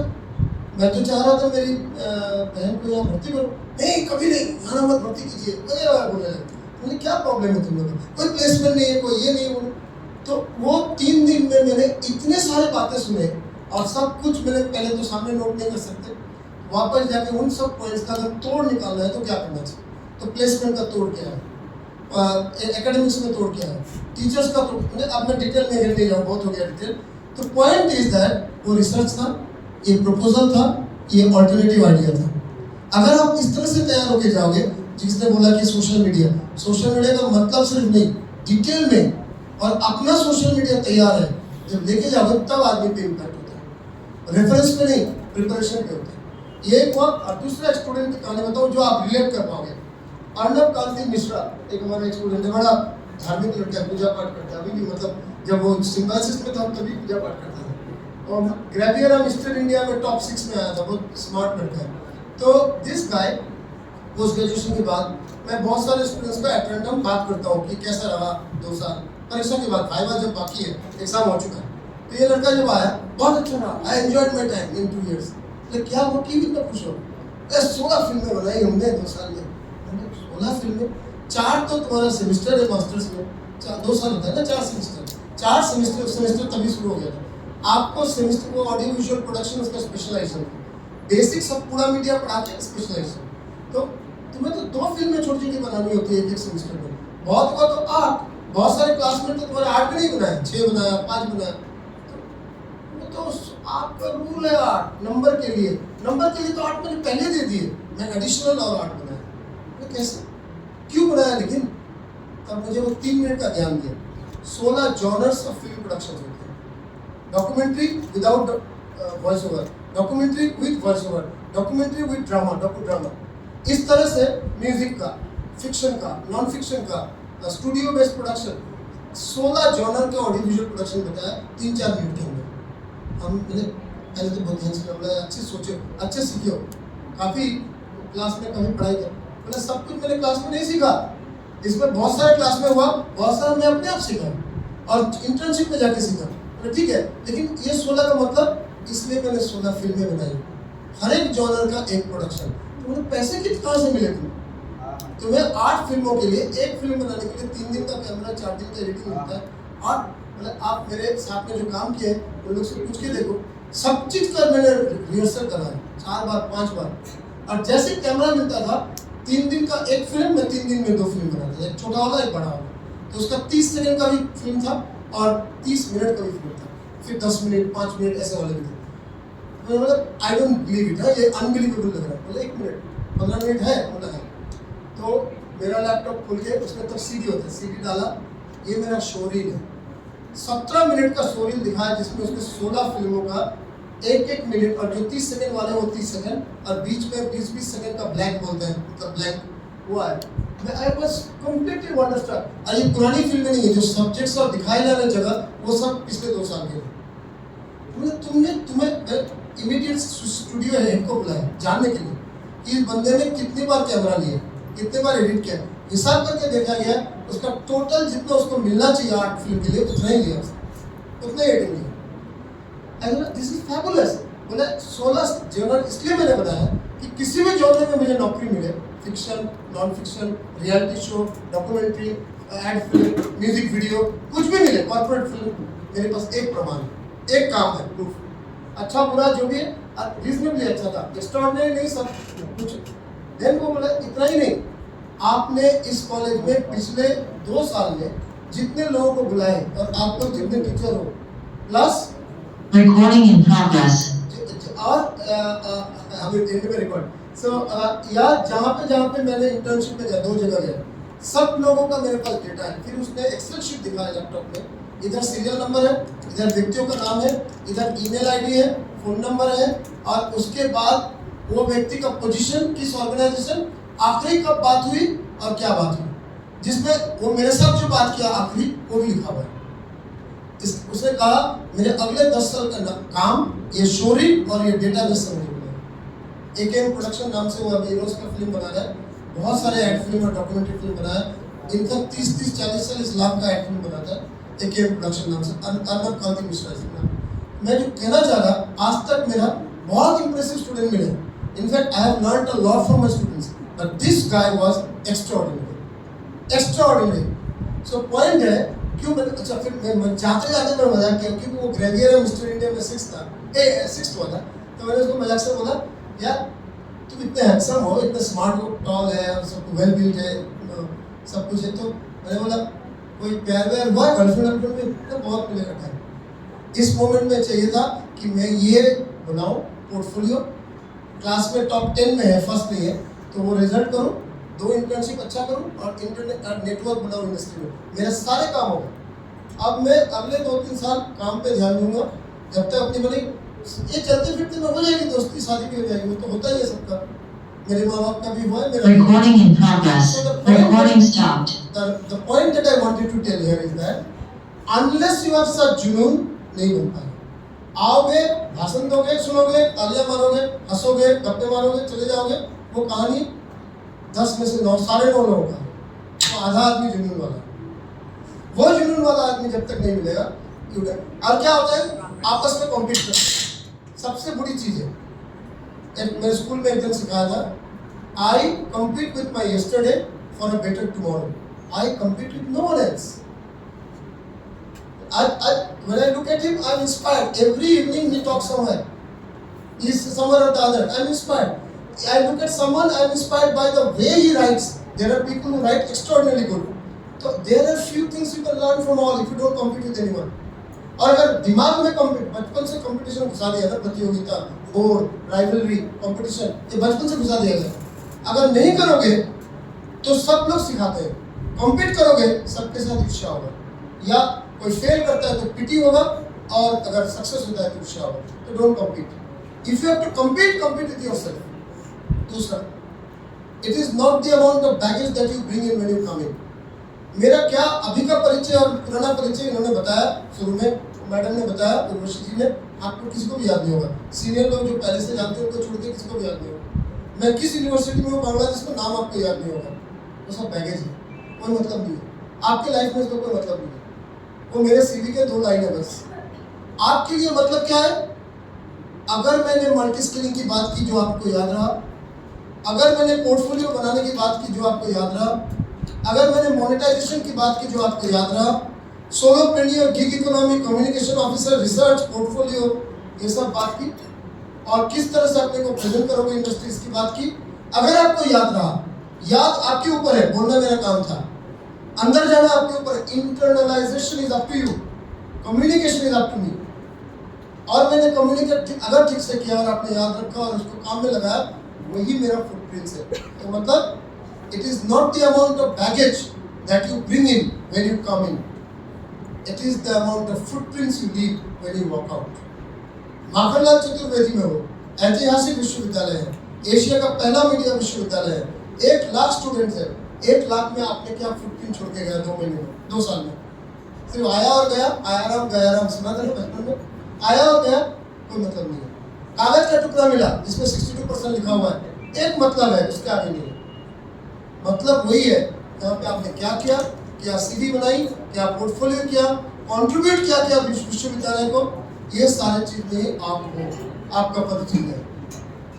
B: मैं तो चाह रहा था मेरी बहन को यहाँ भर्ती करो। नहीं कभी नहीं, यहाँ मत भर्ती कीजिए, बोलने लगे। मुझे क्या प्रॉब्लम है तुम लोगों को, कोई प्लेसमेंट नहीं है, कोई ये नहीं है। तो वो 3 दिन में मैंने इतने सारे बातें सुने और सब कुछ मैंने पहले तो सामने नोट नहीं कर सकते, वापस जाके उन सब पॉइंट्स का अगर तोड़ निकालना है तो क्या करना चाहिए। तो प्लेसमेंट का तोड़ क्या है, एकेडमिक्स में तोड़ क्या है, टीचर्स का तोड़, अब मैं डिटेल में नहीं जाऊँ, बहुत हो गया डिटेल। तो पॉइंट इज दैट वो रिसर्च था, ये प्रपोजल था, ये ऑल्टरनेटिव आइडिया था। अगर आप इस तरह से तैयार होके जाओगे, जिसने बोला कि सोशल मीडिया का मतलब सिर्फ नहीं, डिटेल में और अपना सोशल मीडिया तैयार है जब लेके जाओगे तब आदमी पे इम्पैक्ट होता है, रेफरेंस पे नहीं, प्रिपरेशन पे होता है। ये एक हुआ। और दूसरा स्टूडेंट की कहानी बताऊँ जो आप रिलेट कर पाओगे। अर्नब कांति मिश्रा एक हमारा स्टूडेंट है, बड़ा धार्मिक लड़का है, पूजा पाठ करता है अभी भी, मतलब जब वो सिम्बासिस में था तभी पूजा पाठ करता था, और ग्रेवियर मिस्टर इंडिया में टॉप 6 में आया था, बहुत स्मार्ट लड़का है। तो दिस गाय पोस्ट ग्रेजुएशन के बाद मैं बहुत सारे स्टूडेंट्स का एट रैंडम बात करता हूँ कि कैसा रहा 2 साल, परीक्षा के बाद वाइवा जब बाकी है, एग्जाम हो चुका है। तो ये लड़का जब आया बहुत अच्छा रहा, I enjoyed my time in 2 years। तो क्या वो क्यों इतना खुश हो, 16 फिल्में बनाई हमने 2 साल में। 16 फिल्में, 4 तो तुम्हारा सेमेस्टर है मास्टर्स में, 2 साल होता है ना, 4 सेमेस्टर, 4 सेमेस्टर तभी शुरू हो गया था। आपको सेमेस्टर को ऑडियो विजुअल प्रोडक्शन उसका स्पेशलाइजेशन, बेसिक सब पूरा मीडिया पढ़ा के स्पेशलाइजेशन। तो तुम्हें तो 2 फिल्में छोटी छोटी बनानी होती है एक सेमेस्टर में, बहुत हुआ तो 8। बहुत सारे क्लासमेट तो तुम्हारे 8 भी नहीं बनाए, 6 बनाया, 5 बनाया। तो आपका रूल है 8 नंबर के लिए तो 8 मैंने पहले दे दिए, मैं एडिशनल और 8 बनाया। तो कैसे, क्यों बनाया? लेकिन तब मुझे वो 3 मिनट का ज्ञान दिया। 16 जॉनर्स ऑफ फिल्म प्रोडक्शन होते हैं, documentary without voice over, documentary with voice over, documentary with drama, docudrama, इस तरह से म्यूजिक का, फिक्शन का, नॉन फिक्शन का, स्टूडियो बेस्ड प्रोडक्शन, 16 जॉनर का ऑडियो विजुअल प्रोडक्शन बताया 3-4 मिनट के अंदर। हम मैंने पहले तो बहुत ध्यान से बोला, अच्छे सोचो, अच्छे सीखो, काफ़ी क्लास में कभी पढ़ाई कर, मैंने सब कुछ मैंने क्लास में नहीं सीखा, इसमें बहुत सारे क्लास में हुआ, बहुत सारा मैं अपने आप सीखा और इंटर्नशिप में जाके सीखा। ठीक है, लेकिन ये 16 का मतलब इसलिए मैंने 16 फिल्में बनाई, हर एक जॉनर का एक प्रोडक्शन। तो मुझे पैसे कहाँ से मिले थे? तुम्हें 8 फिल्मों के लिए, एक फिल्म बनाने के लिए 3 दिन का कैमरा, 4 दिन का एडिटिंग होता है। और मतलब आप मेरे साथ में जो काम किए उन लोग से पूछ के देखो, सब चीज़ का मैंने रिहर्सल करा है 4 बार 5 बार। और जैसे कैमरा मिलता था 3 दिन का एक फिल्म, मैं 3 दिन में 2 फिल्म बनाता था, एक छोटा वाला एक बड़ा वाला। तो उसका 30 सेकंड का भी फिल्म था और 30 मिनट का भी फिल्म था, फिर 10 मिनट 5 मिनट ऐसे वाले भी थे। मतलब आई डोंट बिलीव इट, ये अनबिलीवेबल लग रहा है। मतलब 1 मिनट 15 मिनट है, मतलब है। तो मेरा लैपटॉप खुल के उसमें तब सीडी होता है, सीडी डाला, ये मेरा शोरील है, 17 मिनट का शोरील दिखाया जिसमें उसने 16 फिल्मों का 1-1 मिनट, और जो 30 सेकंड वाले वो 30 सेकंड और बीच में 20-20 सेकंड का ब्लैक बोलते हैं, मतलब ब्लैंक वो है। मैं आई वाज कंप्लीटली वंडरस्ट्रक। और ये पुरानी फिल्में नहीं है, जो सब्जेक्ट्स और दिखाए जाने जगह वो सब पिछले 2 साल के थे। तुम्हें इमीडिएट स्टूडियो हेड को बुलाया जानने के लिए कि इस बंदे ने कितनी बार कैमरा लिया, कितने बार एडिट किया, हिसाब करके देखा गया उसका टोटल जितना उसको मिलना चाहिए 8 फिल्म के लिए उतना ही लिया, उतना ही एडिट लिया। This is fabulous. बोले 16 जॉनर इसलिए मैंने बताया कि किसी भी जॉनर में मुझे नौकरी मिले, fiction, non fiction, reality show, documentary, ad film, music video, कुछ भी मिले, कॉर्पोरेट फिल्म, मेरे पास एक प्रमाण है, एक काम है, प्रूफ। अच्छा बुरा जो भी है, रीजनेबली अच्छा था, एक्स्ट्राऑर्डिनरी नहीं, सब कुछ। देन वो बोला इतना ही नहीं, आपने इस कॉलेज में पिछले 2 साल में जितने लोगों को बुलाए और आप लोग जितने टीचर हो, प्लस
G: Recording in progress.
B: और हमें एंड में रिकॉर्ड या जहाँ पे मैंने इंटर्नशिप में गया, 2 जगह गया, सब लोगों का मेरे पास डेटा है। फिर उसने एक्सेल शीट दिखाया लैपटॉप में, इधर सीरियल नंबर है, इधर व्यक्तियों का नाम है, इधर ईमेल आईडी है, फोन नंबर है, और उसके बाद वो व्यक्ति का पोजीशन, किस ऑर्गेनाइजेशन, आखिरी कब बात हुई और क्या बात हुई। जिसमें वो मेरे साथ जो बात किया आखिरी वो भी लिखा हुआ है। उसने कहा मेरे अगले 10 साल का काम ये स्टोरी और ये डेटाबेस समझने में है। एकेएम प्रोडक्शन नाम से वो अभी हीरोज का फिल्म बना रहा है, बहुत सारे एड फिल्म और डॉक्यूमेंट्री फिल्म बनाया है। इनका 30-40 लाख का एड फिल्म बनाता है एकेएम प्रोडक्शन नाम से, अर्नब कांति मिश्रा जी का। मैं जो कहना चाह रहा, आज तक मेरा बहुत इंप्रेसिव स्टूडेंट मिले। In fact I have learned a lot from my students, but this guy was extraordinary. So point है क्यों मैंने, अच्छा फिर मैं जाते जाते मैं मजाक किया क्योंकि वो ग्रेजुएट मिस्टर इंडिया में 6th हुआ था, तो मैंने उसको मजाक से बोला यार तुम इतने हैंडसम हो, इतने स्मार्ट हो, टॉल है और सब वेल बिल्ड है, सब कुछ है, तो मैंने बोला कोई प्यार व्यार हुआ गर्लफ्रेंड में तो बहुत मिलेगा टाइम। इस मोमेंट में चाहिए था कि मैं ये बनाऊं पोर्टफोलियो, क्लास में टॉप 10 में है, फर्स्ट नहीं है, तो वो रिजल्ट करूं, 2 इंटर्नशिप अच्छा करूं और इंटरनेट नेटवर्क बनाऊं इंडस्ट्री में। मेरे सारे काम हो गए। अब मैं अगले 2-3 साल काम पे ध्यान दूंगा, जब तक अपनी बनी ये चलते फिरते में हो जाएगी, दोस्ती शादी भी हो जाएगी, वो तो होता ही है सबका। मेरे माँ बाप का भी हुआ है, मेरा
G: Recording in progress. Recording stopped.
B: The point that I wanted to tell here is that unless you have such जुनून नहीं बन पाएगा। आओगे, भाषण दोगे, सुनोगे, तालियां मारोगे, हंसोगे, गप्पे मारोगे, चले जाओगे, वो कहानी 10 में से 9, 9.5 लोगों का, तो आधा आदमी जुनून वाला। वो जुनून वाला आदमी जब तक नहीं मिलेगा, और क्या होता है आपस में कॉम्पीट करते हैं, सबसे बुरी चीज है। मेरे स्कूल में एक दिन सिखाया था, I compete with my yesterday for a better tomorrow, I compete with no one else. When I look at him, I'm inspired. Every evening he talks somewhere. He's somewhere or the other. I'm inspired. I look at someone, I'm inspired by the way he writes. There are people who write extraordinarily good. So there are few things you can learn from all if you don't compete with anyone. और अगर दिमाग में बचपन से competition घुसा दिया ना, प्रतियोगिता, बोर्ड, राइवलरी, कंपटीशन, ये बचपन से घुसा दिया गया। अगर नहीं करोगे तो सब लोग सिखाते हैं, कॉम्पीट करोगे सबके साथ ईर्ष्या होगा, या कोई फेल करता है तो पिटी होगा, और अगर सक्सेस होता है तो ईर्ष्या होगा। तो don't compete. If you have to compete with yourself. दूसरा, it is not the amount of baggage that you bring in when you come in. मेरा क्या अभी का परिचय और पुराना परिचय इन्होंने बताया, शुरू में मैडम ने बताया, उर्वशी जी ने, आपको किसी को भी याद नहीं होगा। सीनियर लोग जो पहले से जानते हैं उनको छोड़ के किसी को भी याद नहीं होगा। मैं किस यूनिवर्सिटी में हूँ बांग्लादेश में, नाम आपको याद नहीं होगा, वो सब बैगेज है, कोई मतलब नहीं है आपके लाइफ में, इसका कोई मतलब नहीं है। वो मेरे सीवी के 2 लाइन है बस। आपके लिए मतलब क्या है? अगर मैंने मल्टी स्किलिंग की बात की जो आपको याद रहा, अगर मैंने पोर्टफोलियो बनाने की बात की जो आपको याद रहा, अगर मैंने मोनेटाइजेशन की बात की जो आपको याद रहा, solopreneur, gig economy, communication officer, research, portfolio, ये सब बात की, और किस तरह से अपने को प्रेजेंट करोगे इंडस्ट्रीज की बात की, अगर आपको याद रहा, याद आपके ऊपर है, बोलना मेरा काम था, अंदर जाना आपके ऊपर, internalisation is up to you, communication is up to me. और मैंने कम्युनिकेट अगर ठीक से किया और आपने याद रखा और उसको काम में लगाया, वही मेरा फुटप्रिंट है। तो मतलब it is not the amount of baggage that you bring in when you come in, it is the amount of footprints you leave when you walk out. Makhanlal Chaturvedi में हो, ऐतिहासिक विश्वविद्यालय है, एशिया का पहला मीडिया विश्वविद्यालय है, 1 लाख स्टूडेंट्स है, 1 लाख में आपने क्या फुटप्रिंट छोड़ के गया 2 महीने में, 2 साल में? सिर्फ आया और गया, आया राम गया राम, सुना था ना बचपन में, आया और गया, कोई मतलब नहीं है। कागज का टुकड़ा मिला जिसमें 62% लिखा हुआ है, एक मतलब है, उसके आगे नहीं है। मतलब वही है जहाँ पे आपने क्या किया, क्या सीवी बनाई, क्या पोर्टफोलियो किया, कंट्रीब्यूट क्या किया विश्वविद्यालय को, ये सारे चीज में आप हो, आपका परिचय है।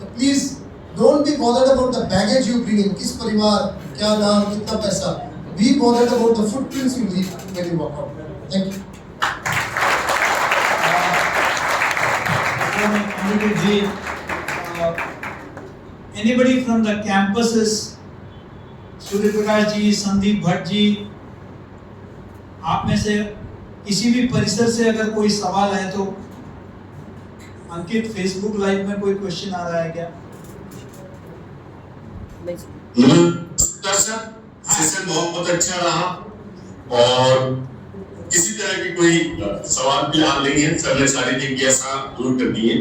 B: तो please don't be bothered about the baggage you bring इन, किस परिवार, क्या नाम, कितना पैसा, be bothered about the footprints you leave when you walk out. Thank you.
A: Anybody from the campuses, Surya Prakash ji, Sandeep Bhatt ji, आप में से किसी भी परिसर से अगर कोई सवाल है तो अंकित, फेसबुक लाइव में कोई क्वेश्चन आ रहा है क्या?
H: सर, सेशन बहुत अच्छा रहा और किसी तरह की कोई सवाल भी आ नहीं है, सर ने सारी जिज्ञासा दूर कर दी है।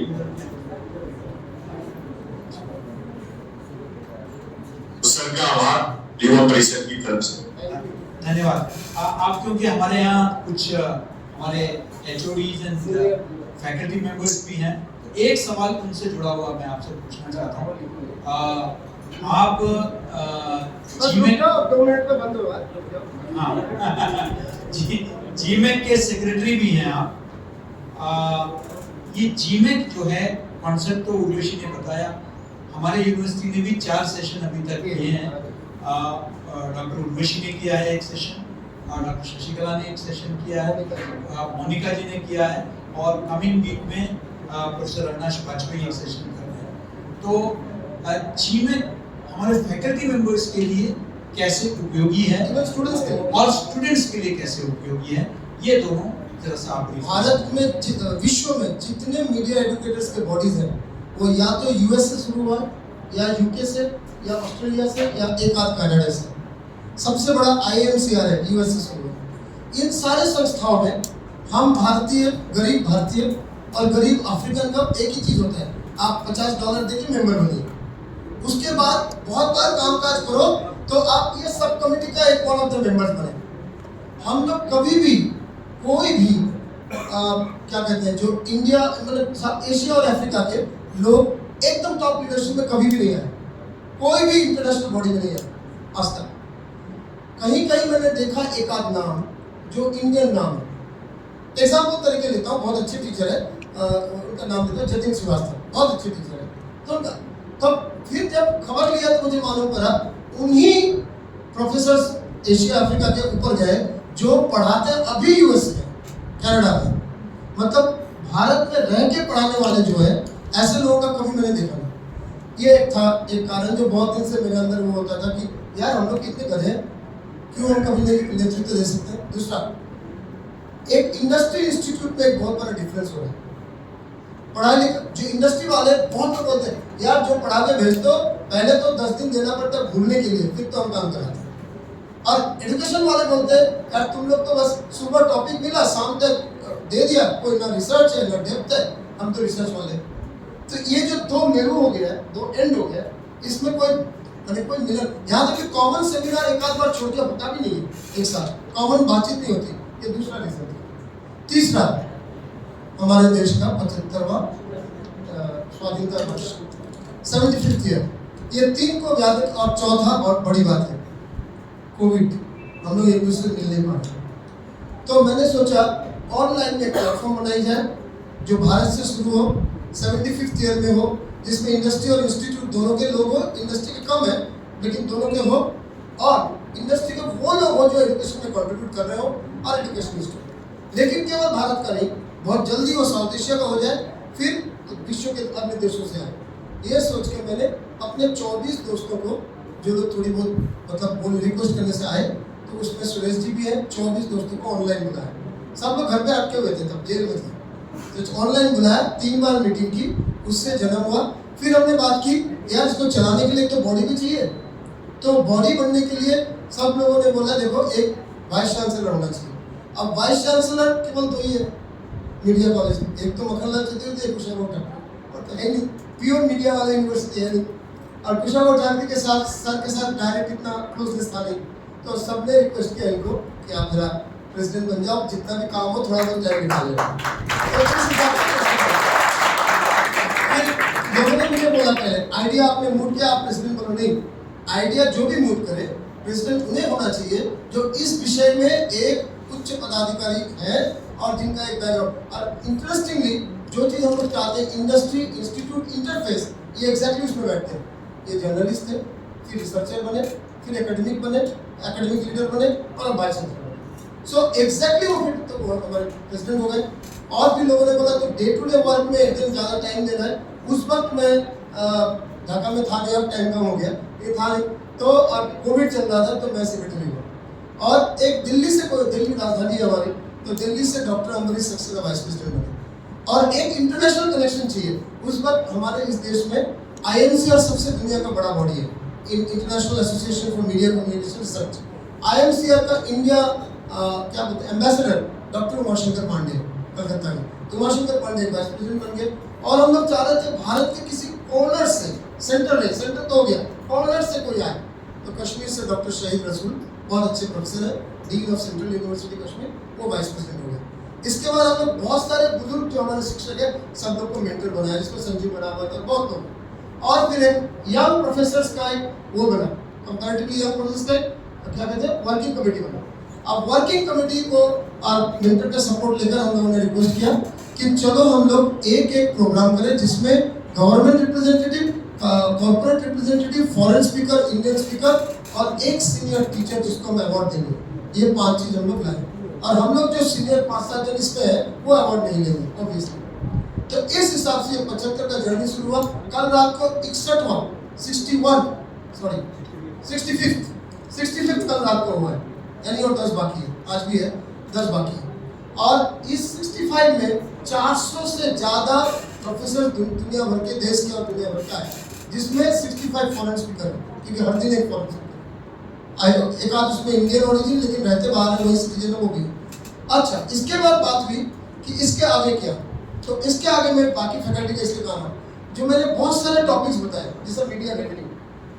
H: तो सर का आभार युवा परिषद की तरफ से।
A: धन्यवाद। आप क्योंकि हमारे यहाँ कुछ हमारे HODs एंड फैकल्टी मेंबर्स भी हैं, तो एक सवाल उनसे जुड़ा हुआ मैं आपसे पूछना चाहता हूँ। आप जीमेक
B: 2 मिनट में बंद होगा।
A: हाँ जीमेक के सेक्रेटरी भी हैं आप। ये जीमेक जो है कॉन्सेप्ट तो उर्वशी ने बताया, हमारे यूनिवर्सिटी ने भी 4 सेशन अभी तक किए हैं। डॉक्टर उर्वशी ने किया है एक सेशन, डॉक्टर शशिकला ने एक सेशन किया है, मोनिका जी ने किया है, और कमिंग वीक में प्रोफेसर अविनाश वाजपेयी एक सेशन कर रहे हैं। तो जीमेक हमारे फैकल्टी मेंबर्स के लिए कैसे उपयोगी है और स्टूडेंट्स के लिए कैसे उपयोगी है, ये दोनों जरा सा आप
B: भारत में विश्व में जितने मीडिया एजुकेटर्स के बॉडीज हैं वो या तो यूएस से शुरू हुआ, या यूके से, या ऑस्ट्रेलिया से, या एक आध कनाडा से। सबसे बड़ा IMCR है, यूएस से शुरू हुआ। इन सारे संस्थाओं में हम भारतीय, गरीब भारतीय और गरीब अफ्रीकन का एक ही चीज होता है, आप $50 देके मेंबर बनिए। उसके बाद बहुत बार कामकाज करो तो आप ये सब कमेटी का एक वन ऑफ द मेंबर्स बने। हम लोग कभी भी कोई भी क्या कहते हैं, जो इंडिया मतलब एशिया और अफ्रीका के लोग एकदम टॉप लीडरशिप में कभी भी नहीं आए, कोई भी इंटरनेशनल बॉडी में नहीं आए आज तक। कहीं कहीं मैंने देखा एक आध नाम जो इंडियन नाम है। एग्जाम्पल तरीके लेता हूँ, बहुत अच्छे टीचर है, उनका नाम लेता हूँ जतिन श्रीवास्तव, बहुत अच्छे टीचर है। तो उनका तब फिर जब खबर लिया तो मुझे मालूम पड़ा उन्हीं प्रोफेसर एशिया अफ्रीका के ऊपर गए जो पढ़ाते हैं अभी यूएस में, कनाडा में। मतलब भारत में रह के पढ़ाने वाले जो है, ऐसे लोगों का कभी मैंने देखा नहीं। ये एक था एक कारण जो बहुत दिन से मेरे अंदर वो होता था कि यार हम लोग कितने गधे हैं, क्यों हम कभी नेतृत्व दे सकते हैं। दूसरा, एक इंडस्ट्री इंस्टीट्यूट में एक बहुत बड़ा डिफरेंस हो रहा है। पढ़ाई लिखा जो इंडस्ट्री वाले बहुत लोग बोलते हैं यार जो पढ़ा के भेज दो, पहले तो 10 दिन देना पड़ता है भूलने के लिए, फिर तो हम काम कराते हैं। और एजुकेशन वाले बोलते हैं यार तुम लोग तो बस सुबह टॉपिक मिला, शाम तक दे दिया, कोई ना रिसर्च है ना डेप्थ है, हम तो रिसर्च वाले। तो ये जो 2 मेरू हो गया, 2 एंड हो गया, इसमें कोई मिलन, यहाँ तक कि कॉमन सेमिनार एक आध बार छोड़ के होता भी नहीं है एक साथ, कॉमन बातचीत नहीं होती। ये दूसरा रीजन है। तीसरा, हमारे देश का 75वां स्वाधीनता वर्ष, 75th ईयर, ये 3 को याद रखें। और चौथा बहुत बड़ी बात है कोविड, हम लोग एक दूसरे से मिल नहीं पा रहे। तो मैंने सोचा ऑनलाइन में प्लेटफॉर्म बनाई जाए जो भारत से शुरू हो, 75th ईयर में हो, जिसमें इंडस्ट्री और इंस्टीट्यूट दोनों के लोग हो। इंडस्ट्री के कम है लेकिन दोनों के हो, और इंडस्ट्री के वो लोग हो जो एजुकेशन में कंट्रीब्यूट कर रहे हो, और एजुकेशन इंस्टीट्यूट। लेकिन केवल भारत का नहीं, बहुत जल्दी वो साउथ एशिया का हो जाए, फिर विश्व के अन्य देशों से आए। ये सोच के मैंने अपने 24 दोस्तों को, जो लोग थोड़ी बहुत मतलब रिक्वेस्ट करने से आए, तो उसमें सुरेश जी भी हैं, 24 दोस्तों को ऑनलाइन बुलाया। सब लोग घर पे अटके हुए थे, तब जेल में थे, तो ऑनलाइन बुलाया, 3 बार मीटिंग की, उससे जन्म हुआ। फिर हमने बात की यार इसको चलाने के लिए तो बॉडी भी चाहिए, तो बॉडी बनने के लिए सब लोगों ने बोला देखो एक वाइस चांसलर होना चाहिए। अब वाइस चांसलर केवल 2 ही है मीडिया कॉलेज में, एक तो मक्खनलाल चतुर्थी, एक कुशाभाऊ ठाकुर, और तो है नहीं, प्योर मीडिया वाला यूनिवर्सिटी है नहीं, और कुशाभाऊ ठाकुर के साथ सर के साथ डायरेक्ट इतना क्लोजनेस था नहीं। तो सबने रिक्वेस्ट किया इनको कि आप जरा प्रेसिडेंट बन जाओ, जितना भी काम हो थोड़ा बहुत टाइम निकालेगा। लोगों ने मुझे बोला पहले आइडिया आपने मूव किया, आप प्रेसिडेंट बनो। नहीं, आइडिया जो भी मूव करे प्रेसिडेंट उन्हें होना चाहिए जो इस विषय में एक उच्च पदाधिकारी है और जिनका एक बैकग्राउंड। और इंटरेस्टिंगली जो चीज़ हम लोग चाहते हैं, इंडस्ट्री इंस्टीट्यूट इंटरफेस, ये एग्जैक्टली उसमें बैठते हैं। ये जर्नलिस्ट थे, फिर रिसर्चर बने, फिर एकेडमिक बने, एकेडमिक लीडर बने, और वाइस चांसलर बने। सो एग्जैक्टली वो फिर तो हमारे प्रेसिडेंट हो गए। और भी लोगों ने बोला तो डे टू डे वर्क में एक दिन ज़्यादा टाइम देना है। उस वक्त मैं ढाका में था नहीं, अब टाइम कम हो गया, ये था नहीं, तो अब कोविड चल रहा था तो मैं सेक्रेटरी हुआ। और एक दिल्ली से, कोई दिल्ली राजधानी है हमारी, तो दिल्ली से doctor Ambarish Saxena vice president बने। और एक इंटरनेशनल कनेक्शन चाहिए। उस वक्त हमारे इस देश में IMCR सबसे दुनिया का बड़ा बॉडी है, international association for media communication research. IMCR का इंडिया क्या बोलते हैं एम्बेसडर डॉक्टर उमाशंकर पांडे कलकत्ता में, तो उमाशंकर पांडे वाइस प्रेसिडेंट बन गए। और हम लोग चाह रहे थे भारत के किसी कॉर्नर से, सेंटर तो हो गया, कॉर्नर से कोई आए, तो कश्मीर से डॉक्टर शहीद रसूल बहुत अच्छे प्रोफेसर है, dean of central university Kashmir, वो वाइस प्रेसिडेंट हो गए। इसके बाद हम लोग बहुत सारे बुजुर्ग जो हमारे शिक्षक हैं सब लोग को मेंटर बनाया, जिसमें संजीव बना हुआ था, बहुत लोग। और फिर एक यंग प्रोफेसर्स का एक वो बना, कंपैरेटिवली यंग प्रोफेसर्स का क्या कहते हैं वर्किंग कमेटी बना। अब वर्किंग कमेटी को और मेंटर का सपोर्ट लेकर हम लोगों ने रिक्वेस्ट किया कि चलो हम लोग एक प्रोग्राम करें जिसमें government representative, corporate representative, foreign speaker, Indian speaker और एक सीनियर टीचर जिसको हम अवार्ड देंगे। ये 5 चीज हम लोग लाए और हम लोग जो सीनियर 5-7 जन इसमें है वो अवार्ड नहीं लेंगे ऑब्वियसली। तो इस हिसाब से 75 का जर्नी शुरू हुआ। कल रात को 65th कल रात को हुआ है, यानी और 10 बाकी है, आज भी है 10 बाकी है। और इस 65 में 400 से ज़्यादा प्रोफेसर दुनिया भर के देश के और दुनिया भर का है, जिसमें 65 फॉरेन स्पीकर है, क्योंकि हर दिन एक फॉरेन स्पीकर, एक आध उसमें इंडियन ओरिजिन लेकिन रहते बाहर है, वही सिटीजन है वो भी। अच्छा, इसके बाद बात हुई कि इसके आगे क्या, तो इसके आगे मैं बाकी फैकल्टी का इसलिए काम है जो मैंने बहुत सारे टॉपिक्स बताए, जैसे मीडिया रेवेन्यू।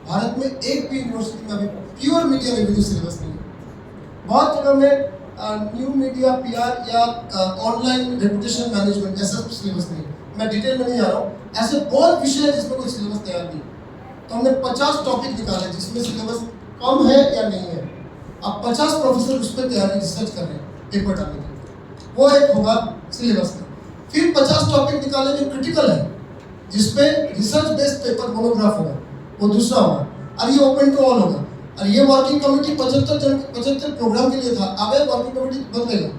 B: भारत में एक भी यूनिवर्सिटी में अभी प्योर मीडिया रेवेन्यू सिलेबस नहीं है। बहुत जगह में न्यू मीडिया पीआर या ऑनलाइन रेपुटेशन मैनेजमेंट ऐसा सिलेबस नहीं है। मैं डिटेल में नहीं आ रहा हूँ, ऐसे बहुत विषय है जिसमें कोई सिलेबस तैयार नहीं। तो हमने 50 टॉपिक निकाले जिसमें सिलेबस कम है या नहीं है। अब 50 प्रोफेसर उस पर तैयारी रिसर्च कर रहे हैं पेपर डालने के लिए, वो एक होगा सिलेबस का। फिर 50 टॉपिक निकाले जो क्रिटिकल है, जिसपे रिसर्च बेस्ड पेपर मोनोग्राफ होगा, वो दूसरा होगा, और ये ओपन टू ऑल होगा। और ये वर्किंग कमेटी 75 प्रोग्राम के लिए था, आगे वर्किंग कमेटी बदलेगा।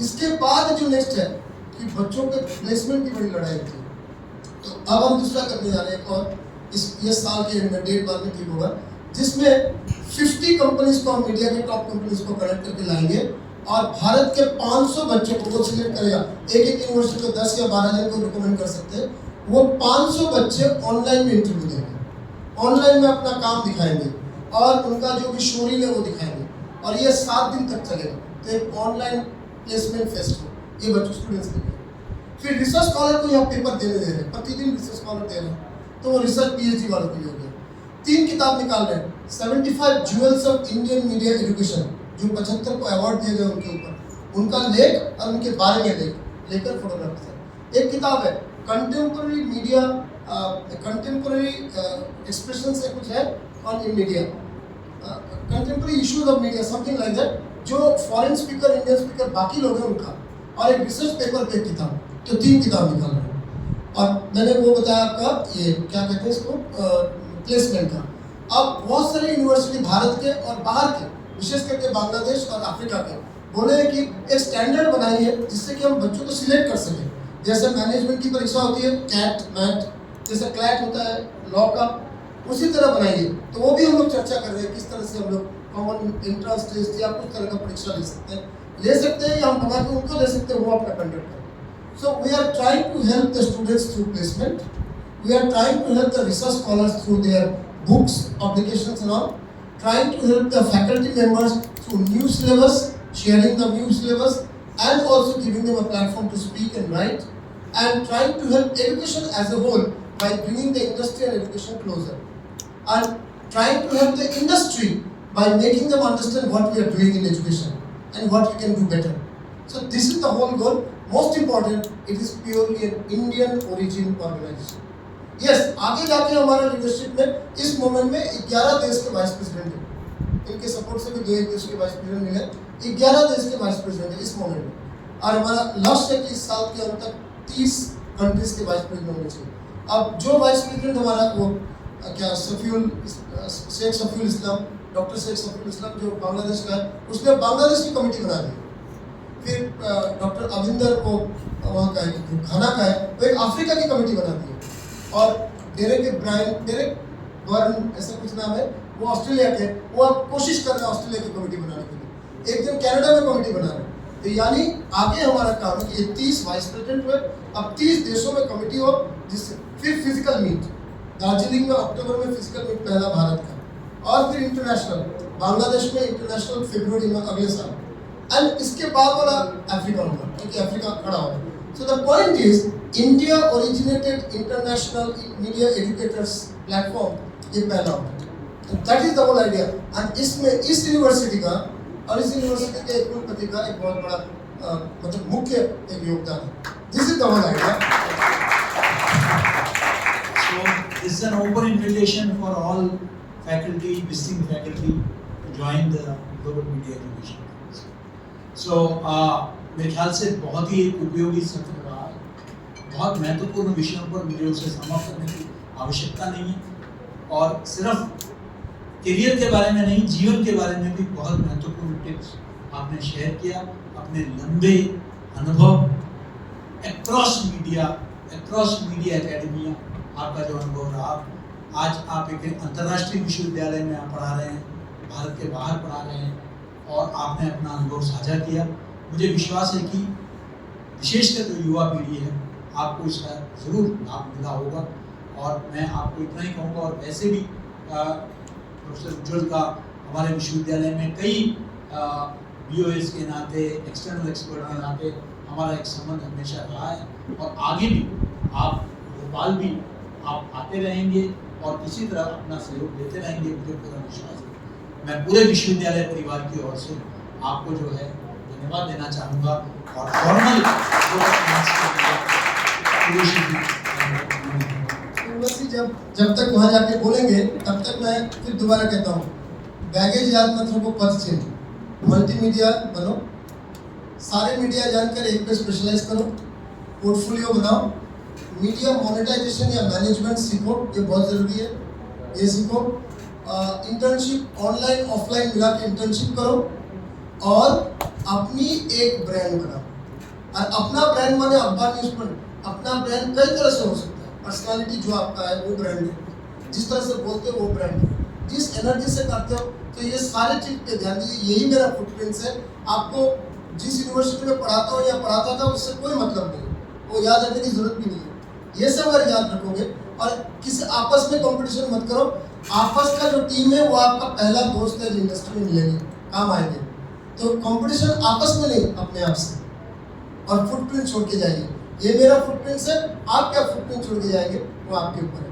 B: इसके बाद जो नेक्स्ट है कि बच्चों के प्लेसमेंट की बड़ी लड़ाई थी, तो अब हम दूसरा करने जा रहे हैं और ये साल के एंड में डेट बाद में ठीक होगा, जिसमें 50 कंपनीज को हम मीडिया के टॉप कंपनीज को कनेक्ट करके लाएंगे और भारत के 500 बच्चों को वो सिलेक्ट करेगा। एक यूनिवर्सिटी को 10 या 12 जन को रिकमेंड कर सकते हैं। वो 500 बच्चे ऑनलाइन में इंटरव्यू देंगे, ऑनलाइन में अपना काम दिखाएंगे और उनका जो भी शोरील है वो दिखाएंगे, और ये 7 दिन तक चलेगा। तो एक ऑनलाइन प्लेसमेंट फेस्ट हो ये बच्चों स्टूडेंट्स के लिए। फिर रिसर्च स्कॉलर को यहाँ पेपर देने दे रहे हैं, प्रतिदिन रिसर्च स्कॉलर दे रहे हैं, तो वो रिसर्च पीएचडी वालों के लिए हो गया। 3 किताब निकाल रहे हैं, 75 jewels of Indian media education, जो 75 को अवार्ड दिए गए उनके ऊपर, उनका लेख और उनके बारे में लेकर फोटोग्राफ्स है। एक किताब है कंटेम्पररी मीडिया, कंटेम्पररी एक्सप्रेशन से कुछ है on in media, contemporary issues of media, something like that, जो फॉरेन स्पीकर, इंडियन स्पीकर बाकी लोग हैं उनका, और एक रिसर्च पेपर पे किताब। तो 3 किताब निकाल रहे हैं। और मैंने वो बताया आपका ये क्या कहते हैं इसको, प्लेसमेंट का। अब बहुत सारे यूनिवर्सिटी भारत के और बाहर के, विशेष करके बांग्लादेश और अफ्रीका के, बोले हैं कि एक स्टैंडर्ड बनाई है जिससे कि हम बच्चों को सिलेक्ट कर सकें। जैसे मैनेजमेंट की परीक्षा होती है कैट मैट, जैसे क्लैट होता है लॉ का, उसी तरह बनाइए। तो वो भी हम लोग चर्चा कर रहे हैं किस तरह से हम लोग कॉमन एंट्रेंस टेस्ट या कुछ तरह का परीक्षा ले सकते हैं या हम बना के उनको दे सकते हैं, वो अपना कंडक्ट करें। So we are trying to help the students through placement. We are trying to help the research scholars through their books, publications and all. Trying to help the faculty members through new syllabus, sharing the new syllabus, and also giving them a platform to speak and write. And trying to help education as a whole by bringing the industry and education closer. And trying to help the industry by making them understand what we are doing in education and what we can do better. So this is the whole goal. Most important, it is purely an Indian origin organization. Yes, आगे जाके हमारा leadership में इस moment में 11 देश के vice president हैं। इनके सपोर्ट से भी 2 देश के वाइस प्रेसिडेंट मिले, 11 देश के वाइस प्रेसिडेंट हैं इस मोमेंट में। और हमारा लक्ष्य है कि इस साल के अंत तक 30 कंट्रीज के वाइस प्रेसिडेंट होने चाहिए। अब जो वाइस प्रेसिडेंट हमारा वो क्या शेख सफीउल इस्लाम, डॉक्टर शेख सफीउल इस्लाम जो बांग्लादेश का है, उसने बांग्लादेश की कमेटी बना दी। फिर डॉक्टर अविंदर को वहाँ का है, घाना का है, वो एक अफ्रीका की कमेटी बना दी है। और डेरेक बर्न ऐसा कुछ नाम है, वो ऑस्ट्रेलिया के, वो अब कोशिश कर रहे हैं ऑस्ट्रेलिया की कमेटी बनाने के लिए। एक दिन कनाडा में कमेटी बना रहे हैं। तो यानी आगे हमारा काम है कि ये 30 वाइस प्रेसिडेंट हुए, अब 30 देशों में कमेटी हो, जिससे फिर फिजिकल मीट दार्जिलिंग में अक्टूबर में फिजिकल मीट पहला भारत का, और फिर इंटरनेशनल बांग्लादेश में इंटरनेशनल फरवरी में अगले साल, एंड इसके बाद वाला अफ्रीका होगा, क्योंकि अफ्रीका खड़ा होगा। So the point is India originated international media educators platform, ये पहला होगा। That is the whole idea. And इसमें इस यूनिवर्सिटी का और इस यूनिवर्सिटी के एक कुलपति का एक बहुत बड़ा मतलब मुख्य एक योगदान है। This is the whole idea.
A: So this is an open invitation for all faculty, visiting faculty, to join the Global Media Education Council. So मेरे ख्याल से बहुत ही एक उपयोगी सत्र रहा है। बहुत महत्वपूर्ण विषयों पर मुझे उसे समाप्त करने की आवश्यकता नहीं है और सिर्फ करियर के बारे में नहीं, जीवन के बारे में भी बहुत महत्वपूर्ण टिप्स आपने शेयर किया। अपने लंबे अनुभव अक्रॉस मीडिया एकेडमिया आपका जो अनुभव रहा, आज आप एक अंतर्राष्ट्रीय विश्वविद्यालय में आप पढ़ा रहे हैं, भारत के बाहर पढ़ा रहे हैं और आपने अपना अनुभव साझा किया। मुझे विश्वास है कि विशेषकर जो युवा पीढ़ी है आपको इसका ज़रूर लाभ मिला होगा और मैं आपको इतना ही कहूँगा। और वैसे भी प्रोफेसर उज्ज्वल का हमारे विश्वविद्यालय में कई BOS के नाते, एक्सटर्नल एक्सपर्ट के नाते हमारा एक संबंध हमेशा रहा है और आगे भी आप भोपाल भी आप आते रहेंगे और इसी तरह अपना सहयोग देते रहेंगे, मुझे पूरा विश्वास है। मैं पूरे विश्वविद्यालय परिवार की ओर से आपको जो है धन्यवाद देना चाहूँगा और फॉर्मल
B: जब तक वहाँ जाके बोलेंगे तब तक मैं फिर दोबारा कहता हूँ, बैगेज याद मत रखो, पथ चिन्ह, मल्टीमीडिया बनो, सारे मीडिया जानकर एक पे स्पेशलाइज करो, पोर्टफोलियो बनाओ, मीडिया मोनेटाइजेशन या मैनेजमेंट सीखो, ये बहुत ज़रूरी है, ये सीखो। इंटर्नशिप ऑनलाइन ऑफलाइन मिला के इंटर्नशिप करो और अपनी एक ब्रांड बनाओ। और अपना ब्रांड माने अखबार न्यूज़ पर, अपना ब्रांड कई तरह से हो सकता है। पर्सनालिटी जो आपका है वो ब्रांड है, जिस तरह से बोलते हो वो ब्रांड है, जिस एनर्जी से करते हो। तो ये सारे चीज़ पे ध्यान दीजिए, यही मेरा फुटप्रिंट्स है। आपको जिस यूनिवर्सिटी में पढ़ाता हूँ या पढ़ाता था उससे कोई मतलब नहीं, वो याद रखने की जरूरत भी नहीं है। ये सब अगर याद रखोगे और किसी आपस में कंपटीशन मत करो, आपस का जो टीम है वो आपका पहला दोस्त है जो इंडस्ट्री में मिलेंगे, काम आएंगे। तो कंपटीशन आपस में नहीं, अपने आप से। और फुटप्रिंट छोड़ के जाइए, ये मेरा फुटप्रिंट है, आप क्या फुटप्रिंट छोड़ के जाएंगे वो आपके ऊपर है।